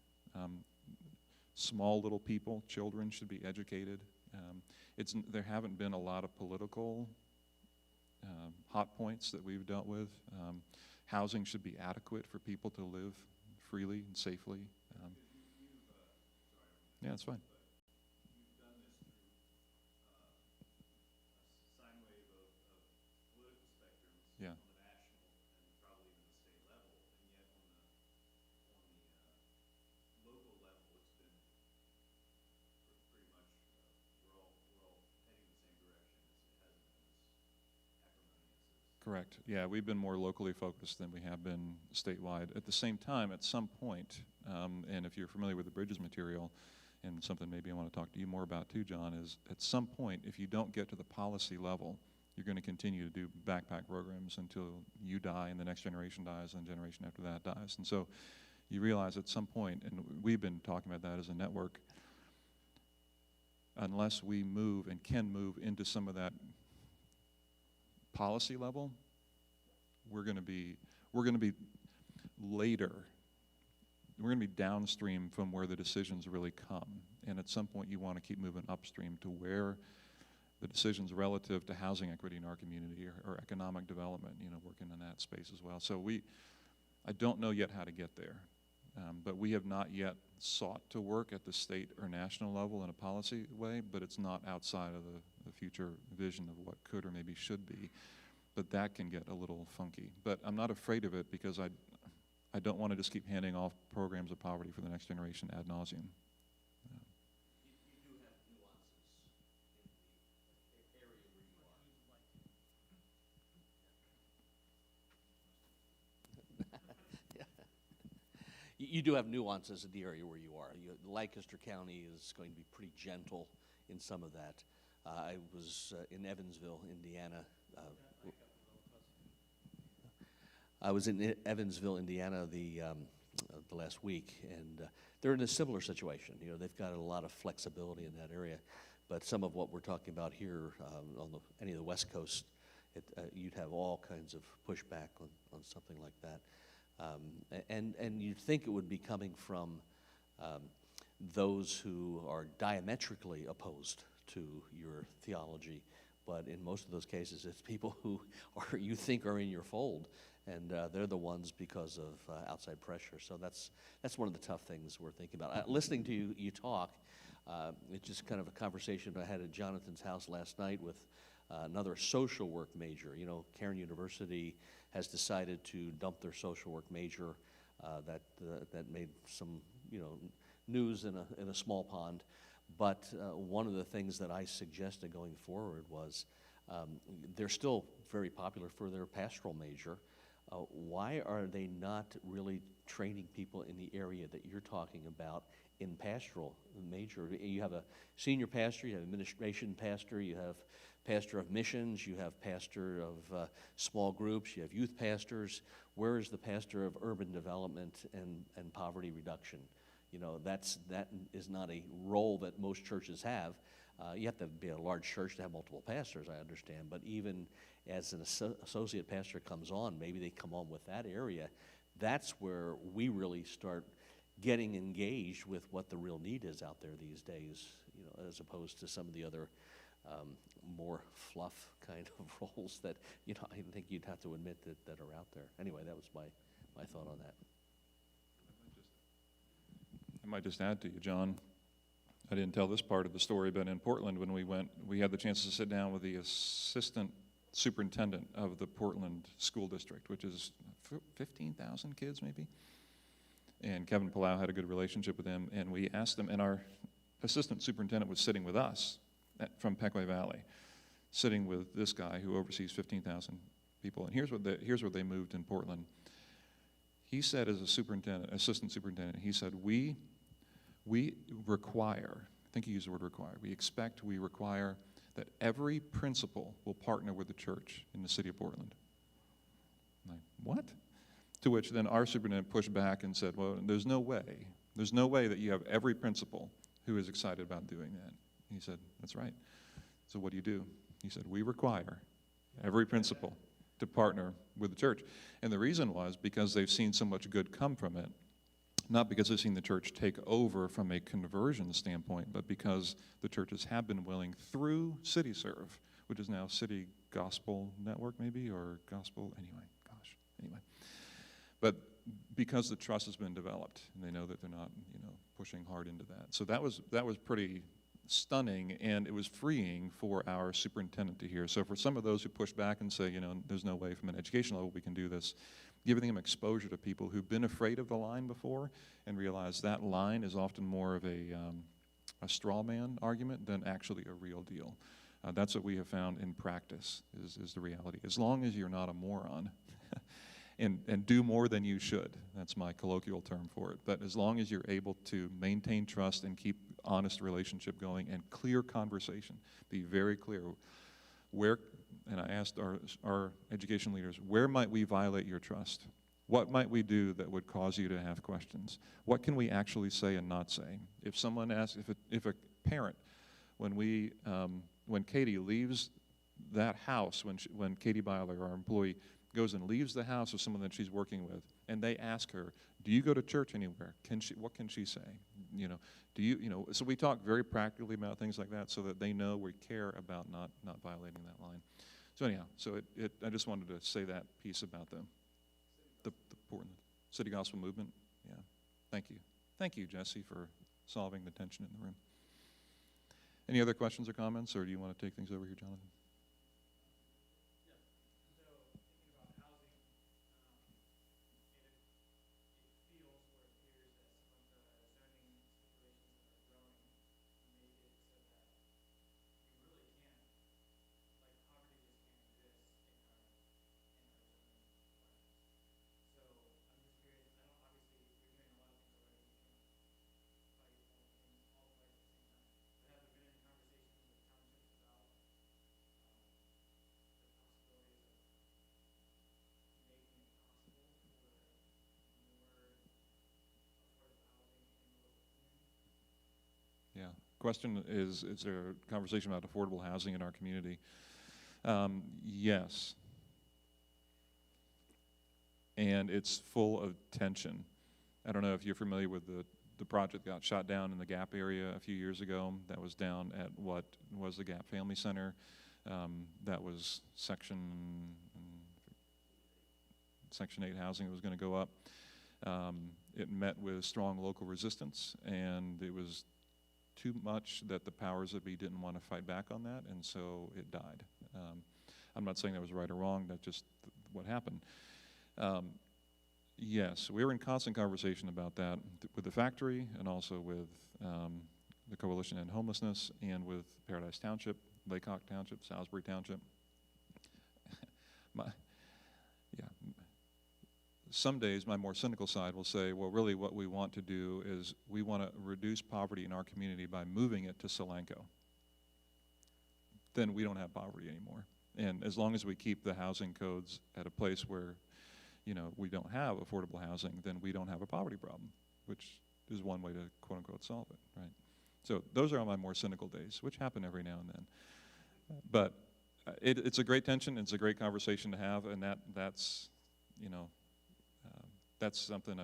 Speaker 4: Small little people, children should be educated. There haven't been a lot of political hot points that we've dealt with. Housing should be adequate for people to live freely and safely. Yeah, that's fine.
Speaker 5: You've done this through a sine wave of political spectrums
Speaker 4: Yeah.
Speaker 5: on the national and probably even the state level, and yet on the local level, it's been pretty much we're all heading in the same direction. It hasn't been as acrimonious as.
Speaker 4: Correct. Yeah, we've been more locally focused than we have been statewide. At the same time, at some point, and if you're familiar with the Bridges material, and something maybe I want to talk to you more about too, John, is at some point, if you don't get to the policy level, you're going to continue to do backpack programs until you die and the next generation dies and the generation after that dies. And so you realize at some point, and we've been talking about that as a network, unless we move and can move into some of that policy level, we're going to be later. We're going to be downstream from where the decisions really come. And at some point, you want to keep moving upstream to where the decisions relative to housing equity in our community or economic development, working in that space as well. So I don't know yet how to get there, but we have not yet sought to work at the state or national level in a policy way, but it's not outside of the future vision of what could or maybe should be. But that can get a little funky. But I'm not afraid of it because I don't want to just keep handing off programs of poverty for the next generation ad nauseum.
Speaker 3: You do have nuances in the area where you are. You do have nuances in the area where you are. Lancaster County is going to be pretty gentle in some of that. I was in Evansville, Indiana. I was in Evansville, Indiana the last week, and they're in a similar situation. They've got a lot of flexibility in that area, but some of what we're talking about here on any of the West Coast, you'd have all kinds of pushback on something like that. And you'd think it would be coming from those who are diametrically opposed to your theology, but in most of those cases, it's people who you think are in your fold, and they're the ones because of outside pressure. So that's one of the tough things we're thinking about. Listening to you talk, it's just kind of a conversation I had at Jonathan's house last night with another social work major. Cairn University has decided to dump their social work major. That made some news in a small pond. But one of the things that I suggested going forward was they're still very popular for their pastoral major. Why are they not really training people in the area that you're talking about in pastoral major? You have a senior pastor, you have administration pastor, you have pastor of missions, you have pastor of small groups, you have youth pastors. Where is the pastor of urban development and poverty reduction? That is not a role that most churches have. You have to be a large church to have multiple pastors, I understand, but even as an associate pastor comes on, maybe they come on with that area. That's where we really start getting engaged with what the real need is out there these days, as opposed to some of the other more fluff kind of roles that, I think you'd have to admit that are out there. Anyway, that was my thought on that.
Speaker 4: I might just add to you, John, I didn't tell this part of the story, but in Portland when we went, we had the chance to sit down with the assistant superintendent of the Portland School District, which is 15,000 kids maybe. And Kevin Palau had a good relationship with him, and we asked him, and our assistant superintendent was sitting with us from Pequea Valley, sitting with this guy who oversees 15,000 people. And here's what they moved in Portland. He said as a assistant superintendent, he said, we require, I think he used the word require, we require that every principal will partner with the church in the city of Portland. I'm like, what? To which then our superintendent pushed back and said, well, there's no way that you have every principal who is excited about doing that. He said, that's right. So what do? He said, we require every principal to partner with the church. And the reason was because they've seen so much good come from it. not because I've seen the church take over from a conversion standpoint, but because the churches have been willing through CityServe, which is now City Gospel Network maybe, or Gospel, anyway. But because the trust has been developed, and they know that they're not, pushing hard into that. So that was pretty stunning, and it was freeing for our superintendent to hear. So for some of those who push back and say, there's no way from an education level we can do this, giving them exposure to people who've been afraid of the line before and realize that line is often more of a straw man argument than actually a real deal. That's what we have found in practice is the reality. As long as you're not a moron and do more than you should, that's my colloquial term for it, but as long as you're able to maintain trust and keep honest relationship going and clear conversation, be very clear. And I asked our education leaders, where might we violate your trust? What might we do that would cause you to have questions? What can we actually say and not say? If someone asks, if a parent, when Katie leaves that house, when Katie Byler, our employee, goes and leaves the house of someone that she's working with, and they ask her, do you go to church anywhere? What can she say? So we talk very practically about things like that so that they know we care about not violating that line. So anyhow, I just wanted to say that piece about the important City Gospel movement. Yeah, thank you. Thank you, Jesse, for solving the tension in the room. Any other questions or comments, or do you want to take things over here, Jonathan? Yeah. Question is there a conversation about affordable housing in our community? Yes. And it's full of tension. I don't know if you're familiar with the project that got shot down in the Gap area a few years ago. That was down at what was the Gap Family Center. That was Section 8 housing that was going to go up. It met with strong local resistance, and it was too much that the powers that be didn't want to fight back on that, and so it died. I'm not saying that was right or wrong, that's just what happened. Yes, we're in constant conversation about that with the factory and also with the Coalition End Homelessness and with Paradise Township, Laycock Township, Salisbury Township. Some days my more cynical side will say, well, really what we want to do is we want to reduce poverty in our community by moving it to Solanco. Then we don't have poverty anymore. And as long as we keep the housing codes at a place where, we don't have affordable housing, then we don't have a poverty problem, which is one way to quote unquote solve it, right? So those are my more cynical days, which happen every now and then. But it's a great tension, it's a great conversation to have, and that's something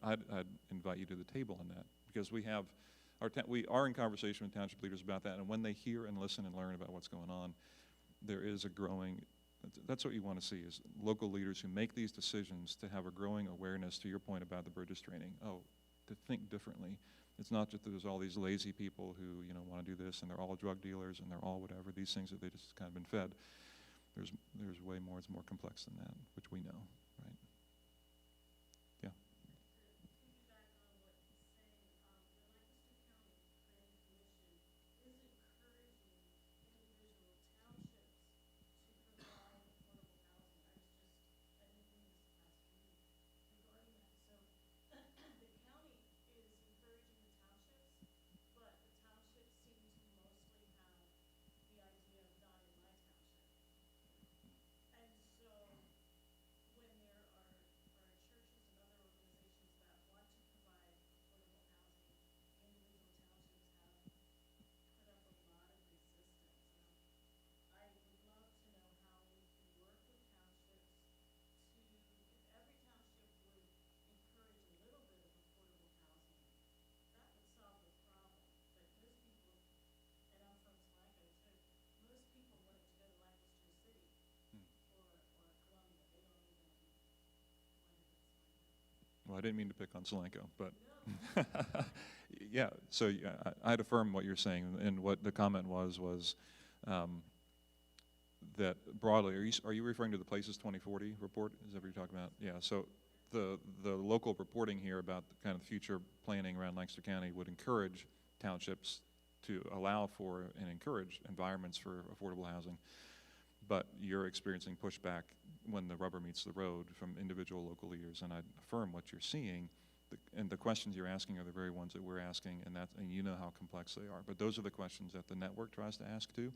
Speaker 4: I'd invite you to the table on that, because we are in conversation with township leaders about that, and when they hear and listen and learn about what's going on, there is a growing, that's what you want to see, is local leaders who make these decisions to have a growing awareness, to your point about the Bridges training, to think differently. It's not just that there's all these lazy people who want to do this, and they're all drug dealers, and they're all whatever, these things that they just kind of been fed. There's way more, it's more complex than that, which we know, right? Yeah. I didn't mean to pick on Solanco, but yeah. So yeah, I'd affirm what you're saying, and what the comment was that broadly. Are you referring to the Places 2040 report? Is that what you're talking about? Yeah. So the local reporting here about the kind of future planning around Lancaster County would encourage townships to allow for and encourage environments for affordable housing. But you're experiencing pushback when the rubber meets the road from individual local leaders, and I affirm what you're seeing, and the questions you're asking are the very ones that we're asking, and you know how complex they are. But those are the questions that the network tries to ask too,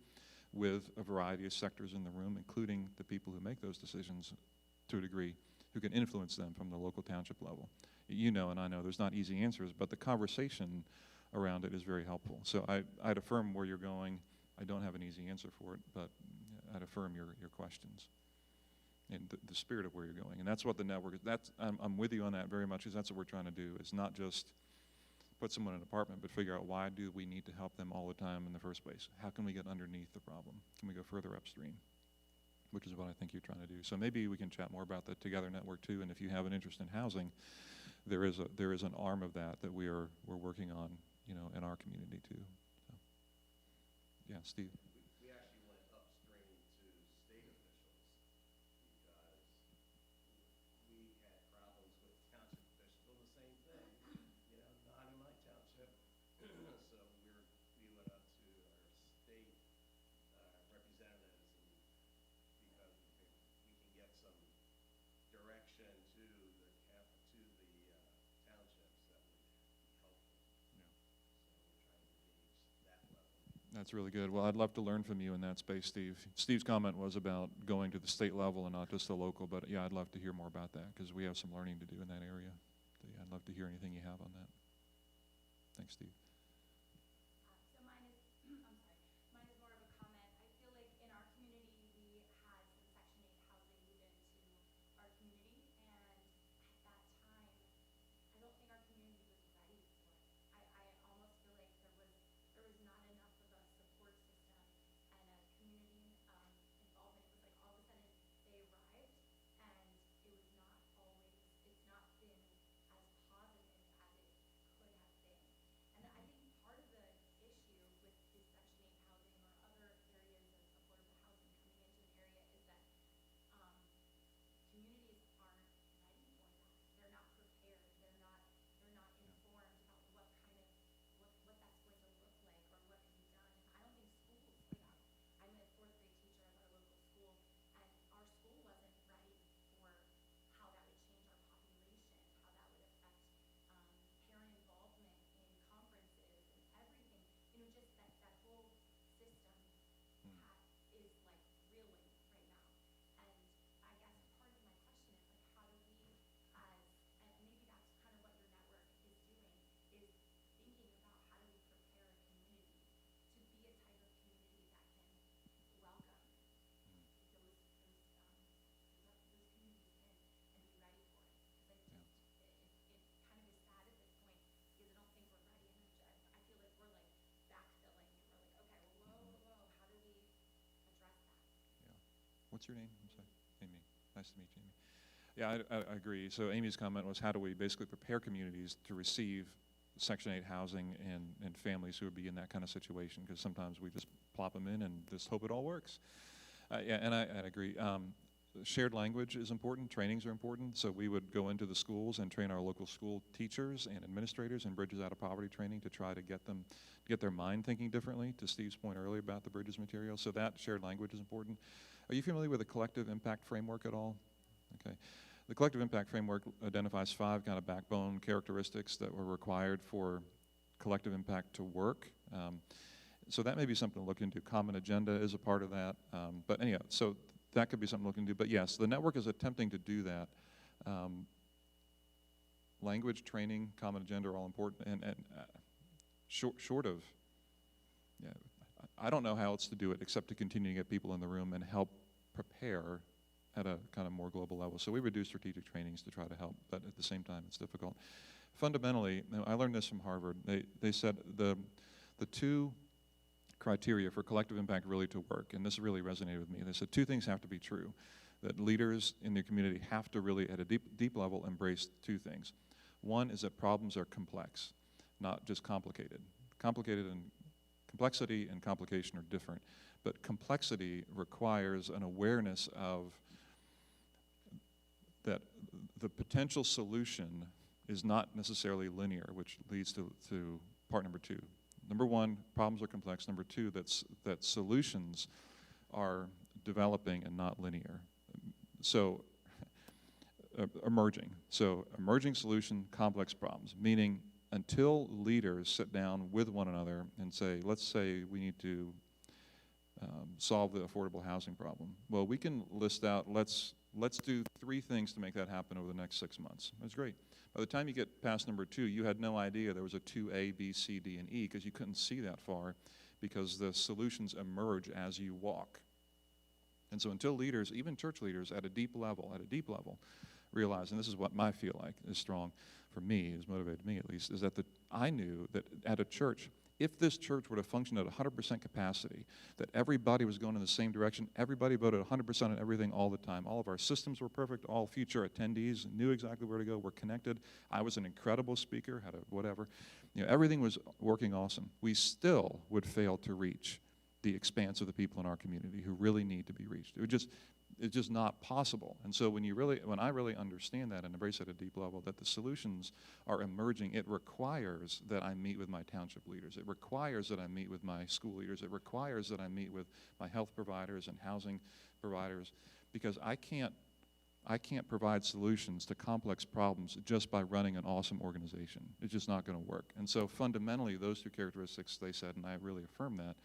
Speaker 4: with a variety of sectors in the room, including the people who make those decisions to a degree, who can influence them from the local township level. You know, and I know there's not easy answers, but the conversation around it is very helpful. So I'd affirm where you're going. I don't have an easy answer for it, but I'd affirm your questions and the spirit of where you're going. And that's what the network is. I'm with you on that very much, because that's what we're trying to do, is not just put someone in an apartment, but figure out, why do we need to help them all the time in the first place? How can we get underneath the problem? Can we go further upstream? Which is what I think you're trying to do. So maybe we can chat more about the Together Network too, and if you have an interest in housing, there is an arm of that we're working on, you know, in our community too. So, yeah, Steve.
Speaker 5: We actually went upstream to state officials because we had problems with township officials doing the same thing. You know, not in my township. So we went up to our state representatives, and because we can get some direction to the townships, that would be helpful.
Speaker 4: Yeah.
Speaker 5: So we're trying to engage that level.
Speaker 4: That's really good. Well, I'd love to learn from you in that space, Steve. Steve's comment was about going to the state level and not just the local, but yeah, I'd love to hear more about that, because we have some learning to do in that area. So yeah, I'd love to hear anything you have on that. Thanks, Steve.
Speaker 6: So mine is, I'm sorry, mine is more of a comment. I feel like in our community, we had some Section 8 housing move into our community, and at that time, I don't think our community was ready for it. I almost feel like there was not enough of a support system and a community involvement. It was like all of a sudden they arrived, and it was not always, it's not been as positive as it could have been. And I think part of the issue with this Section 8 housing or other areas of affordable housing coming into an area is that communities aren't ready for that. They're not prepared. They're not informed about what kind of what that's going to look like or what can be done. And I don't think schools, like I'm a fourth grade teacher at our local school, and our school wasn't ready for how that would change our population, how that would affect parent involvement in conferences and everything. You know, just that whole system is like reeling right now. And I guess part of my question is like, how do we and maybe that's kind of what your network is doing, is thinking about how do we prepare a community to be a type of community that can welcome those communities in and be ready for it. Because it kind of is sad at this point, because I don't think we're ready, and I feel like we're like backfilling, and we're like, okay, well, whoa, how do we address that?
Speaker 4: Yeah. What's your name? I'm sorry. Amy. Nice to meet you, Amy. Yeah, I agree. So Amy's comment was, how do we basically prepare communities to receive Section 8 housing and families who would be in that kind of situation, because sometimes we just plop them in and just hope it all works. Yeah, and I agree. Shared language is important. Trainings are important. So we would go into the schools and train our local school teachers and administrators in Bridges Out of Poverty training to try to get their mind thinking differently, to Steve's point earlier about the Bridges material. So that shared language is important. Are you familiar with the collective impact framework at all? Okay. The collective impact framework identifies 5 kind of backbone characteristics that were required for collective impact to work. So that may be something to look into. Common agenda is a part of that. But anyhow, so that could be something to look into. But yes, the network is attempting to do that. Language, training, common agenda are all important. And short of, yeah, I don't know how else to do it except to continue to get people in the room and help prepare at a kind of more global level. So we would do strategic trainings to try to help, but at the same time, it's difficult. Fundamentally, I learned this from Harvard. They said the 2 criteria for collective impact really to work, and this really resonated with me. They said 2 things have to be true, that leaders in their community have to really, at a deep level, embrace 2 things. One is that problems are complex, not just complicated. Complexity and complication are different, but complexity requires an awareness of that the potential solution is not necessarily linear, which leads to part number two. Number one, problems are complex. Number two, that solutions are developing and not linear. So emerging. So emerging solution, complex problems, meaning until leaders sit down with one another and say, let's say we need to solve the affordable housing problem. Well, we can list out, let's do 3 things to make that happen over the next 6 months. That's great. By the time you get past number 2, you had no idea there was a 2A, B, C, D, and E, because you couldn't see that far, because the solutions emerge as you walk. And so until leaders, even church leaders at a deep level, realize, and this is what I feel like is strong for me, has motivated me at least, is that I knew that at a church, if this church were to function at 100% capacity, that everybody was going in the same direction, everybody voted 100% on everything all the time, all of our systems were perfect, all future attendees knew exactly where to go, were connected, I was an incredible speaker, had a whatever, everything was working awesome. We still would fail to reach the expanse of the people in our community who really need to be reached. It's just not possible. And so when I really understand that and embrace at a deep level, that the solutions are emerging, it requires that I meet with my township leaders. It requires that I meet with my school leaders. It requires that I meet with my health providers and housing providers, because I can't provide solutions to complex problems just by running an awesome organization. It's just not going to work. And so fundamentally, those 2 characteristics they said, and I really affirm that,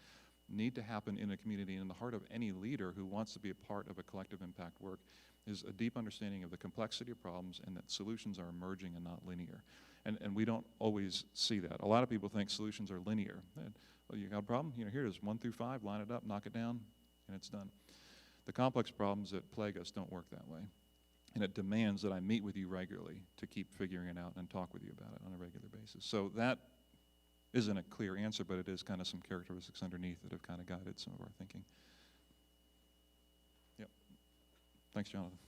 Speaker 4: need to happen in a community, and in the heart of any leader who wants to be a part of a collective impact work is a deep understanding of the complexity of problems and that solutions are emerging and not linear. And we don't always see that. A lot of people think solutions are linear. Well, you got a problem? Here it is, 1 through 5, line it up, knock it down, and it's done. The complex problems that plague us don't work that way. And it demands that I meet with you regularly to keep figuring it out and talk with you about it on a regular basis. So that isn't a clear answer, but it is kind of some characteristics underneath that have kind of guided some of our thinking. Yep. Thanks, Jonathan.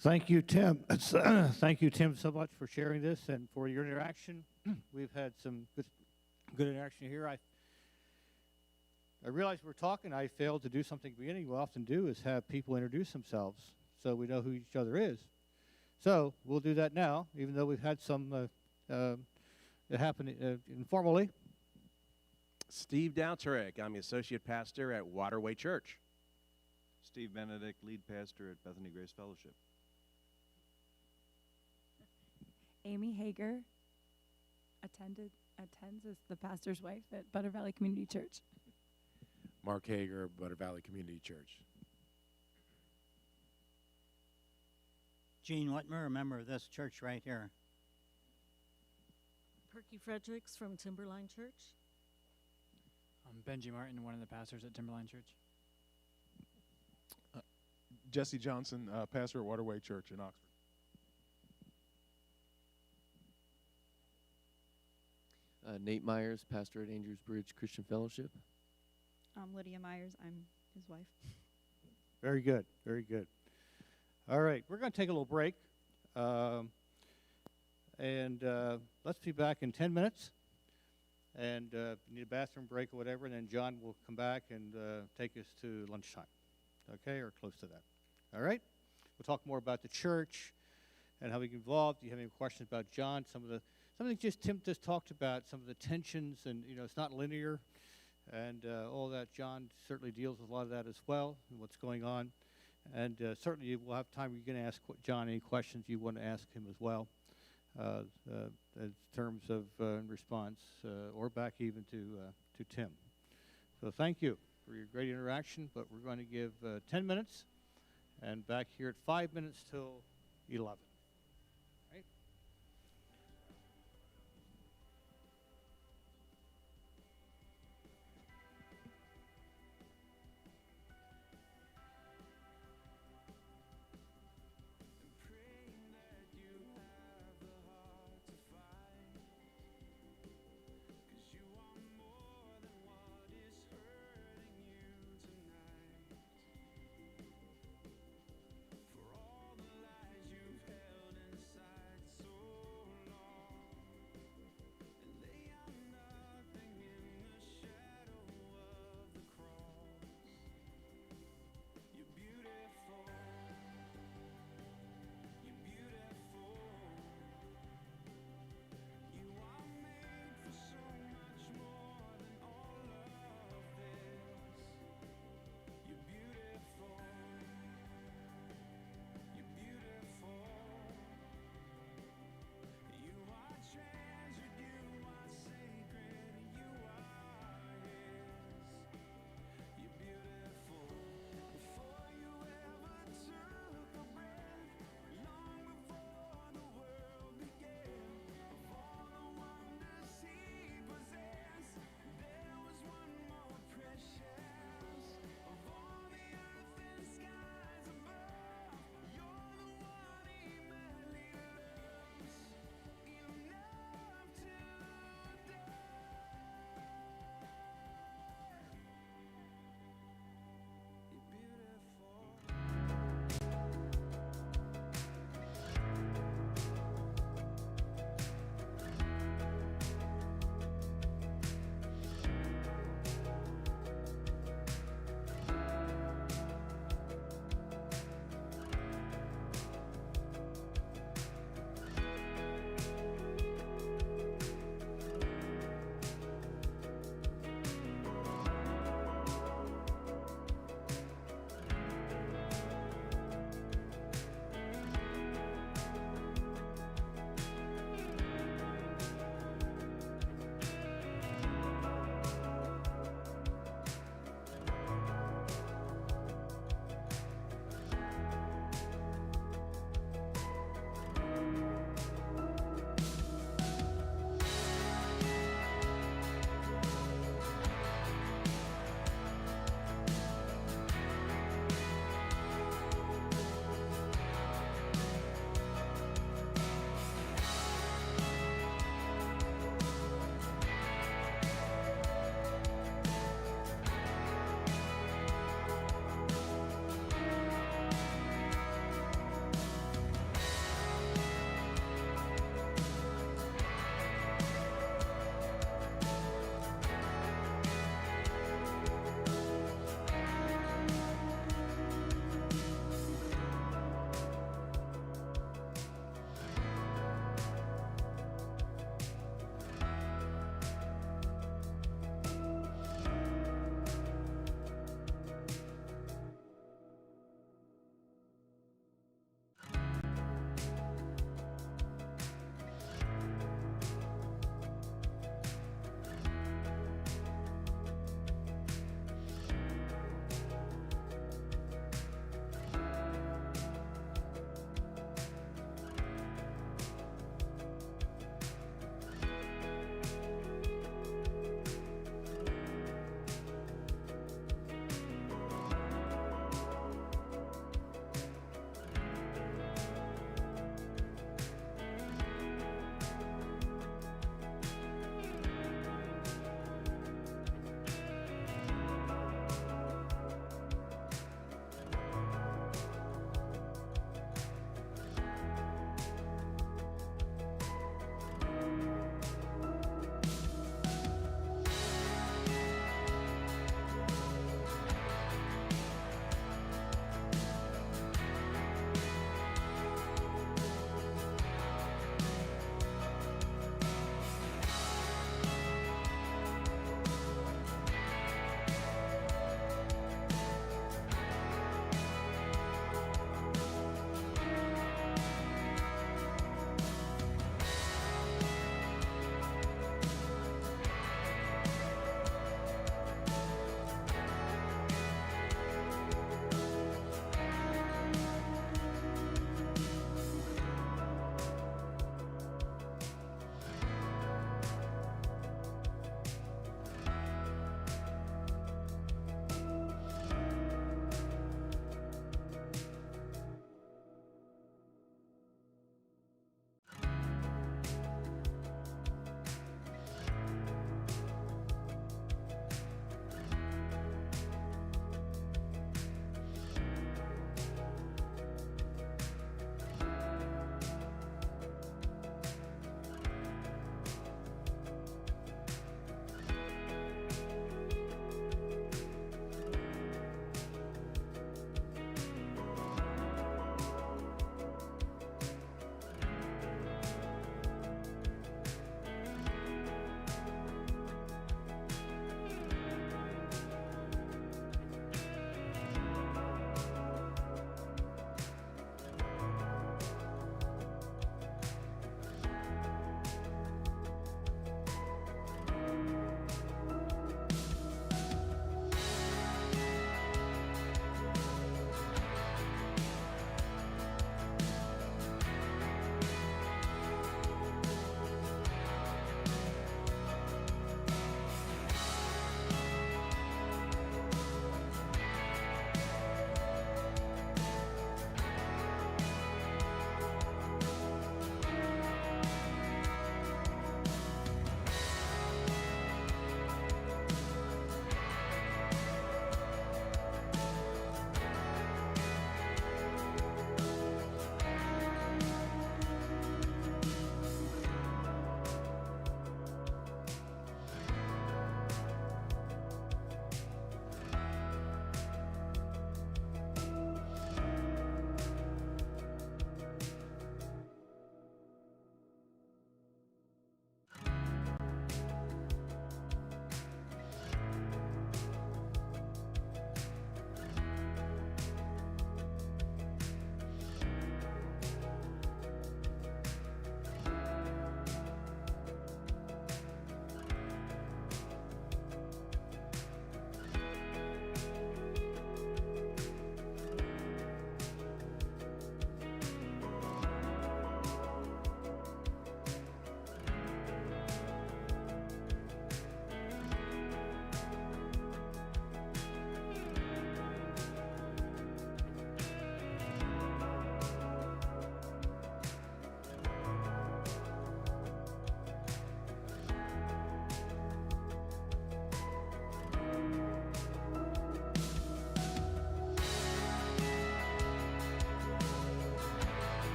Speaker 2: Thank you, Tim. Thank you, Tim, so much for sharing this and for your interaction. We've had some good interaction here. I realize we're talking. I failed to do something at the beginning we often do, is have people introduce themselves so we know who each other is. So we'll do that now, even though we've had some it happened informally.
Speaker 7: Steve Douterick. I'm the associate pastor at Waterway Church.
Speaker 8: Steve Benedict, lead pastor at Bethany Grace Fellowship.
Speaker 9: Amy Hager attends as the pastor's wife at Butter Valley Community Church.
Speaker 10: Mark Hager, Butter Valley Community Church.
Speaker 11: Gene Whitmer, a member of this church right here.
Speaker 12: Perky Fredericks from Timberline Church.
Speaker 13: I'm Benji Martin, one of the pastors at Timberline Church.
Speaker 14: Jesse Johnson, pastor at Waterway Church in Oxford.
Speaker 15: Nate Myers, pastor at Andrews Bridge Christian Fellowship.
Speaker 16: Lydia Myers, I'm his wife.
Speaker 2: Very good, very good. All right, we're going to take a little break. And let's be back in 10 minutes. And if you need a bathroom break or whatever, and then John will come back and take us to lunchtime, okay, or close to that. All right? We'll talk more about the church and how we get involved. Do you have any questions about John? Something Tim just talked about, some of the tensions, and it's not linear, and all that. John certainly deals with a lot of that as well, and what's going on. And certainly we'll have time. You're going to ask John any questions you want to ask him as well. In terms of response, or back even to Tim. So thank you for your great interaction, but we're going to give 10 minutes, and back here at 5 minutes till 11. Right?
Speaker 17: For all the lies you've held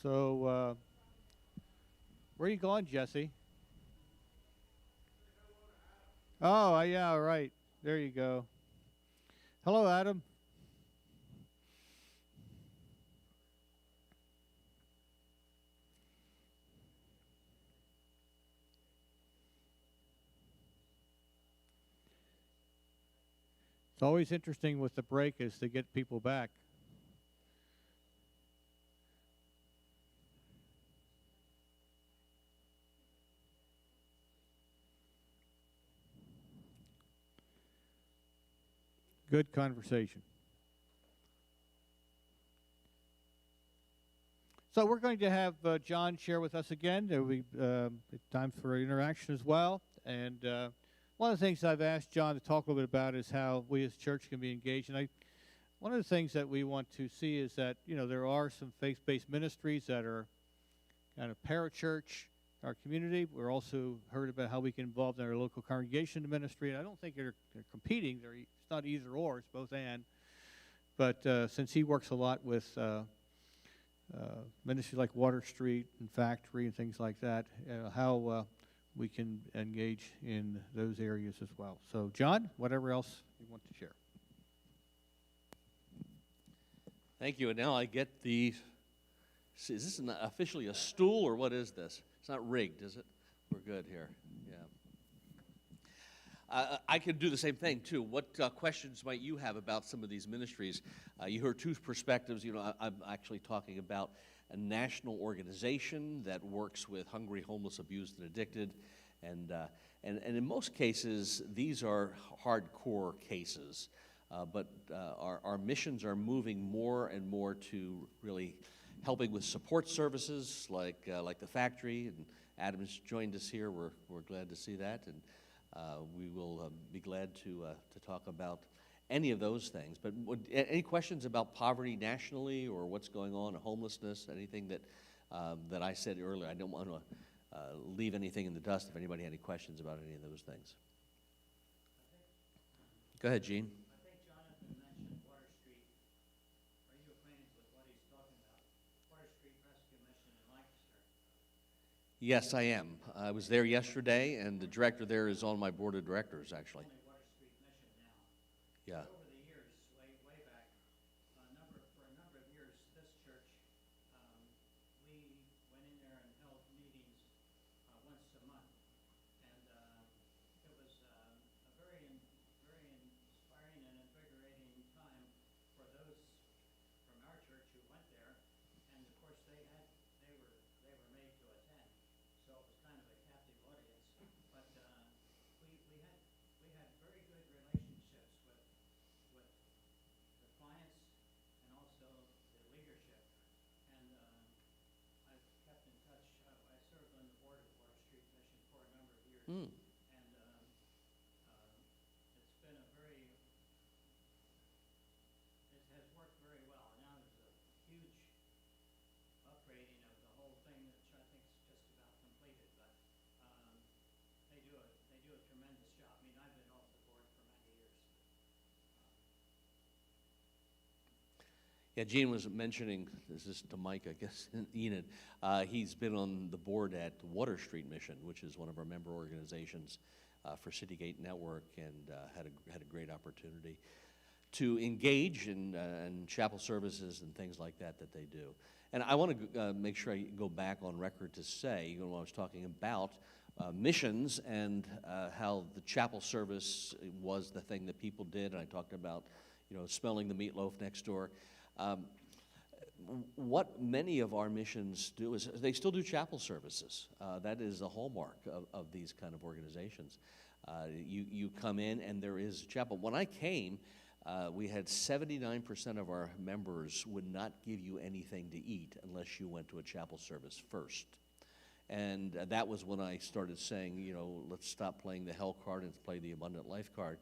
Speaker 2: So, where are you going, Jesse? Oh, yeah, right. There you go. Hello, Adam. It's always interesting with the break is to get people back. Good conversation. So we're going to have John share with us again. There will be time for interaction as well. And one of the things I've asked John to talk a little bit about is how we as church can be engaged. And one of the things that we want to see is that, there are some faith-based ministries that are kind of parachurch our community. We're also heard about how we can involve in our local congregation ministry. And I don't think they're competing. It's not either or. It's both and. But since he works a lot with ministries like Water Street and Factory and things like that, how we can engage in those areas as well. So, John, whatever else you want to share.
Speaker 3: Thank you. And now I get is this officially a stool or what is this? It's not rigged, is it? We're good here. Yeah. I could do the same thing too. What questions might you have about some of these ministries? You heard two perspectives. I'm actually talking about a national organization that works with hungry, homeless, abused, and addicted, and in most cases these are hardcore cases. But our missions are moving more and more to really helping with support services like the Factory, and Adam's joined us here. We're glad to see that, and we will be glad to talk about any of those things. But any questions about poverty nationally or what's going on, homelessness, anything that I said earlier? I don't want to leave anything in the dust if anybody had any questions about any of those things. Go ahead, Gene. Yes, I am. I was there yesterday, and the director there is on my board of directors, actually. Yeah.
Speaker 17: Over the years, way back, for a number of years, this church, we went in there and held meetings once a month, and it was a very inspiring and invigorating time for those from our church who went there, and of course they were made to attend. So it was kind of a captive audience, but we had very good relationships with the clients and also the leadership, and I've kept in touch. I served on the board of Water Street Mission for a number of years, and it's been it has worked very well. Now there's a huge upgrading of the whole thing, which I think is just about completed, but they do a tremendous job. I mean, I've been off the board for many years.
Speaker 3: Yeah, Gene was mentioning, this is to Mike, I guess, Enid. He's been on the board at Water Street Mission, which is one of our member organizations for Citygate Network, and had a great opportunity to engage in chapel services and things like that they do. And I want to make sure I go back on record to say, when I was talking about missions and how the chapel service was the thing that people did, and I talked about, smelling the meatloaf next door. What many of our missions do is they still do chapel services. That is a hallmark of these kind of organizations. You come in and there is chapel. When I came, we had 79% of our members would not give you anything to eat unless you went to a chapel service first. And that was when I started saying, let's stop playing the hell card and play the abundant life card.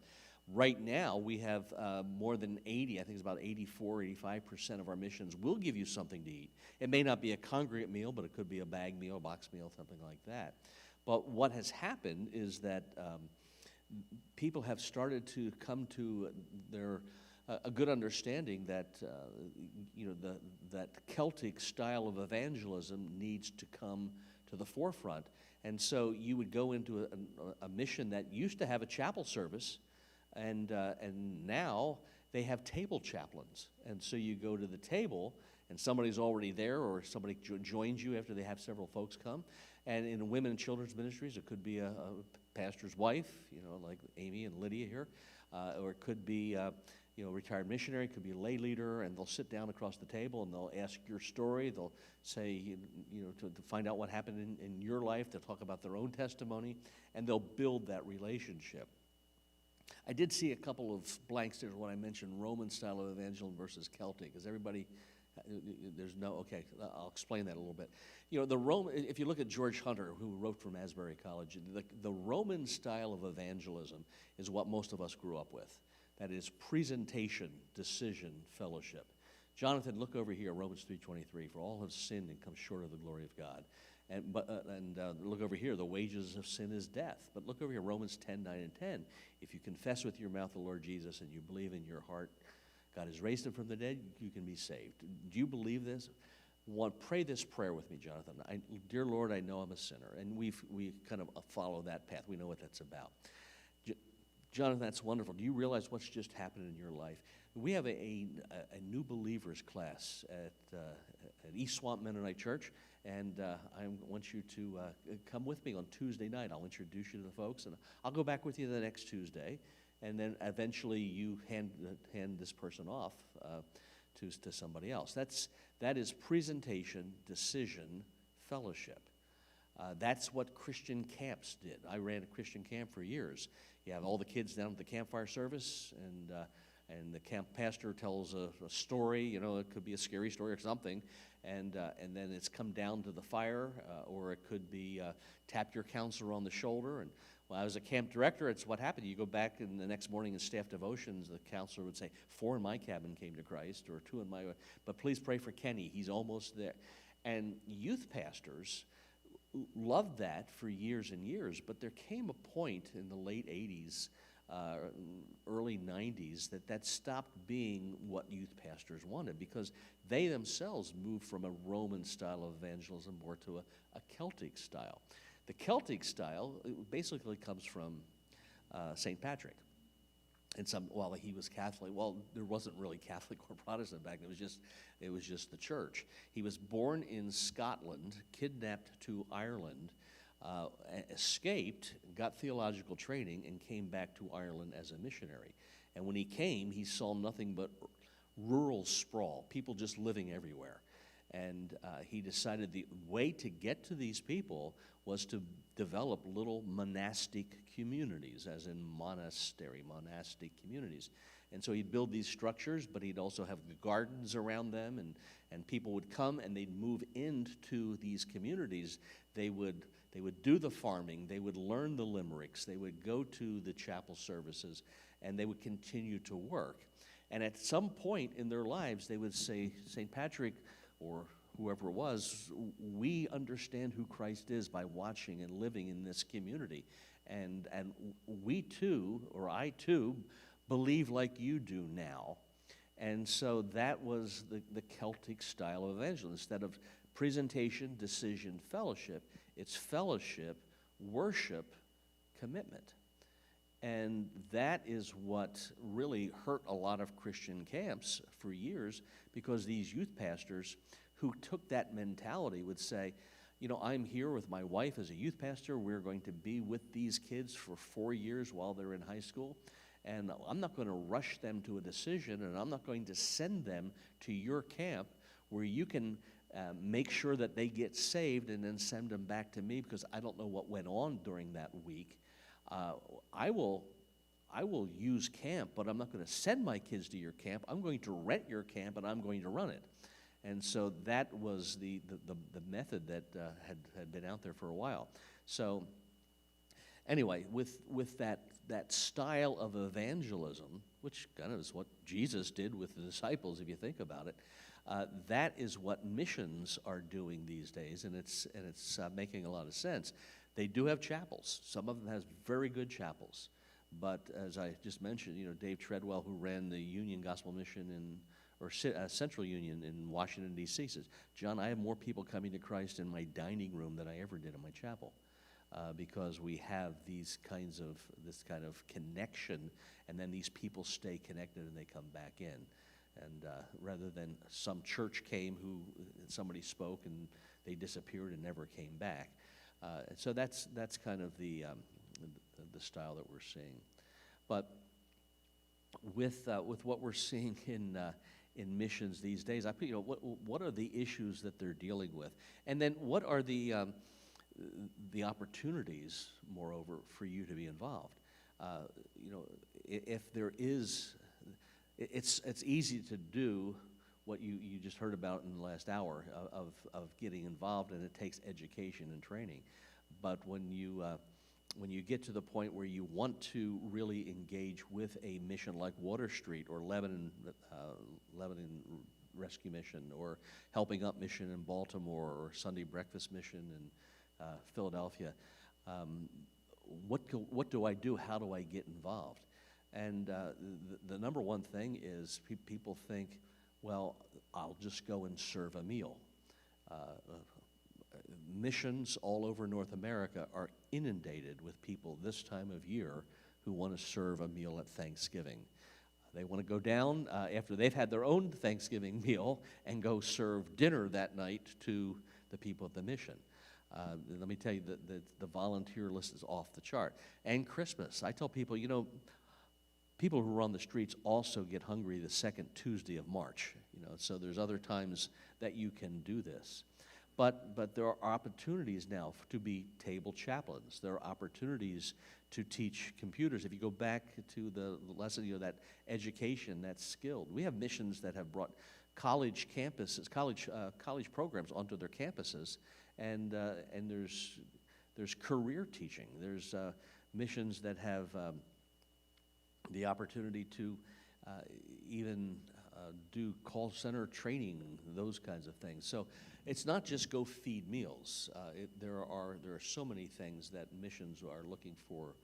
Speaker 3: Right now, we have more than 80, I think it's about 84, 85% of our missions will give you something to eat. It may not be a congregate meal, but it could be a bag meal, a box meal, something like that. But what has happened is that people have started to come to their a good understanding that that Celtic style of evangelism needs to come to the forefront. And so you would go into a mission that used to have a chapel service, and now they have table chaplains. And so you go to the table, and somebody's already there, or somebody joins you after they have several folks come. And in women and children's ministries, it could be a pastor's wife, like Amy and Lydia here, or it could be a retired missionary, it could be a lay leader, and they'll sit down across the table and they'll ask your story. They'll say, to find out what happened in your life. They'll talk about their own testimony, and they'll build that relationship. I did see a couple of blanks there when I mentioned Roman style of evangelism versus Celtic. Is everybody, okay, I'll explain that a little bit. If you look at George Hunter, who wrote from Asbury College, the Roman style of evangelism is what most of us grew up with. That is presentation, decision, fellowship. Jonathan, look over here, Romans 3:23. For all have sinned and come short of the glory of God. And look over here, the wages of sin is death. But look over here, Romans 10:9 and 10. If you confess with your mouth the Lord Jesus and you believe in your heart God has raised him from the dead, you can be saved. Do you believe this? Pray this prayer with me, Jonathan. Dear Lord, I know I'm a sinner. And we kind of follow that path. We know what that's about. Jonathan, that's wonderful. Do you realize what's just happened in your life? We have a new believers class at East Swamp Mennonite Church, and I want you to come with me on Tuesday night. I'll introduce you to the folks, and I'll go back with you the next Tuesday, and then eventually you hand this person off to somebody else. That is presentation, decision, fellowship. That's what Christian camps did. I ran a Christian camp for years. You have all the kids down at the campfire service, and the camp pastor tells a story. It could be a scary story or something, and then it's come down to the fire, or it could be tap your counselor on the shoulder. And when I was a camp director, it's what happened. You go back in the next morning in staff devotions, the counselor would say, 4 in my cabin came to Christ, or 2 in my, but please pray for Kenny. He's almost there. And youth pastors loved that for years and years, but there came a point in the late 80s, early 90s, that stopped being what youth pastors wanted, because they themselves moved from a Roman style of evangelism more to a Celtic style. The Celtic style basically comes from St. Patrick. And while he was Catholic, there wasn't really Catholic or Protestant back then. It was just the church. He was born in Scotland, kidnapped to Ireland, escaped, got theological training, and came back to Ireland as a missionary. And when he came, he saw nothing but rural sprawl, people just living everywhere. And he decided the way to get to these people was to develop little monastic communities, as in monastic communities. And so he'd build these structures, but he'd also have gardens around them, and people would come and they'd move into these communities. They would do the farming, they would learn the limericks, they would go to the chapel services, and they would continue to work. And at some point in their lives, they would say, St. Patrick, or whoever it was, we understand who Christ is by watching and living in this community. And we too, or I too, believe like you do now. And so that was the Celtic style of evangelism. Instead of presentation, decision, fellowship, it's fellowship, worship, commitment. And that is what really hurt a lot of Christian camps for years, because these youth pastors who took that mentality would say, I'm here with my wife as a youth pastor. We're going to be with these kids for 4 years while they're in high school. And I'm not going to rush them to a decision, and I'm not going to send them to your camp where you can make sure that they get saved and then send them back to me, because I don't know what went on during that week. I will use camp, but I'm not going to send my kids to your camp. I'm going to rent your camp, and I'm going to run it. And so that was the method that had been out there for a while. So anyway, with that style of evangelism, which kind of is what Jesus did with the disciples, if you think about it, that is what missions are doing these days, and it's making a lot of sense. They do have chapels. Some of them has very good chapels, But as I just mentioned, Dave Treadwell, who ran the Union Gospel Mission Central Union in Washington, D.C., says, John, I have more people coming to Christ in my dining room than I ever did in my chapel. Because we have this kind of connection, and then these people stay connected and they come back in. And rather than some church came who somebody spoke and they disappeared and never came back. So that's kind of the style that we're seeing. But with what we're seeing in missions these days, what are the issues that they're dealing with, and then what are the opportunities, moreover, for you to be involved? If there is, it's easy to do what you just heard about in the last hour of getting involved, and it takes education and training. But when you get to the point where you want to really engage with a mission like Water Street or Lebanon Rescue Mission, or Helping Up Mission in Baltimore, or Sunday Breakfast Mission in Philadelphia, what do I do? How do I get involved? And the number one thing is people think, well, I'll just go and serve a meal. Missions all over North America are inundated with people this time of year who want to serve a meal at Thanksgiving. They want to go down after they've had their own Thanksgiving meal and go serve dinner that night to the people at the mission. Let me tell you, the volunteer list is off the chart. And Christmas. I tell people, people who run the streets also get hungry the second Tuesday of March. So there's other times that you can do this. But there are opportunities now to be table chaplains. There are opportunities to teach computers. If you go back to the lesson, that education, that's skilled. We have missions that have brought college campuses, college programs onto their campuses, and there's career teaching. There's missions that have the opportunity to even do call center training, those kinds of things. So it's not just go feed meals. There are so many things that missions are looking for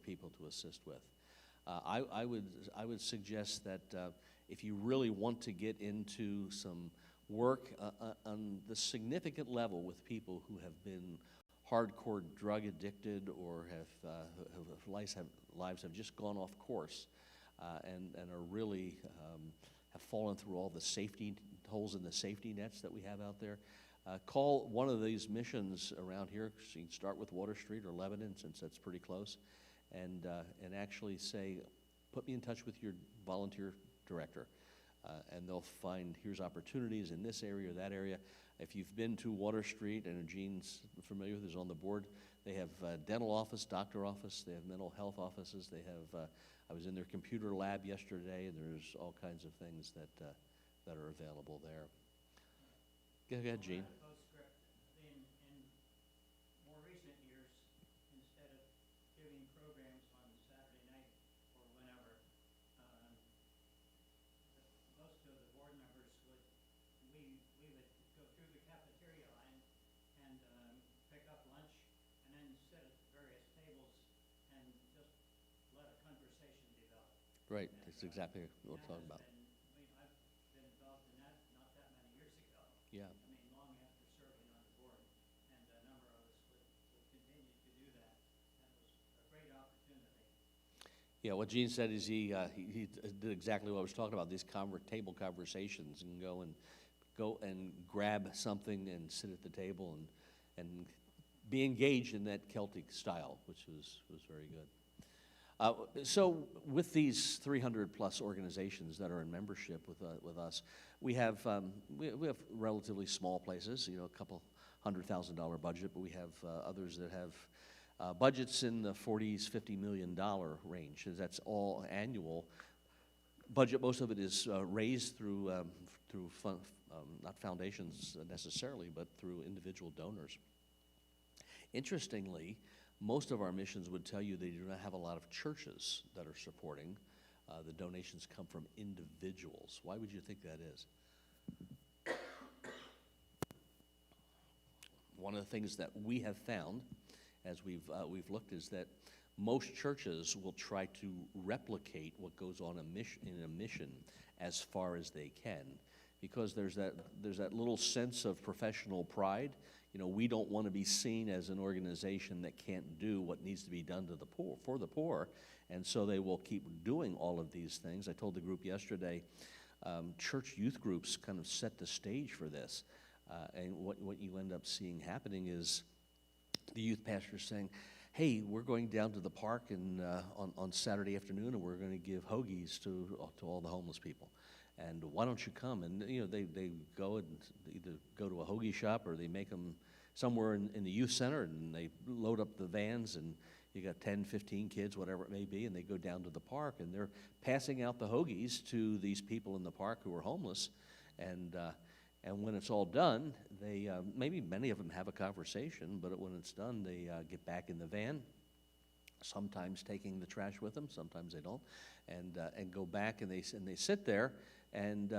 Speaker 3: people to assist with. I would suggest that if you really want to get into some work on the significant level with people who have been hardcore drug addicted or lives have just gone off course and are really have fallen through all the safety holes in the safety nets that we have out there, call one of these missions around here. So you can start with Water Street or Lebanon, since that's pretty close, and actually say, put me in touch with your volunteer director, and they'll find, here's opportunities in this area or that area. If you've been to Water Street, and Gene's familiar with, is on the board, they have dental office, doctor office, they have mental health offices, they have, I was in their computer lab yesterday, and there's all kinds of things that are available there. Go ahead, Gene.
Speaker 17: Postscript. In more recent years, instead of giving programs on Saturday night or whenever, most of the board members we would go through the cafeteria line and pick up lunch, and then sit at various tables and just let a conversation develop.
Speaker 3: Right, that's exactly what we're talking about.
Speaker 17: I've been involved in that not that many years ago.
Speaker 3: Yeah.
Speaker 17: I mean, long after serving on the board, and a number of us would continue to do that. That was a great opportunity.
Speaker 3: Yeah, what Gene said is he did exactly what I was talking about, these table conversations, and go and grab something and sit at the table and be engaged in that Celtic style, which was very good. So with these 300 plus organizations that are in membership with us, we have relatively small places, a couple $100,000 budget, but we have others that have budgets in the 40s, $50 million range. That's all annual budget. Most of it is raised through not foundations necessarily, but through individual donors. Interestingly, most of our missions would tell you they do not have a lot of churches that are supporting. The donations come from individuals. Why would you think that is? One of the things that we have found as we've looked is that most churches will try to replicate what goes on in a mission as far as they can, because there's that little sense of professional pride. You know, we don't want to be seen as an organization that can't do what needs to be done to the poor, for the poor, and so they will keep doing all of these things. I told the group yesterday, church youth groups kind of set the stage for this, and what you end up seeing happening is the youth pastors saying, hey, we're going down to the park and on Saturday afternoon, and we're going to give hoagies to all the homeless people. And why don't you come? And, you know, they go and either go to a hoagie shop or they make them somewhere in the youth center, and they load up the vans, and you got 10, 15 kids, whatever it may be, and they go down to the park, and they're passing out the hoagies to these people in the park who are homeless. And when it's all done, they maybe many of them have a conversation, but when it's done, they get back in the van, sometimes taking the trash with them, sometimes they don't, and go back, and they sit there, and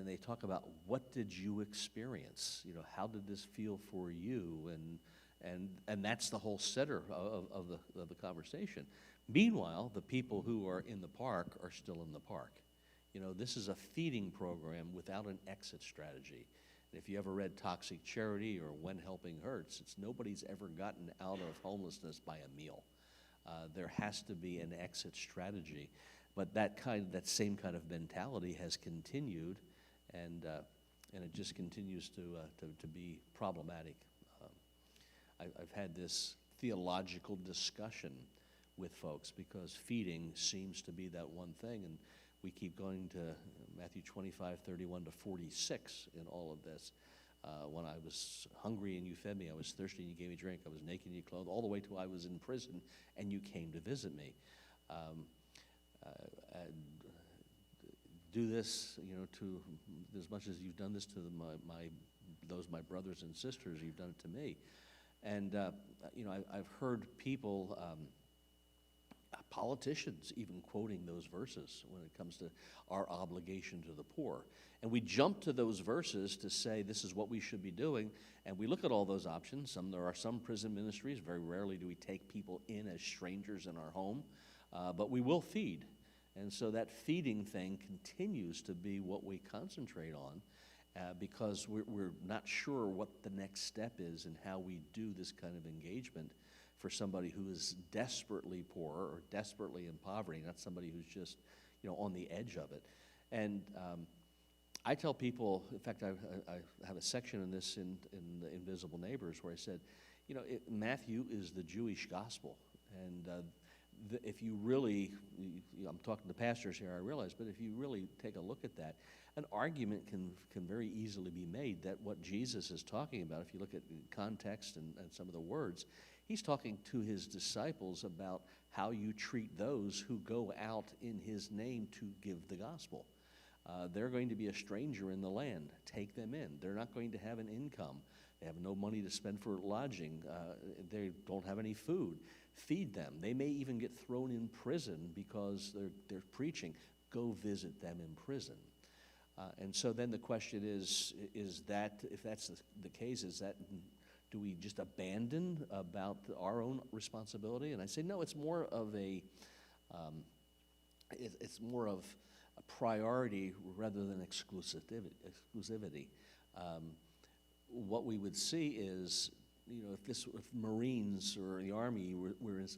Speaker 3: they talk about, what did you experience? You know, how did this feel for you? And that's the whole center of the conversation. Meanwhile, the people who are in the park are still in the park. You know, this is a feeding program without an exit strategy. And if you ever read Toxic Charity or When Helping Hurts, it's nobody's ever gotten out of homelessness by a meal. There has to be an exit strategy. But that same kind of mentality has continued, and it just continues to be problematic. I've had this theological discussion with folks because feeding seems to be that one thing, and we keep going to Matthew 25:31 to 46 in all of this. When I was hungry and you fed me, I was thirsty and you gave me drink, I was naked and you clothed, all the way till I was in prison and you came to visit me. Do this, you know, to as much as you've done this to my brothers and sisters, you've done it to me. And you know, I've heard people, politicians even quoting those verses when it comes to our obligation to the poor. And we jump to those verses to say this is what we should be doing, and we look at all those options. There are some prison ministries, very rarely do we take people in as strangers in our home, but we will feed. And so that feeding thing continues to be what we concentrate on, because we're not sure what the next step is and how we do this kind of engagement for somebody who is desperately poor or desperately in poverty, not somebody who's just, you know, on the edge of it. And I tell people, in fact, I have a section in this in the Invisible Neighbors where I said, you know, Matthew is the Jewish gospel, and if you really, I'm talking to pastors here, I realize, but if you really take a look at that, an argument can very easily be made that what Jesus is talking about, if you look at context and some of the words, he's talking to his disciples about how you treat those who go out in his name to give the gospel. They're going to be a stranger in the land. Take them in. They're not going to have an income. They have no money to spend for lodging. They don't have any food. Feed them. They may even get thrown in prison because they're preaching. Go visit them in prison. And so then the question is that, if that's the case, do we just abandon about our own responsibility? And I say, no, it's more of it's more of a priority rather than exclusivity. What we would see is, you know, if Marines or the Army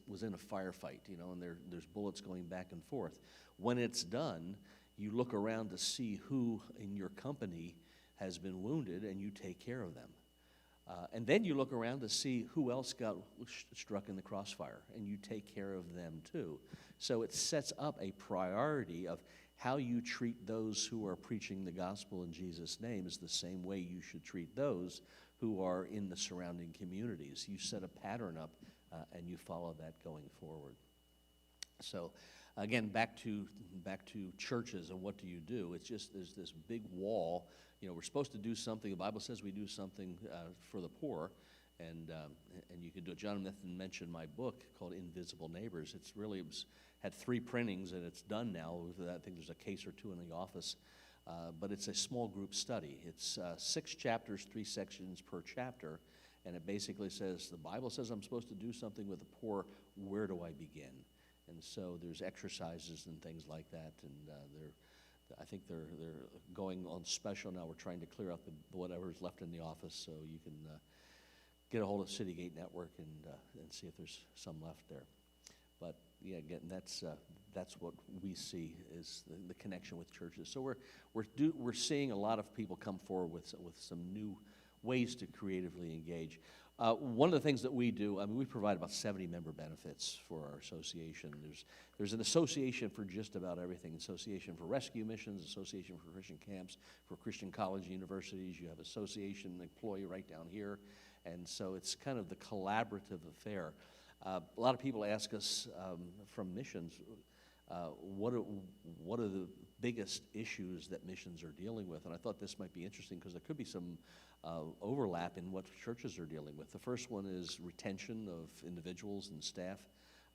Speaker 3: was in a firefight, you know, and there's bullets going back and forth, when it's done, you look around to see who in your company has been wounded, and you take care of them. And then you look around to see who else got struck in the crossfire, and you take care of them too. So it sets up a priority of how you treat those who are preaching the gospel in Jesus' name is the same way you should treat those who are in the surrounding communities. You set a pattern up, and you follow that going forward. So, again, back to churches and what do you do? It's just there's this big wall. You know, we're supposed to do something. The Bible says we do something for the poor, and you can do it. Jonathan mentioned my book called Invisible Neighbors. It's really had 3 printings, and it's done now. I think there's a case or 2 in the office. but it's a small group study. It's 6 chapters, 3 sections per chapter, and it basically says, the Bible says I'm supposed to do something with the poor, where do I begin? And so there's exercises and things like that, and I think they're going on special now. We're trying to clear out whatever's left in the office, so you can get a hold of Citygate Network and see if there's some left there. But yeah, again, that's what we see is the connection with churches. So we're seeing a lot of people come forward with some new ways to creatively engage. One of the things that we do, we provide about 70 member benefits for our association. There's an association for just about everything. Association for rescue missions, association for Christian camps, for Christian college and universities. You have association employee right down here. And so it's kind of the collaborative affair. A lot of people ask us from missions, what are the biggest issues that missions are dealing with? And I thought this might be interesting because there could be some overlap in what churches are dealing with. The first one is retention of individuals and staff.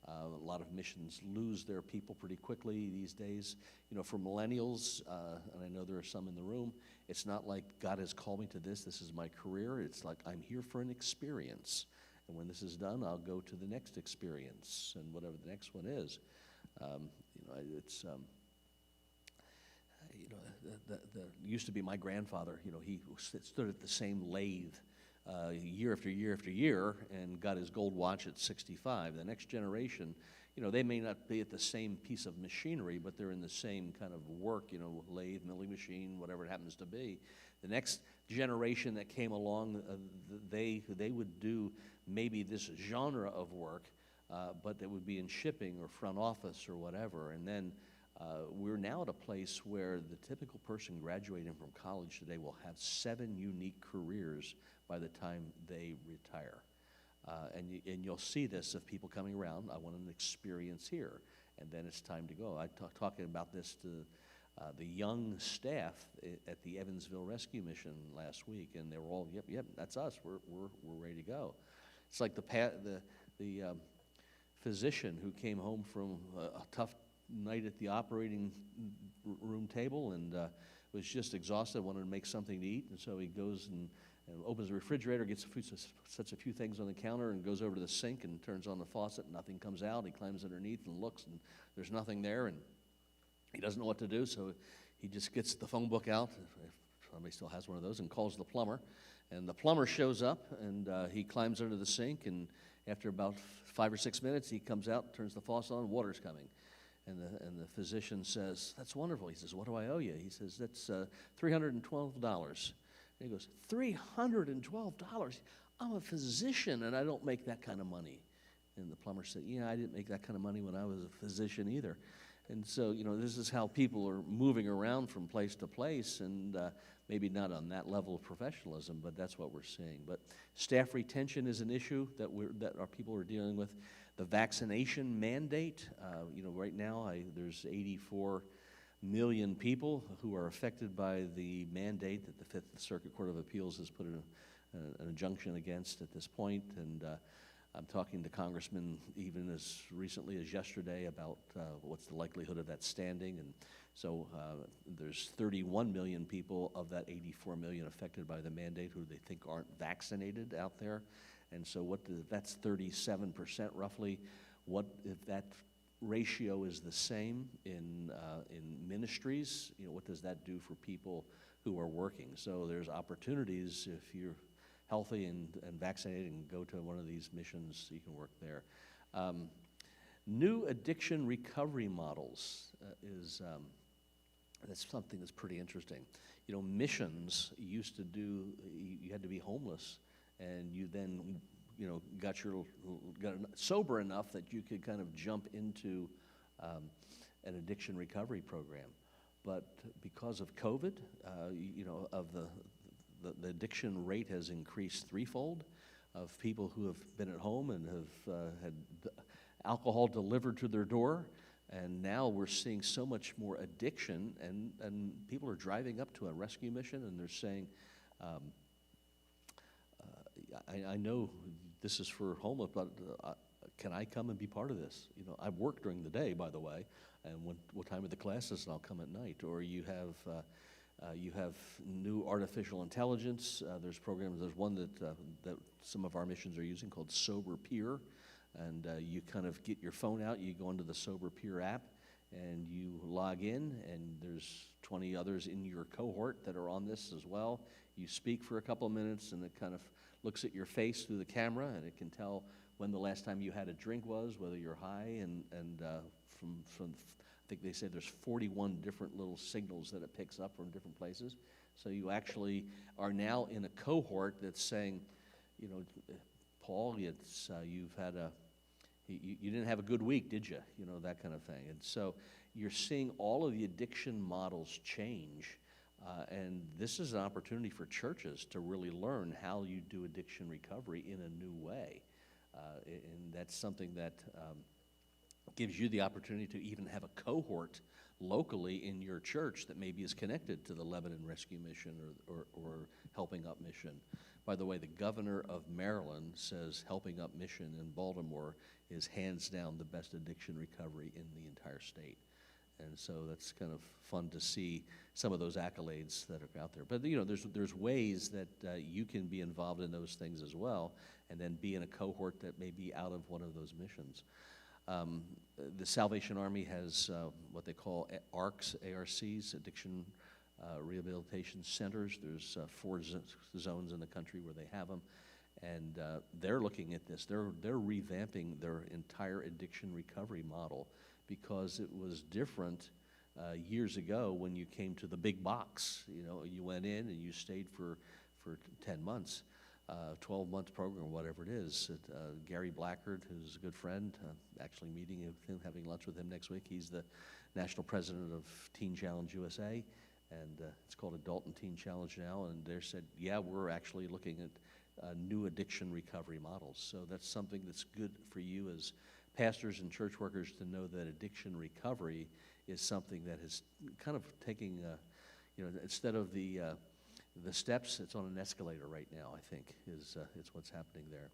Speaker 3: A lot of missions lose their people pretty quickly these days. You know, for millennials, and I know there are some in the room, it's not like God has called me to this is my career. It's like I'm here for an experience. And when this is done, I'll go to the next experience and whatever the next one is. Used to be my grandfather, he stood at the same lathe year after year after year and got his gold watch at 65. The next generation, they may not be at the same piece of machinery, but they're in the same kind of work, lathe, milling machine, whatever it happens to be. The next generation that came along, they would do maybe this genre of work, but that would be in shipping or front office or whatever. And then we're now at a place where the typical person graduating from college today will have 7 unique careers by the time they retire. And you'll see this of people coming around. I want an experience here, and then it's time to go. I talking about this to the young staff at the Evansville Rescue Mission last week, and they were all, yep, that's us. We're ready to go. It's like the physician who came home from a tough night at the operating room table and was just exhausted, wanted to make something to eat, and so he goes and opens the refrigerator, sets a few things on the counter, and goes over to the sink and turns on the faucet. Nothing comes out. He climbs underneath and looks, and there's nothing there, and he doesn't know what to do, so he just gets the phone book out, if somebody still has one of those, and calls the plumber. And the plumber shows up, and he climbs under the sink, and after about 5 or 6 minutes, he comes out, turns the faucet on, water's coming. And the physician says, "That's wonderful." He says, "What do I owe you?" He says, "That's $312. And he goes, $312? I'm a physician, and I don't make that kind of money. And the plumber said, "Yeah, I didn't make that kind of money when I was a physician either." And so, this is how people are moving around from place to place, and maybe not on that level of professionalism, but that's what we're seeing. But staff retention is an issue that our people are dealing with. The vaccination mandate, right now there's 84 million people who are affected by the mandate that the Fifth Circuit Court of Appeals has put an injunction against at this point. And I'm talking to congressmen even as recently as yesterday about what's the likelihood of that standing. And so there's 31 million people of that 84 million affected by the mandate who they think aren't vaccinated out there. And so that's 37% roughly. What if that ratio is the same in ministries? What does that do for people who are working? So there's opportunities if you're healthy and vaccinated and go to one of these missions, you can work there. New addiction recovery models that's something that's pretty interesting. Missions used to do, you had to be homeless, and you then, got sober enough that you could kind of jump into an addiction recovery program. But because of COVID, the addiction rate has increased threefold of people who have been at home and have had alcohol delivered to their door. And now we're seeing so much more addiction, and people are driving up to a rescue mission and they're saying, I know this is for homeless, but can I come and be part of this? I work during the day, by the way, and what time are the classes, and I'll come at night. Or you have You have new artificial intelligence. There's programs. There's one that some of our missions are using called Sober Peer, and you kind of get your phone out. You go into the Sober Peer app, and you log in. And there's 20 others in your cohort that are on this as well. You speak for a couple of minutes, and it kind of looks at your face through the camera, and it can tell when the last time you had a drink was, whether you're high, and from I think they say there's 41 different little signals that it picks up from different places. So you actually are now in a cohort that's saying, you know, Paul, it's you've had you didn't have a good week, did you? You know, that kind of thing. And so you're seeing all of the addiction models change. And this is an opportunity for churches to really learn how you do addiction recovery in a new way. And that's something that gives you the opportunity to even have a cohort locally in your church that maybe is connected to the Lebanon Rescue Mission or Helping Up Mission. By the way, the governor of Maryland says Helping Up Mission in Baltimore is hands down the best addiction recovery in the entire state. And so that's kind of fun to see some of those accolades that are out there. But, you know, there's ways that you can be involved in those things as well, and then be in a cohort that may be out of one of those missions. The Salvation Army has what they call ARCs, ARCs, Addiction Rehabilitation Centers. There's 4 zones in the country where they have them. And they're looking at this. They're revamping their entire addiction recovery model, because it was different years ago when you came to the big box. You know, you went in and you stayed for 10 months, 12-month program, whatever it is. Gary Blackard, who's a good friend, actually meeting with him, having lunch with him next week. He's the national president of Teen Challenge USA, and it's called Adult and Teen Challenge now. And they said, yeah, we're actually looking at new addiction recovery models. So that's something that's good for you as pastors and church workers to know that addiction recovery is something that is kind of taking, you know, instead of the steps, it's on an escalator right now, I think, is what's happening there.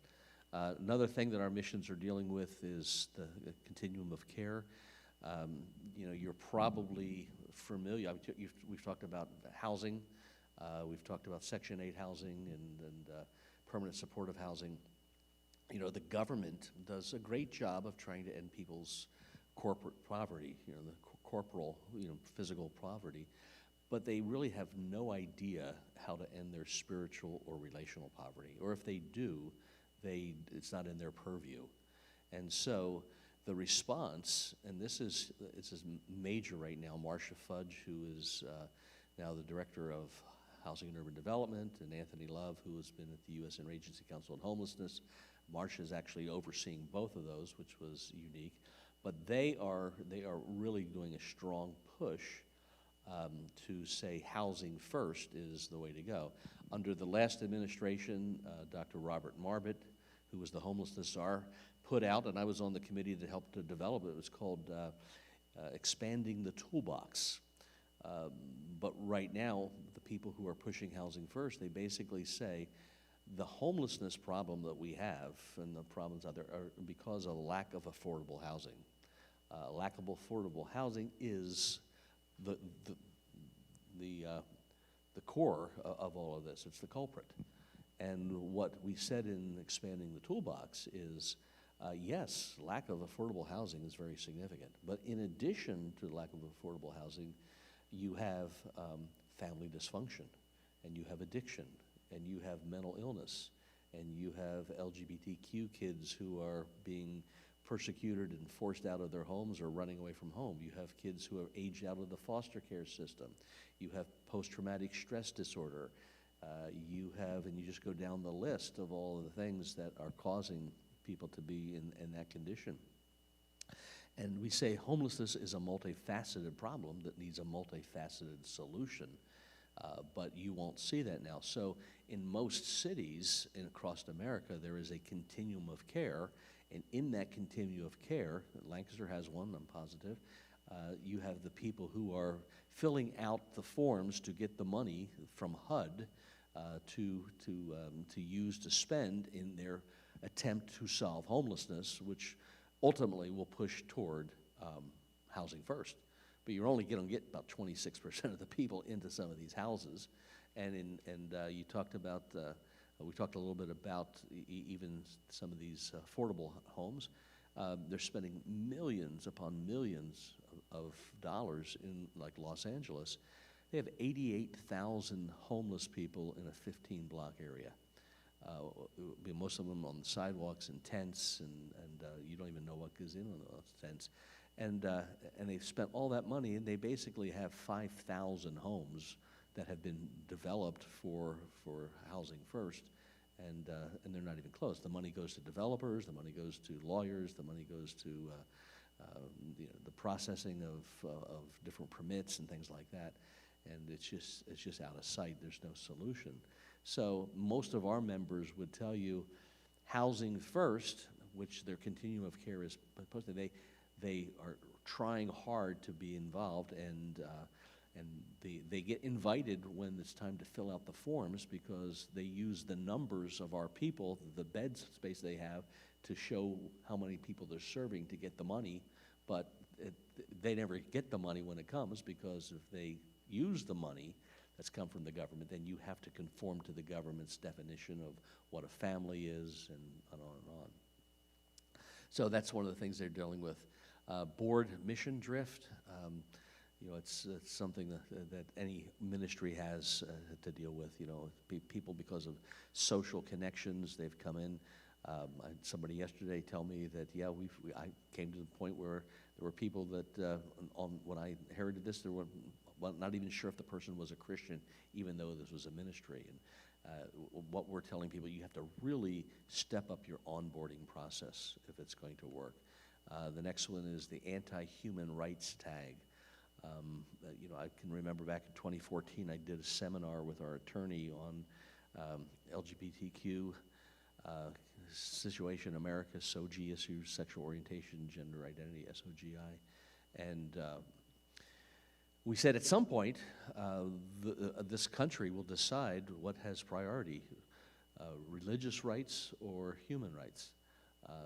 Speaker 3: Another thing that our missions are dealing with is the continuum of care. You know, you're probably familiar. We've talked about housing. We've talked about Section 8 housing and permanent supportive housing. You know, the government does a great job of trying to end people's corporate poverty, you know, the corporal, you know, physical poverty, but they really have no idea how to end their spiritual or relational poverty. Or if they do, it's not in their purview. And so the response, and this is major right now, Marcia Fudge, who is now the director of Housing and Urban Development, and Anthony Love, who has been at the U.S. Interagency Council on Homelessness. Marcia is actually overseeing both of those, which was unique. But they are really doing a strong push to say housing first is the way to go. Under the last administration, Dr. Robert Marbut, who was the homelessness czar, put out, and I was on the committee that helped to develop it. It was called Expanding the Toolbox. But right now, the people who are pushing housing first, they basically say the homelessness problem that we have and the problems out there are because of a lack of affordable housing. Lack of affordable housing is the core of all of this. It's the culprit. And what we said in Expanding the Toolbox is, yes, lack of affordable housing is very significant. But in addition to lack of affordable housing, you have family dysfunction, and you have addiction, and you have mental illness, and you have LGBTQ kids who are being persecuted and forced out of their homes or running away from home. You have kids who are aged out of the foster care system. You have post-traumatic stress disorder. You have, and you just go down the list of all of the things that are causing people to be in that condition. And we say homelessness is a multifaceted problem that needs a multifaceted solution, but you won't see that now. So in most cities across America, there is a continuum of care, and in that continuum of care, Lancaster has one, I'm positive, you have the people who are filling out the forms to get the money from HUD to use to spend in their attempt to solve homelessness, which ultimately will push toward housing first, but you're only going to get about 26% of the people into some of these houses. And you talked about, we talked a little bit about even some of these affordable homes. They're spending millions upon millions of dollars in, like, Los Angeles. They have 88,000 homeless people in a 15-block area. Most of them on the sidewalks in tents, and you don't even know what goes in on those tents. And they've spent all that money, and they basically have 5,000 homes that have been developed for housing first, and they're not even close. The money goes to developers, the money goes to lawyers, the money goes to the processing of different permits and things like that, and it's just out of sight. There's no solution. So most of our members would tell you, housing first, which their continuum of care is posted. They are trying hard to be involved, and they get invited when it's time to fill out the forms, because they use the numbers of our people, the bed space they have, to show how many people they're serving to get the money. But they never get the money when it comes, because if they use the money that's come from the government, then you have to conform to the government's definition of what a family is, and on and on. So that's one of the things they're dealing with. Board mission drift. It's something that any ministry has to deal with. People, because of social connections, they've come in. I had somebody yesterday tell me that, I came to the point where there were people that, when I inherited this, there were not even sure if the person was a Christian, even though this was a ministry. And what we're telling people, you have to really step up your onboarding process if it's going to work. The next one is the anti-human rights tag. I can remember back in 2014, I did a seminar with our attorney on LGBTQ situation in America, SOGI issues, sexual orientation, gender identity, SOGI. And we said at some point, this country will decide what has priority, religious rights or human rights,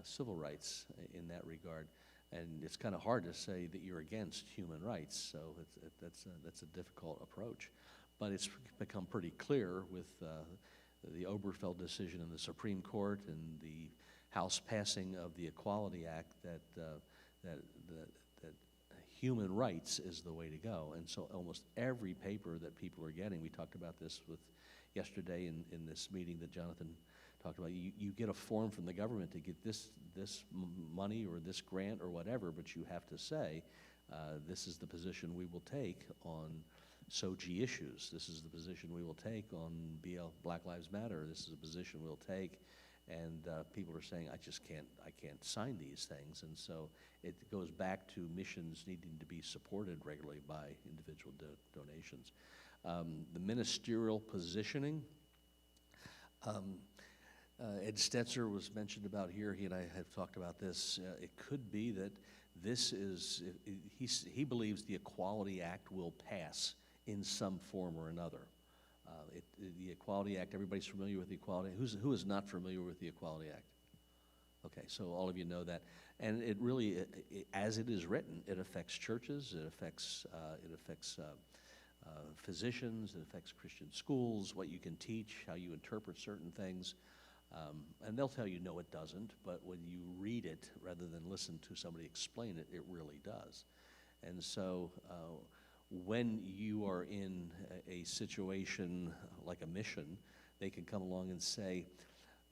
Speaker 3: civil rights in that regard. And it's kind of hard to say that you're against human rights, so that's a difficult approach. But it's become pretty clear with the Obergefell decision in the Supreme Court and the House passing of the Equality Act that human rights is the way to go. And so almost every paper that people are getting, we talked about this yesterday in this meeting that Jonathan talked about, you get a form from the government to get this money or this grant or whatever, but you have to say, this is the position we will take on SOGI issues. This is the position we will take on Black Lives Matter. This is a position we'll take. And people are saying, I can't sign these things. And so it goes back to missions needing to be supported regularly by individual donations. The ministerial positioning. Ed Stetzer was mentioned about here. He and I have talked about this. It could be that this is, he believes the Equality Act will pass in some form or another. The Equality Act, everybody's familiar with the Equality Act. Who is not familiar with the Equality Act? Okay, so all of you know that. And it really, as it is written, it affects churches, it affects physicians, it affects Christian schools, what you can teach, how you interpret certain things. And they'll tell you, no, it doesn't, but when you read it, rather than listen to somebody explain it, it really does. And so when you are in a situation like a mission, they can come along and say,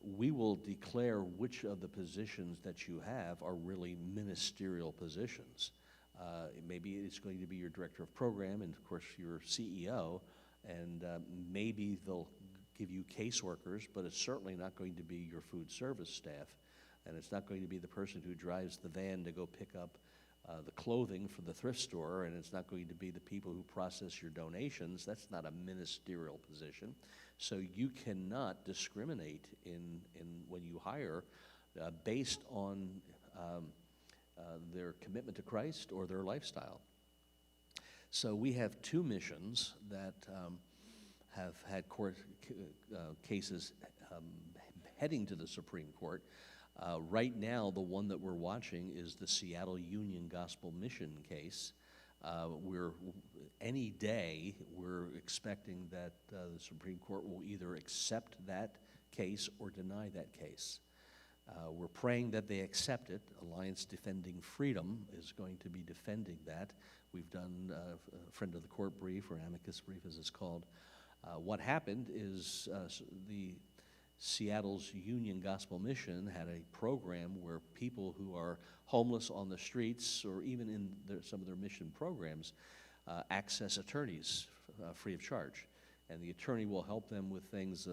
Speaker 3: we will declare which of the positions that you have are really ministerial positions. Maybe it's going to be your director of program and, of course, your CEO, and maybe they'll give you caseworkers, but it's certainly not going to be your food service staff, and it's not going to be the person who drives the van to go pick up the clothing for the thrift store, and it's not going to be the people who process your donations. That's not a ministerial position. So you cannot discriminate in when you hire based on their commitment to Christ or their lifestyle. So we have two missions that have had court cases heading to the Supreme Court. Right now, the one that we're watching is the Seattle Union Gospel Mission case. Any day, we're expecting that the Supreme Court will either accept that case or deny that case. We're praying that they accept it. Alliance Defending Freedom is going to be defending that. We've done a friend of the court brief, or amicus brief as it's called. What happened is the Seattle's Union Gospel Mission had a program where people who are homeless on the streets, or even in some of their mission programs, access attorneys free of charge. And the attorney will help them with things,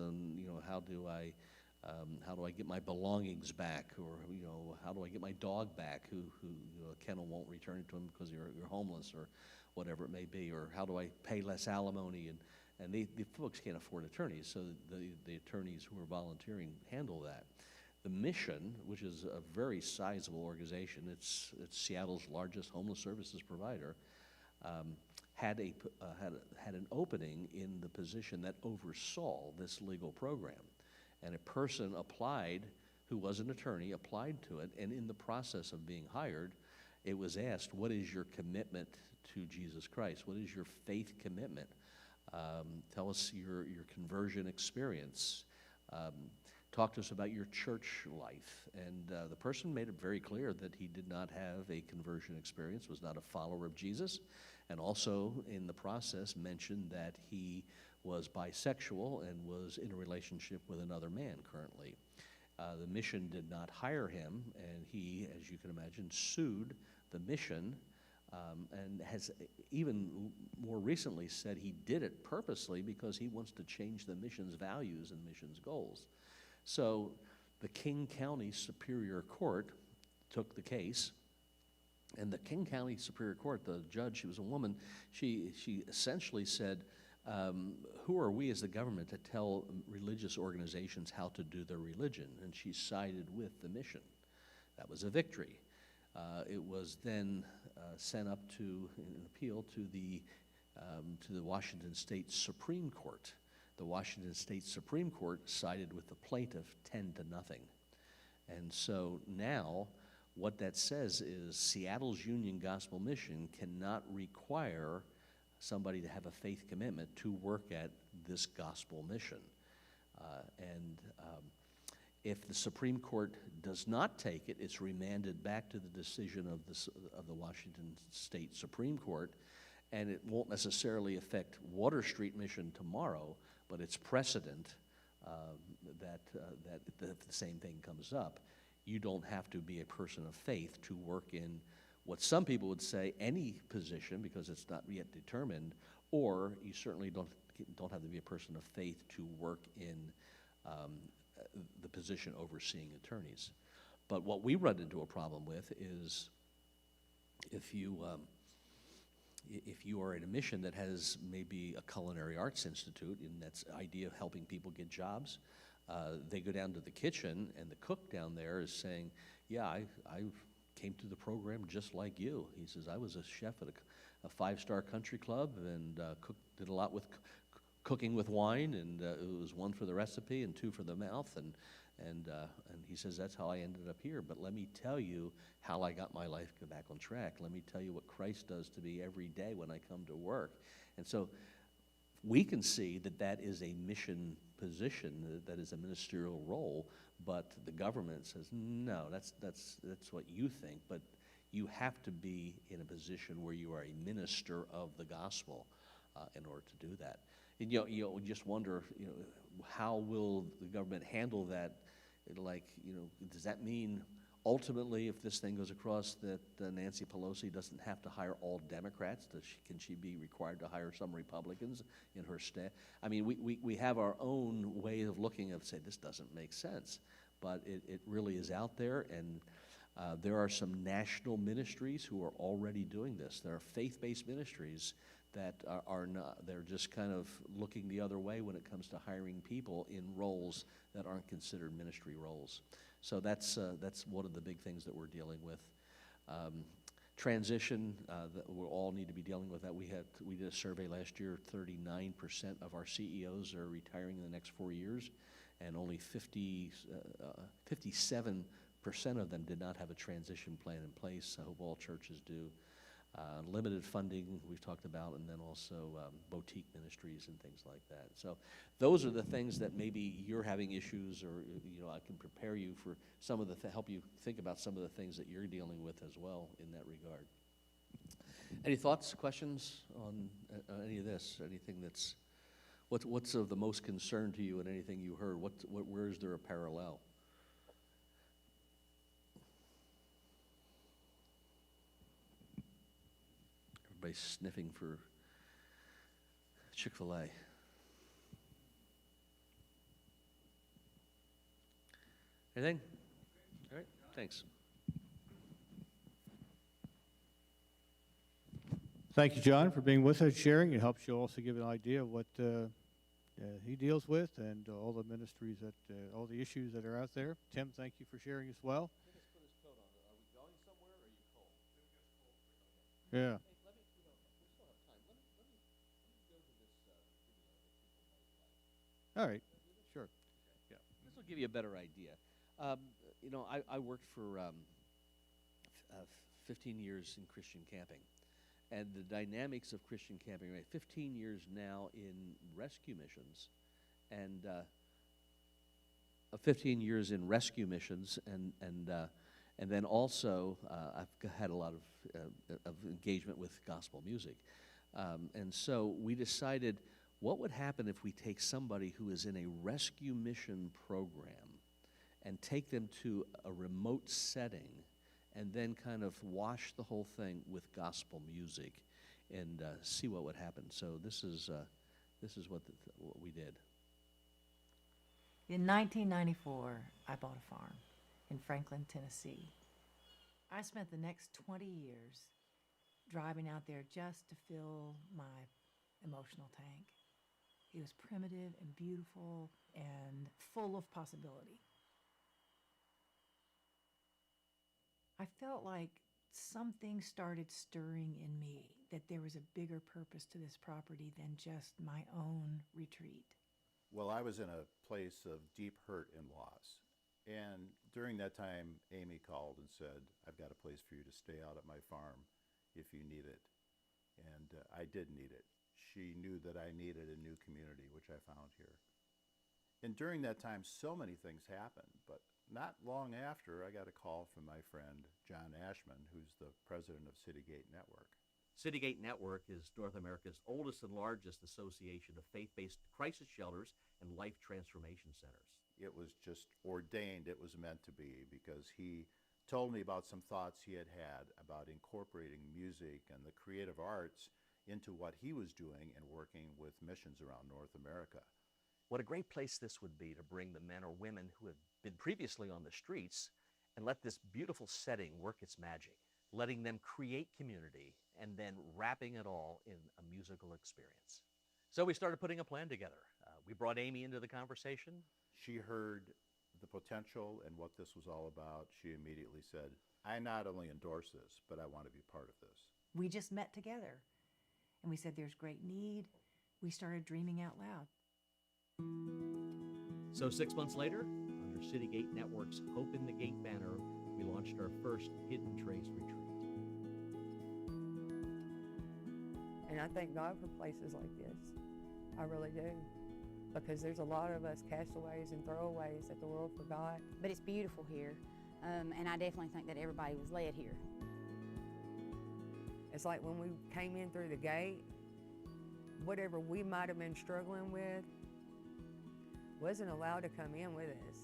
Speaker 3: how do I get my belongings back, or how do I get my dog back who a kennel won't return it to him because you're homeless, or whatever it may be, or how do I pay less alimony, and the folks can't afford attorneys, so the attorneys who are volunteering handle that. The Mission, which is a very sizable organization, it's Seattle's largest homeless services provider, had an opening in the position that oversaw this legal program. And a person applied, who was an attorney, applied to it, and in the process of being hired, it was asked, what is your commitment to Jesus Christ? What is your faith commitment? Tell us your conversion experience. Talk to us about your church life. And the person made it very clear that he did not have a conversion experience, was not a follower of Jesus, and also in the process mentioned that he was bisexual and was in a relationship with another man currently. The Mission did not hire him, and he, as you can imagine, sued the Mission, and has even more recently said he did it purposely because he wants to change the Mission's values and Mission's goals. So the King County Superior Court took the case, and the King County Superior Court, the judge, she was a woman, she essentially said, who are we as the government to tell religious organizations how to do their religion? And she sided with the Mission. That was a victory. It was then sent up to an appeal to the Washington State Supreme Court. The Washington State Supreme Court sided with the plaintiff 10-0. And so now what that says is Seattle's Union Gospel Mission cannot require somebody to have a faith commitment to work at this gospel mission. If the Supreme Court does not take it, it's remanded back to the decision of the Washington State Supreme Court, and it won't necessarily affect Water Street Mission tomorrow, but it's precedent that if the same thing comes up, you don't have to be a person of faith to work in what some people would say any position, because it's not yet determined, or you certainly don't have to be a person of faith to work in the position overseeing attorneys. But what we run into a problem with is if you are in a mission that has maybe a culinary arts institute, and that's the idea of helping people get jobs, they go down to the kitchen, and the cook down there is saying, yeah, I came to the program just like you. He says, I was a chef at a five-star country club, and did a lot with cooking with wine, and it was 1 for the recipe and 2 for the mouth, and he says, that's how I ended up here. But let me tell you how I got my life back on track. Let me tell you what Christ does to me every day when I come to work. And so we can see that that is a mission position, that is a ministerial role, but the government says, no, that's what you think, but you have to be in a position where you are a minister of the gospel in order to do that. And you just wonder, how will the government handle that? Does that mean ultimately, if this thing goes across, that Nancy Pelosi doesn't have to hire all Democrats? Can she be required to hire some Republicans in her staff? I mean, we have our own way of looking at, say, this doesn't make sense, but it really is out there, and there are some national ministries who are already doing this. There are faith-based ministries that are not, they're just kind of looking the other way when it comes to hiring people in roles that aren't considered ministry roles. So that's one of the big things that we're dealing with. Transition, that we'll all need to be dealing with that. We did a survey last year, 39% of our CEOs are retiring in the next 4 years, and only 57% of them did not have a transition plan in place. I hope all churches do. limited funding we've talked about, and then also boutique ministries and things like that. So those are the things that maybe you're having issues, or I can prepare you for some of the help you think about some of the things that you're dealing with as well in that regard. Any thoughts, questions on any of this? Anything that's what's of the most concern to you in anything you heard? Where is there a parallel? Everybody's sniffing for Chick-fil-A. Anything? All right, thanks.
Speaker 2: Thank you, John, for being with us, sharing. It helps you also give an idea of what he deals with and all the ministries all the issues that are out there. Tim, thank you for sharing as well. Yeah. All right, sure. Yeah.
Speaker 3: This will give you a better idea. I worked for 15 years in Christian camping, and the dynamics of Christian camping, right? 15 years now in rescue missions, and 15 years in rescue missions, and then also I've had a lot of engagement with gospel music, and so we decided, what would happen if we take somebody who is in a rescue mission program and take them to a remote setting and then kind of wash the whole thing with gospel music and see what would happen. So this is what we did.
Speaker 18: In 1994, I bought a farm in Franklin, Tennessee. I spent the next 20 years driving out there just to fill my emotional tank. It was primitive and beautiful and full of possibility. I felt like something started stirring in me, that there was a bigger purpose to this property than just my own retreat.
Speaker 19: Well, I was in a place of deep hurt and loss. And during that time, Amy called and said, I've got a place for you to stay out at my farm if you need it. And I did need it. She knew that I needed a new community, which I found here. And during that time, so many things happened. But not long after, I got a call from my friend, John Ashmen, who's the president of Citygate Network.
Speaker 3: Citygate Network is North America's oldest and largest association of faith-based crisis shelters and life transformation centers.
Speaker 19: It was just ordained, it was meant to be, because he told me about some thoughts he had about incorporating music and the creative arts into what he was doing and working with missions around North America.
Speaker 3: What a great place this would be to bring the men or women who have been previously on the streets and let this beautiful setting work its magic, letting them create community and then wrapping it all in a musical experience. So we started putting a plan together. We brought Amy into the conversation.
Speaker 19: She heard the potential and what this was all about. She immediately said, I not only endorse this, but I want to be part of this.
Speaker 18: We just met together and we said, there's great need. We started dreaming out loud.
Speaker 3: So 6 months later, under Citygate Network's Hope in the Gate banner, we launched our first Hidden Trace retreat.
Speaker 20: And I thank God for places like this. I really do. Because there's a lot of us castaways and throwaways that the world forgot.
Speaker 6: But it's beautiful here, and I definitely think that everybody was led here.
Speaker 20: It's like when we came in through the gate, whatever we might have been struggling with wasn't allowed to come in with us.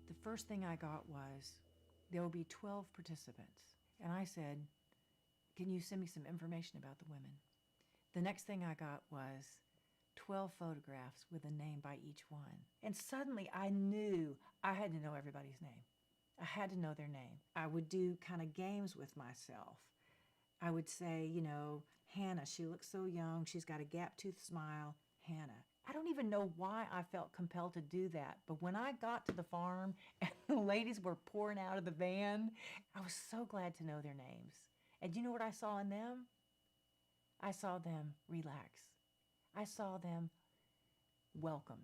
Speaker 18: The first thing I got was, there will be 12 participants. And I said, can you send me some information about the women? The next thing I got was 12 photographs with a name by each one. And suddenly I knew I had to know everybody's name. I had to know their name. I would do kind of games with myself. I would say, Hannah, she looks so young. She's got a gap-toothed smile. Hannah. I don't even know why I felt compelled to do that. But when I got to the farm and the ladies were pouring out of the van, I was so glad to know their names. And you know what I saw in them? I saw them relax. I saw them welcomed.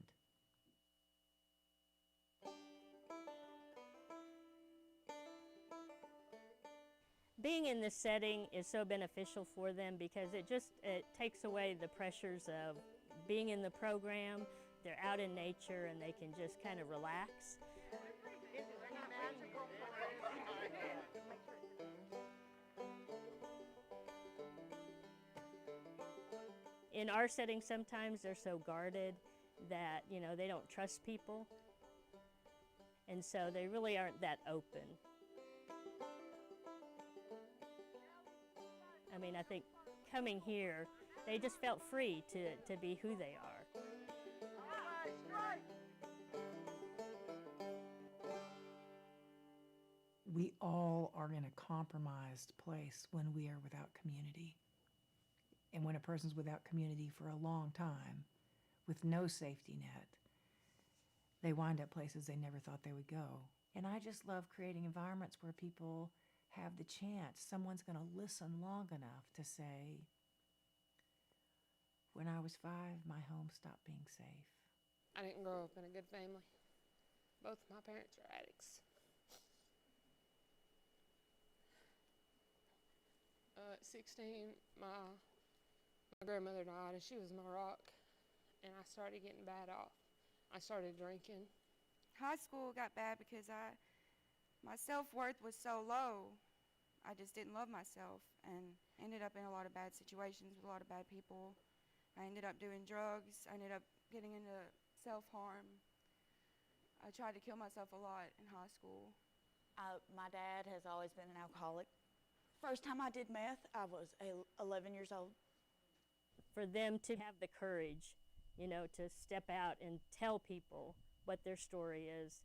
Speaker 21: Being in this setting is so beneficial for them because it takes away the pressures of being in the program. They're out in nature and they can just kind of relax. In our setting, sometimes they're so guarded that, you know, they don't trust people. And so they really aren't that open. I mean, I think coming here, they just felt free to be who they are.
Speaker 18: We all are in a compromised place when we are without community. And when a person's without community for a long time, with no safety net, they wind up places they never thought they would go. And I just love creating environments where people have the chance, someone's going to listen long enough to say, when I was 5, my home stopped being safe.
Speaker 22: I didn't grow up in a good family. Both of my parents are addicts. At 16, my grandmother died and she was my rock, and I started getting bad off. I started drinking.
Speaker 23: High school got bad because my self-worth was so low. I just didn't love myself and ended up in a lot of bad situations with a lot of bad people. I ended up doing drugs. I ended up getting into self-harm. I tried to kill myself a lot in high school.
Speaker 24: My dad has always been an alcoholic. First time I did meth, I was 11 years old.
Speaker 21: For them to have the courage, you know, to step out and tell people what their story is,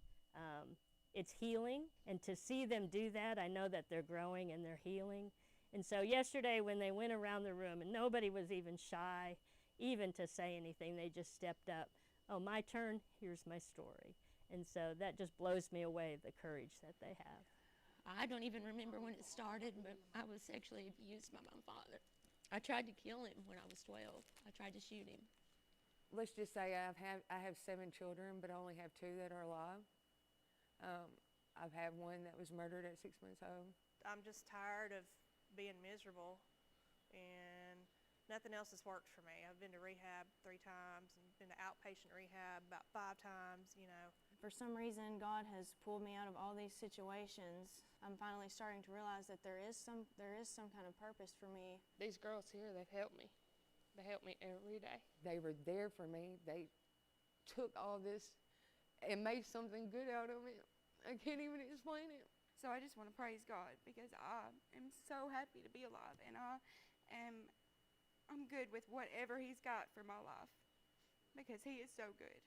Speaker 21: it's healing. And to see them do that, I know that they're growing and they're healing. And so yesterday when they went around the room and nobody was even shy, even to say anything, they just stepped up. Oh, my turn, here's my story. And so that just blows me away, the courage that they have.
Speaker 25: I don't even remember when it started, but I was sexually abused by my father. I tried to kill him when I was 12. I tried to shoot him.
Speaker 20: Let's just say I have 7 children, but I only have 2 that are alive. I've had one that was murdered at 6 months old.
Speaker 26: I'm just tired of being miserable, and nothing else has worked for me. I've been to rehab 3 times and been to outpatient rehab about 5 times, you know.
Speaker 27: For some reason, God has pulled me out of all these situations. I'm finally starting to realize that there is some kind of purpose for me.
Speaker 22: These girls here, they've helped me. They help me every day.
Speaker 20: They were there for me. They took all this and made something good out of it. I can't even explain it.
Speaker 23: So I just want to praise God because I am so happy to be alive, and I'm good with whatever He's got for my life because He is so good.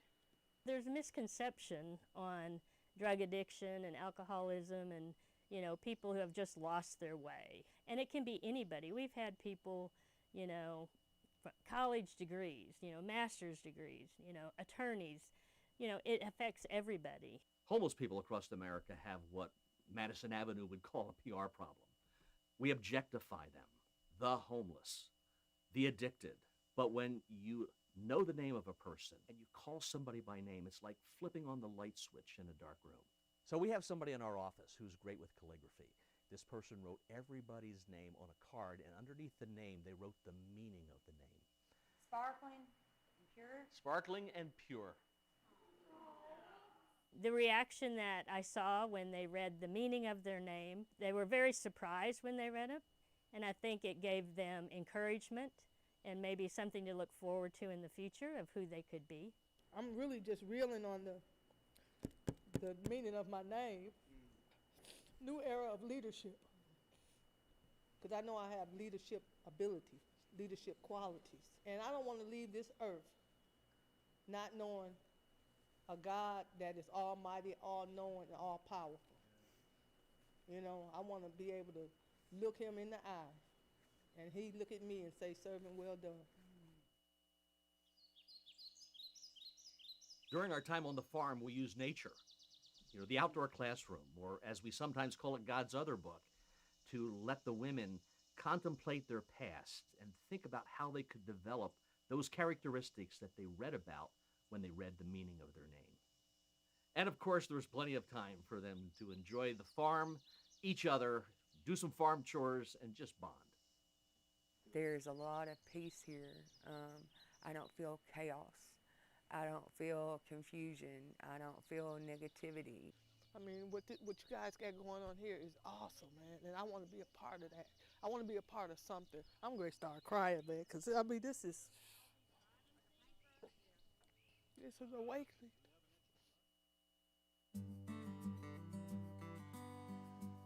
Speaker 21: There's a misconception on drug addiction and alcoholism and, you know, people who have just lost their way. And it can be anybody. We've had people, you know, college degrees, you know, master's degrees, you know, attorneys. You know, it affects everybody.
Speaker 3: Homeless people across America have what Madison Avenue would call a PR problem. We objectify them, the homeless, the addicted. But when you know the name of a person and you call somebody by name, it's like flipping on the light switch in a dark room. So we have somebody in our office who's great with calligraphy. This person wrote everybody's name on a card, and underneath the name, they wrote the meaning of the name.
Speaker 23: Sparkling and pure.
Speaker 3: Sparkling and pure.
Speaker 21: The reaction that I saw when they read the meaning of their name, they were very surprised when they read it, and I think it gave them encouragement and maybe something to look forward to in the future of who they could be.
Speaker 28: I'm really just reeling on the meaning of my name. New era of leadership. Because I know I have leadership abilities, leadership qualities. And I don't want to leave this earth not knowing a God that is almighty, all-knowing, and all-powerful. You know, I want to be able to look Him in the eye, and He look at me and say, servant, well done.
Speaker 3: During our time on the farm, we use nature, you know, the outdoor classroom, or as we sometimes call it, God's other book, to let the women contemplate their past and think about how they could develop those characteristics that they read about when they read the meaning of their name. And of course, there was plenty of time for them to enjoy the farm, each other,
Speaker 1: do some farm chores, and just bond.
Speaker 20: There's a lot of peace here. I don't feel chaos. I don't feel confusion. I don't feel negativity.
Speaker 28: I mean, what you guys got going on here is awesome, man, and I want to be a part of that. I want to be a part of something. I'm going to start crying, man, because, I mean, this is an awakening.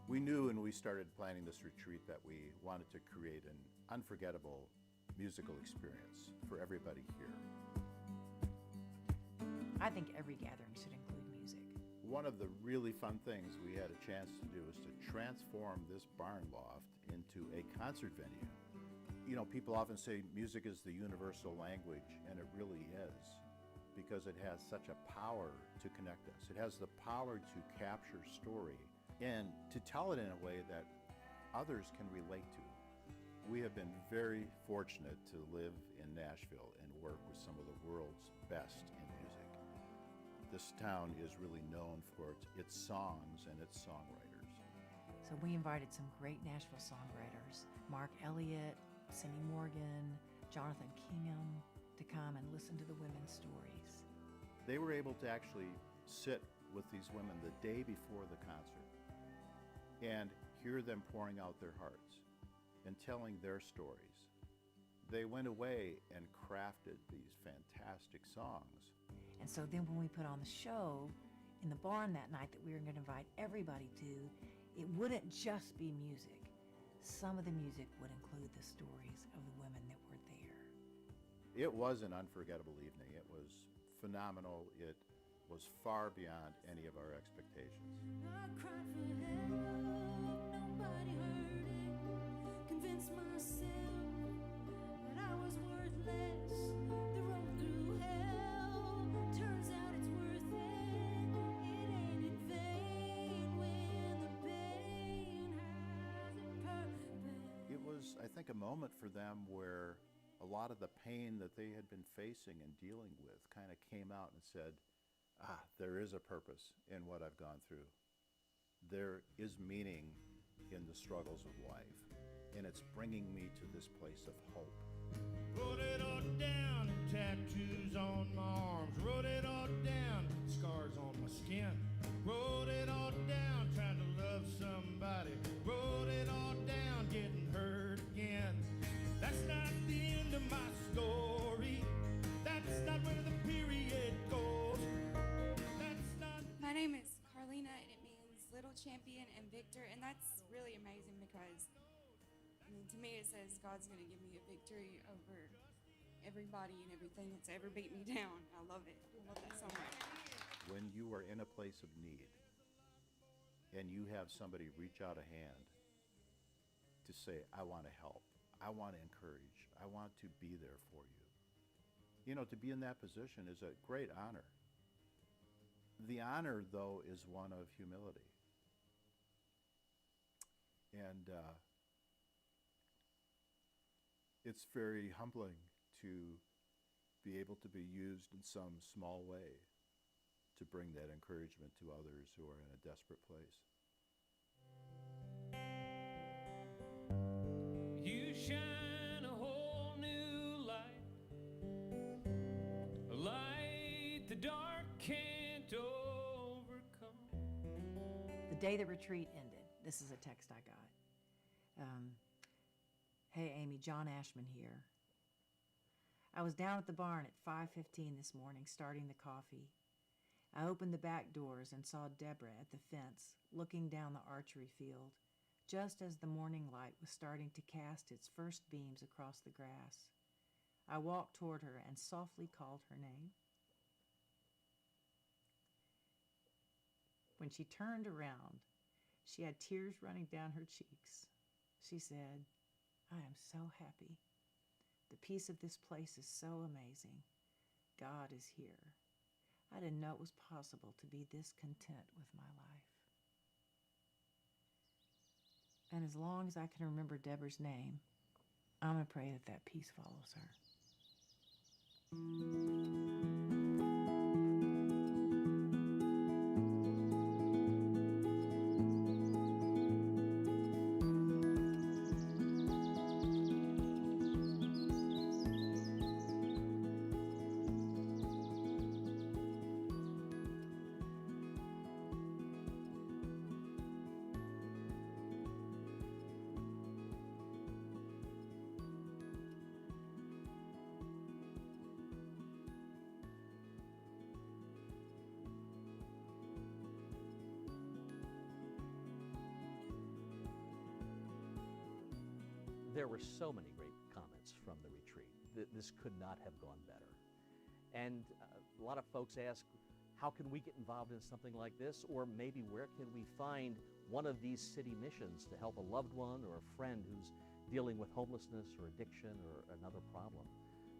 Speaker 19: We knew when we started planning this retreat that we wanted to create an unforgettable musical experience for everybody here.
Speaker 18: I think every gathering should include music.
Speaker 19: One of the really fun things we had a chance to do is to transform this barn loft into a concert venue. You know, people often say music is the universal language, and it really is, because it has such a power to connect us. It has the power to capture story and to tell it in a way that others can relate to. We have been very fortunate to live in Nashville and work with some of the world's best in music. This town is really known for its songs and its songwriters.
Speaker 18: So we invited some great Nashville songwriters, Mark Elliott, Cindy Morgan, Jonathan Kingham, to come and listen to the women's stories.
Speaker 19: They were able to actually sit with these women the day before the concert and hear them pouring out their hearts and telling their stories. They went away and crafted these fantastic songs.
Speaker 18: And so then when we put on the show in the barn that night that we were going to invite everybody to, it wouldn't just be music. Some of the music would include the stories of the women that were there.
Speaker 19: It was an unforgettable evening. It was phenomenal. It was far beyond any of our expectations.
Speaker 4: I cried for help, nobody heard it. Convinced myself that I was worthless. The road through hell turns out it's worth it. It ain't in vain when the pain has a purpose.
Speaker 19: It was, I think, a moment for them where a lot of the pain that they had been facing and dealing with kind of came out and said, there is a purpose in what I've gone through. There is meaning in the struggles of life, and it's bringing me to this place of hope.
Speaker 5: Wrote it all down, tattoos on my arms. Wrote it all down, scars on my skin. Wrote it all down, trying to love somebody. Wrote it all down, getting hurt again. That's not the end of my story. That's not where the period goes. That's not.
Speaker 23: My name is Carlina, and it means little champion and victor, and that's really amazing because, I mean, to me it says God's going to give me a victory over everybody and everything that's ever beat me down. I love it. I love that so much.
Speaker 19: When you are in a place of need and you have somebody reach out a hand to say, I want to help, I want to encourage, I want to be there for you. You know, to be in that position is a great honor. The honor, though, is one of humility. And it's very humbling to be able to be used in some small way to bring that encouragement to others who are in a desperate place.
Speaker 5: You shine a whole new light, a light the dark can't overcome.
Speaker 18: The day the retreat ended, this is a text I got. Hey Amy, John Ashmen here. I was down at the barn at 5:15 this morning starting the coffee. I opened the back doors and saw Deborah at the fence looking down the archery field just as the morning light was starting to cast its first beams across the grass. I walked toward her and softly called her name. When she turned around, she had tears running down her cheeks. She said, I am so happy. The peace of this place is so amazing. God is here. I didn't know it was possible to be this content with my life. And as long as I can remember Deborah's name, I'm going to pray that that peace follows her.
Speaker 1: There were so many great comments from the retreat. This could not have gone better. And a lot of folks ask, how can we get involved in something like this? Or maybe where can we find one of these city missions to help a loved one or a friend who's dealing with homelessness or addiction or another problem?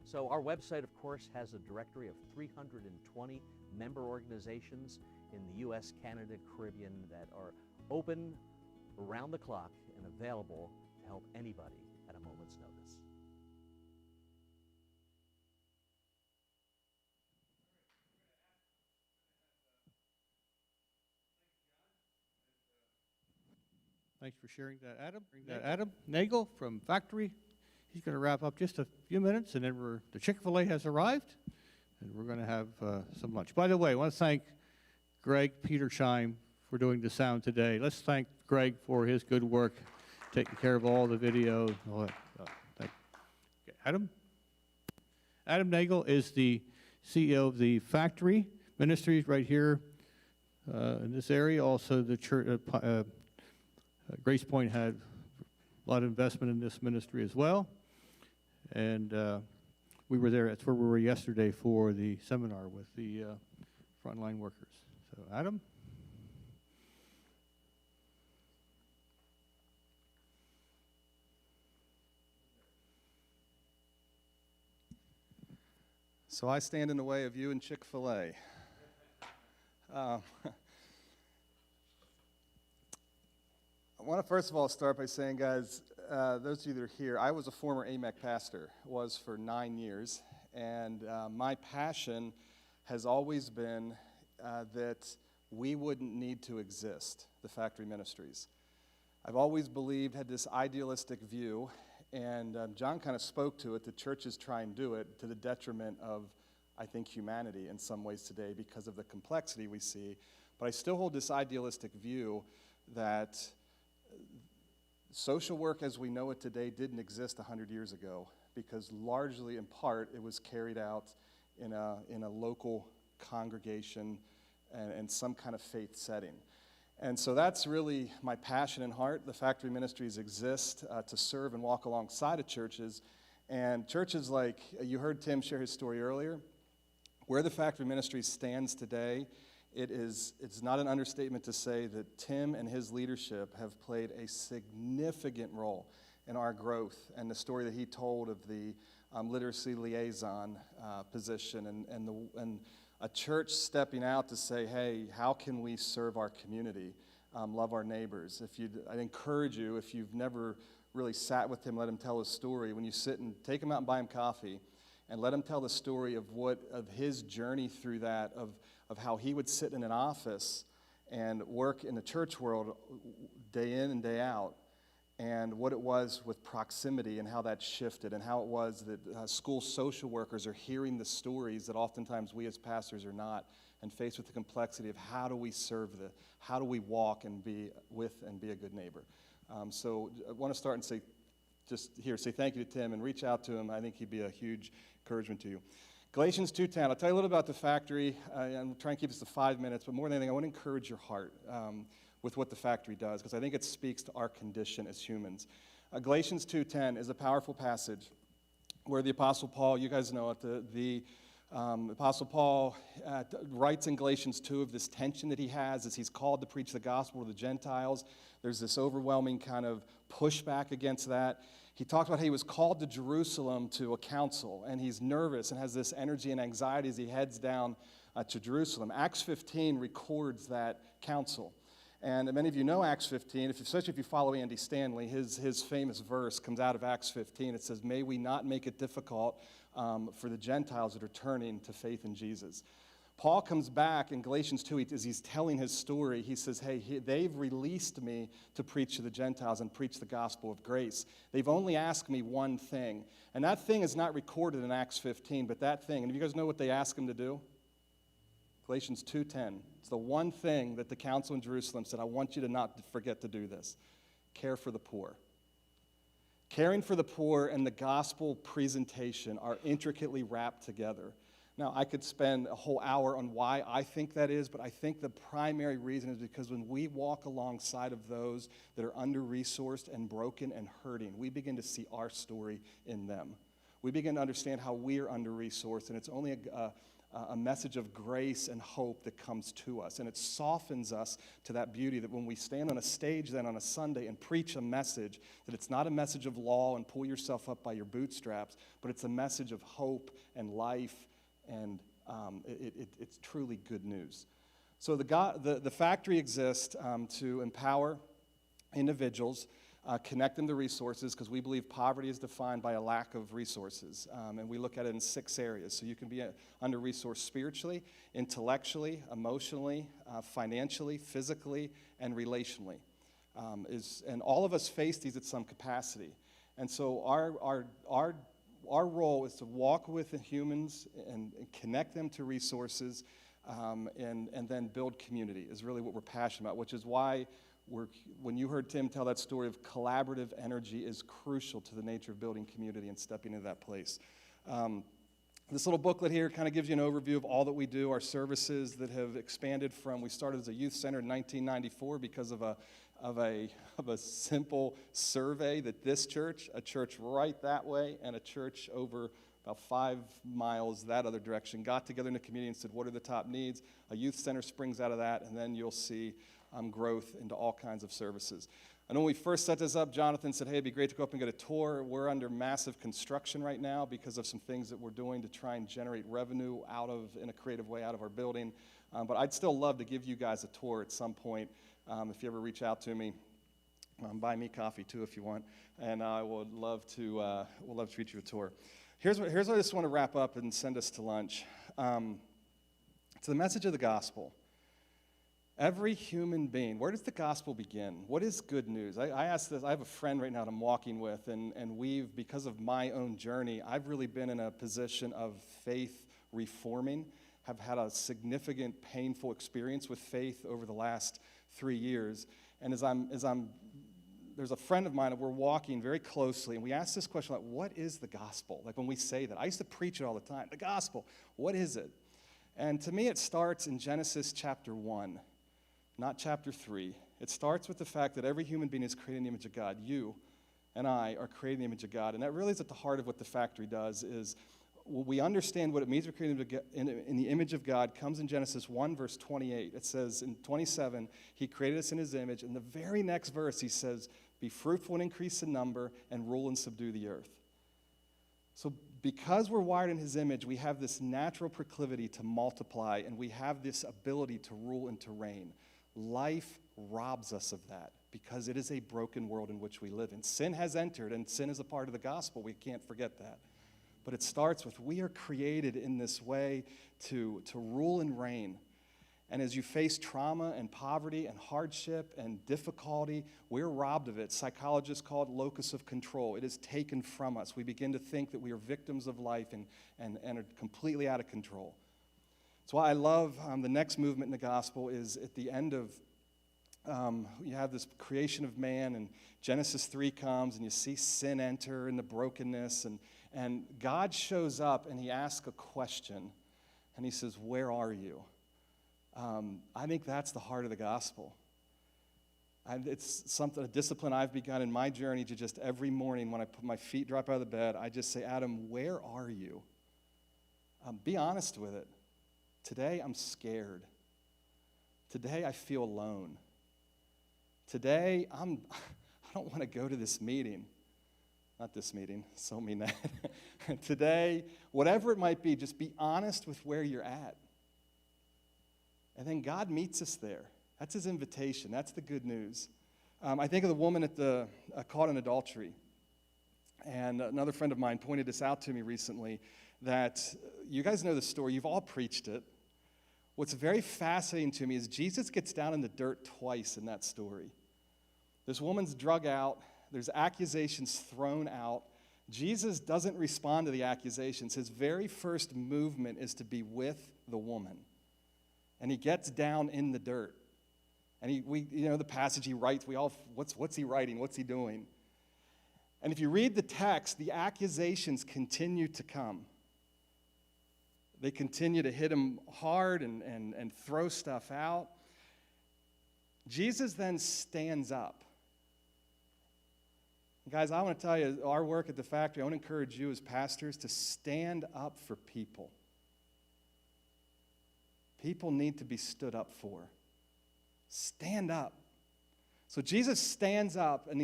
Speaker 1: So our website, of course, has a directory of 320 member organizations in the U.S., Canada, Caribbean that are open around the clock and available to help anybody at a moment's notice.
Speaker 2: Thanks for sharing that, Adam. Adam Nagle from Factory. He's going to wrap up just a few minutes, and then the Chick-fil-A has arrived, and we're going to have some lunch. By the way, I want to thank Greg Petersheim for doing the sound today. Let's thank Greg for his good work, taking care of all the video. And all that. Okay, Adam? Adam Nagle is the CEO of the Factory Ministries right here in this area. Also, the church, Grace Point had a lot of investment in this ministry as well. And we were there, that's where we were yesterday for the seminar with the frontline workers. So, Adam?
Speaker 7: So I stand in the way of you and Chick-fil-A. I want to first of all start by saying, guys, those of you that are here, I was a former AMEC pastor, was for 9 years, and my passion has always been that we wouldn't need to exist, the Factory Ministries. I've always believed, had this idealistic view, and John kind of spoke to it, the churches try and do it to the detriment of, I think, humanity in some ways today because of the complexity we see. But I still hold this idealistic view that social work as we know it today didn't exist 100 years ago because largely in part it was carried out in a local congregation and some kind of faith setting. And so that's really my passion and heart. The Factory Ministries exist to serve and walk alongside of churches. And churches like, you heard Tim share his story earlier, where the Factory Ministries stands today, it's not an understatement to say that Tim and his leadership have played a significant role in our growth. And the story that he told of the literacy liaison position and a church stepping out to say, hey, how can we serve our community, love our neighbors? I'd encourage you, if you've never really sat with him, let him tell his story. When you sit and take him out and buy him coffee, and let him tell the story of his journey through that, of how he would sit in an office and work in the church world day in and day out, and what it was with proximity and how that shifted, and how it was that school social workers are hearing the stories that oftentimes we as pastors are not, and faced with the complexity of how do we serve how do we walk and be with and be a good neighbor. So I want to start and say thank you to Tim and reach out to him. I think he'd be a huge encouragement to you. Galatians 2:10, I'll tell you a little about the Factory, and I'm trying to keep this to 5 minutes, but more than anything, I want to encourage your heart with what the Factory does, because I think it speaks to our condition as humans. Galatians 2:10 is a powerful passage where the Apostle Paul, you guys know it, the Apostle Paul writes in Galatians 2 of this tension that he has as he's called to preach the gospel to the Gentiles. There's this overwhelming kind of pushback against that. He talked about how he was called to Jerusalem to a council, and he's nervous and has this energy and anxiety as he heads down to Jerusalem. Acts 15 records that council. And many of you know Acts 15, especially if you follow Andy Stanley, his famous verse comes out of Acts 15. It says, may we not make it difficult for the Gentiles that are turning to faith in Jesus. Paul comes back in Galatians 2, as he's telling his story, he says, hey, they've released me to preach to the Gentiles and preach the gospel of grace. They've only asked me one thing. And that thing is not recorded in Acts 15, but that thing, and do you guys know what they asked him to do? Galatians 2:10. It's the one thing that the council in Jerusalem said, I want you to not forget to do this. Care for the poor. Caring for the poor and the gospel presentation are intricately wrapped together. Now, I could spend a whole hour on why I think that is, but I think the primary reason is because when we walk alongside of those that are under-resourced and broken and hurting, we begin to see our story in them. We begin to understand how we are under-resourced, and it's only a message of grace and hope that comes to us. And it softens us to that beauty that when we stand on a stage then on a Sunday and preach a message, that it's not a message of law and pull yourself up by your bootstraps, but it's a message of hope and life, and it's truly good news. So the factory exists to empower individuals, connect them to resources, because we believe poverty is defined by a lack of resources. And we look at it in 6 areas. So you can be under-resourced spiritually, intellectually, emotionally, financially, physically, and relationally. And all of us face these at some capacity. And so our role is to walk with the humans and connect them to resources, and then build community is really what we're passionate about, which is why when you heard Tim tell that story of collaborative energy is crucial to the nature of building community and stepping into that place. This little booklet here kind of gives you an overview of all that we do, our services that have expanded from, we started as a youth center in 1994 because of a simple survey that this church, a church right that way, and a church over about 5 miles that other direction, got together in the community and said, what are the top needs? A youth center springs out of that, and then you'll see growth into all kinds of services. I know when we first set this up, Jonathan said, hey, it'd be great to go up and get a tour. We're under massive construction right now because of some things that we're doing to try and generate revenue in a creative way out of our building. But I'd still love to give you guys a tour at some point. If you ever reach out to me, buy me coffee too if you want. And I would love to treat you a tour. Here's what I just want to wrap up and send us to lunch. To the message of the gospel. Every human being, where does the gospel begin? What is good news? I ask this, I have a friend right now that I'm walking with, and we've, because of my own journey, I've really been in a position of faith reforming, have had a significant painful experience with faith over the last 3 years. And there's a friend of mine that we're walking very closely, and we ask this question, like, what is the gospel? Like when we say that, I used to preach it all the time, the gospel, what is it? And to me, it starts in Genesis chapter 1. Not chapter 3. It starts with the fact that every human being is created in the image of God. You and I are created in the image of God. And that really is at the heart of what the factory does, is we understand what it means to be created in the image of God comes in Genesis 1, verse 28. It says in 27, he created us in his image. In the very next verse, he says, be fruitful and increase in number and rule and subdue the earth. So because we're wired in his image, we have this natural proclivity to multiply, and we have this ability to rule and to reign. Life robs us of that because it is a broken world in which we live in. Sin has entered, and sin is a part of the gospel. We can't forget that. But it starts with we are created in this way to rule and reign. And as you face trauma and poverty and hardship and difficulty, we're robbed of it. Psychologists call it locus of control. It is taken from us. We begin to think that we are victims of life and are completely out of control. That's why I love the next movement in the gospel is at the end of, you have this creation of man, and Genesis 3 comes, and you see sin enter and the brokenness, and God shows up, and he asks a question, and he says, where are you? I think that's the heart of the gospel. It's a discipline I've begun in my journey to just every morning when I put my feet drop out of the bed, I just say, Adam, where are you? Be honest with it. Today, I'm scared. Today, I feel alone. Today, I don't want to go to this meeting. Not this meeting, so mean that. Today, whatever it might be, just be honest with where you're at. And then God meets us there. That's his invitation. That's the good news. I think of the woman caught in adultery. And another friend of mine pointed this out to me recently, that you guys know the story. You've all preached it. What's very fascinating to me is Jesus gets down in the dirt twice in that story. This woman's drug out. There's accusations thrown out. Jesus doesn't respond to the accusations. His very first movement is to be with the woman. And he gets down in the dirt. And the passage he writes, what's he writing? What's he doing? And if you read the text, the accusations continue to come. They continue to hit him hard and throw stuff out. Jesus then stands up. Guys, I want to tell you, our work at the factory, I want to encourage you as pastors to stand up for people. People need to be stood up for. Stand up. So Jesus stands up, and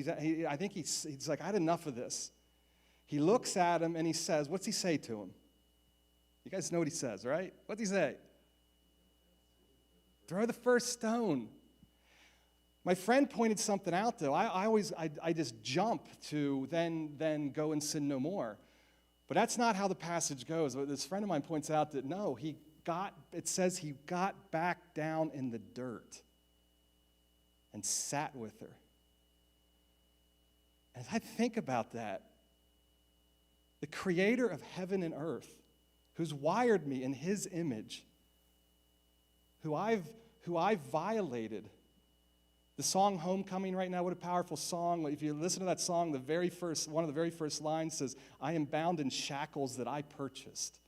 Speaker 7: I think he's like, I had enough of this. He looks at him, and he says, what's he say to him? You guys know what he says, right? What's he say? Throw the first stone. My friend pointed something out, though. I just jump to then go and sin no more. But that's not how the passage goes. This friend of mine points out that no, it says he got back down in the dirt and sat with her. As I think about that, the creator of heaven and earth, who's wired me in his image, who I've violated. The song Homecoming right now, what a powerful song. If you listen to that song, one of the very first lines says, I am bound in shackles that I purchased.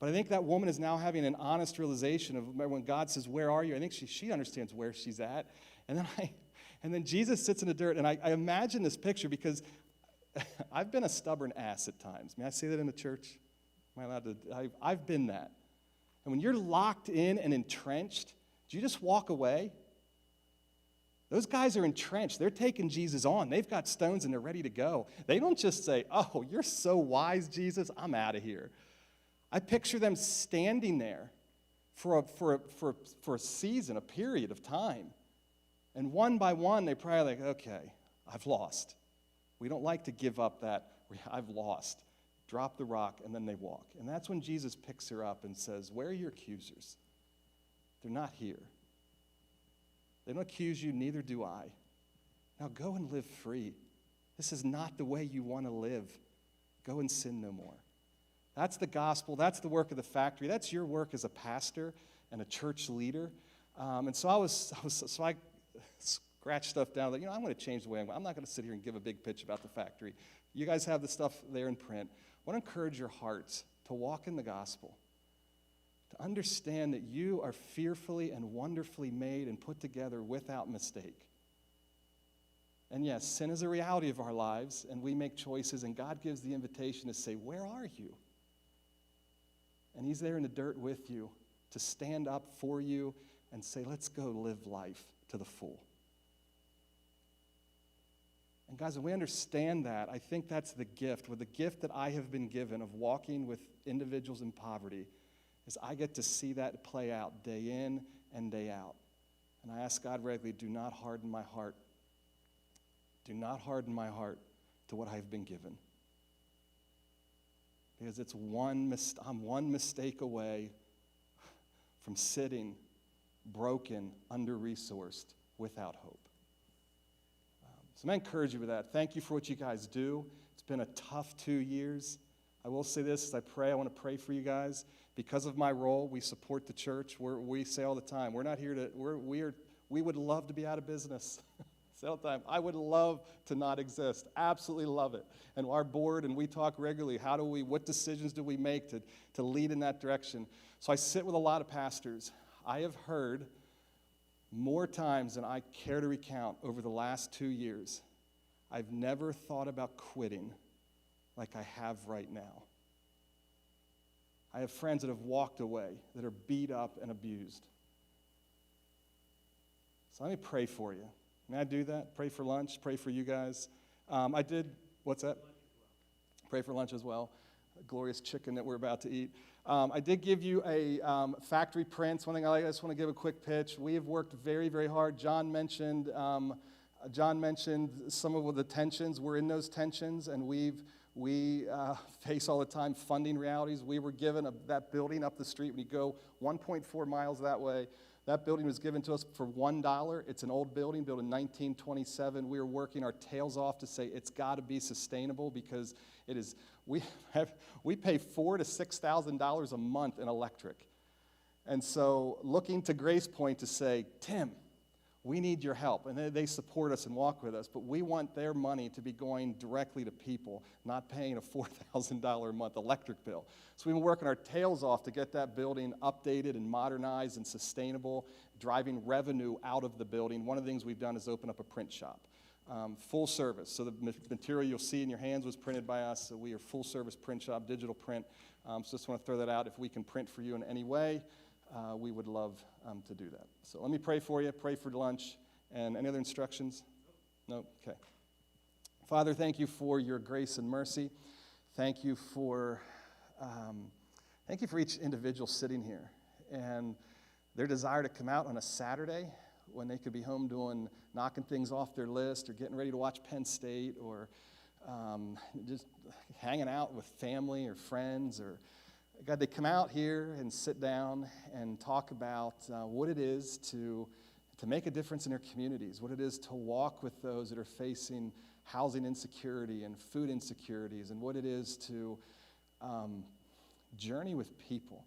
Speaker 7: But I think that woman is now having an honest realization of when God says, where are you? I think she understands where she's at. And then Jesus sits in the dirt, and I imagine this picture because I've been a stubborn ass at times. May I say that in the church? Am I allowed to? I've been that. And when you're locked in and entrenched, do you just walk away? Those guys are entrenched. They're taking Jesus on. They've got stones and they're ready to go. They don't just say, oh, you're so wise, Jesus, I'm out of here. I picture them standing there for a season, a period of time. And one by one, they're probably like, okay, I've lost. We don't like to give up that, I've lost. Drop the rock, and then they walk. And that's when Jesus picks her up and says, where are your accusers? They're not here. They don't accuse you, neither do I. Now go and live free. This is not the way you want to live. Go and sin no more. That's the gospel. That's the work of the factory. That's your work as a pastor and a church leader. And so I scratched stuff down. Like, I'm going to change the way I'm not going to sit here and give a big pitch about the factory. You guys have the stuff there in print. I want to encourage your hearts to walk in the gospel, to understand that you are fearfully and wonderfully made and put together without mistake. And yes, sin is a reality of our lives, and we make choices, and God gives the invitation to say, where are you? And he's there in the dirt with you to stand up for you and say, let's go live life to the full. And guys, when we understand that, I think that's the gift. With the gift that I have been given of walking with individuals in poverty, is I get to see that play out day in and day out. And I ask God regularly, do not harden my heart. Do not harden my heart to what I've been given. Because I'm one mistake away from sitting broken, under-resourced, without hope. So I encourage you with that. Thank you for what you guys do. It's been a tough 2 years. I will say this as I pray. I want to pray for you guys. Because of my role, we support the church. We say all the time, we're not here to, we would love to be out of business. Say all the time, I would love to not exist. Absolutely love it. And our board, and we talk regularly, what decisions do we make to lead in that direction? So I sit with a lot of pastors. I have heard more times than I care to recount over the last 2 years, I've never thought about quitting like I have right now. I have friends that have walked away, that are beat up and abused. So let me pray for you. May I do that? Pray for lunch, pray for you guys. I did, what's that? Pray for lunch as well. A glorious chicken that we're about to eat. I did give you a factory prints. One thing I just want to give a quick pitch. We have worked very, very hard. John mentioned some of the tensions. We're in those tensions, and we face all the time funding realities. We were given that building up the street. When you go 1.4 miles that way, that building was given to us for $1. It's an old building, built in 1927. We are working our tails off to say it's got to be sustainable because it is. We pay $4,000 to $6,000 a month in electric, and so looking to Grace Point to say, Tim, we need your help. And they support us and walk with us, but we want their money to be going directly to people, not paying a $4,000 a month electric bill. So we've been working our tails off to get that building updated and modernized and sustainable, driving revenue out of the building. One of the things we've done is open up a print shop. Full service. So the material you'll see in your hands was printed by us. So we are full service print shop, digital print. So just want to throw that out. If we can print for you in any way, we would love to do that. So let me pray for you, pray for lunch. And any other instructions? No? Okay. Father, thank you for your grace and mercy. Thank you for each individual sitting here and their desire to come out on a Saturday when they could be home knocking things off their list or getting ready to watch Penn State or just hanging out with family or friends. Or God, they come out here and sit down and talk about what it is to make a difference in their communities, what it is to walk with those that are facing housing insecurity and food insecurities, and what it is to journey with people.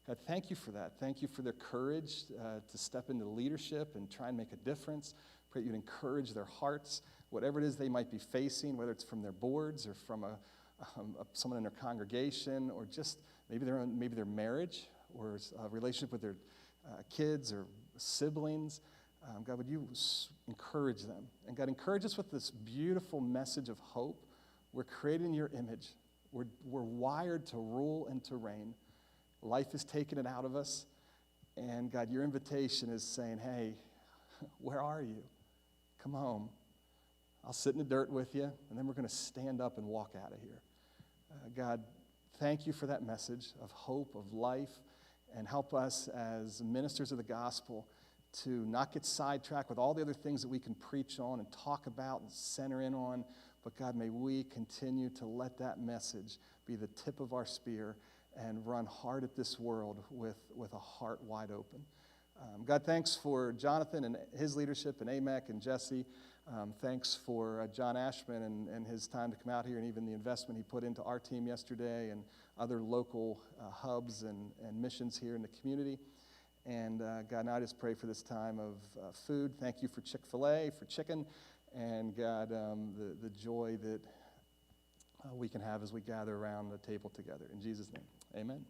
Speaker 7: God, thank you for that. Thank you for their courage to step into leadership and try and make a difference. Pray you'd encourage their hearts, whatever it is they might be facing, whether it's from their boards or from someone in their congregation, or just maybe their marriage or a relationship with their kids or siblings. God, would you encourage them? And God, encourage us with this beautiful message of hope. We're created in your image. We're wired to rule and to reign. Life has taken it out of us. And God, your invitation is saying, hey, where are you? Come home. I'll sit in the dirt with you, and then we're going to stand up and walk out of here. God, thank you for that message of hope, of life, and help us as ministers of the gospel to not get sidetracked with all the other things that we can preach on and talk about and center in on. But God, may we continue to let that message be the tip of our spear and run hard at this world with a heart wide open. God, thanks for Jonathan and his leadership and AMEC and Jesse. Thanks for John Ashmen and his time to come out here, and even the investment he put into our team yesterday and other local hubs and missions here in the community. And God, now I just pray for this time of food. Thank you for Chick-fil-A, for chicken, and God, the joy that we can have as we gather around the table together. In Jesus' name, amen.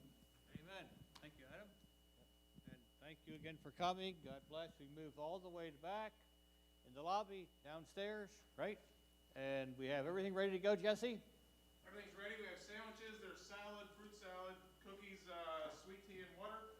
Speaker 2: Amen. Thank you, Adam. And thank you again for coming. God bless. We move all the way back in the lobby, downstairs, right? And we have everything ready to go, Jesse?
Speaker 8: Everything's ready. We have sandwiches. There's salad, fruit salad, cookies, sweet tea, and water.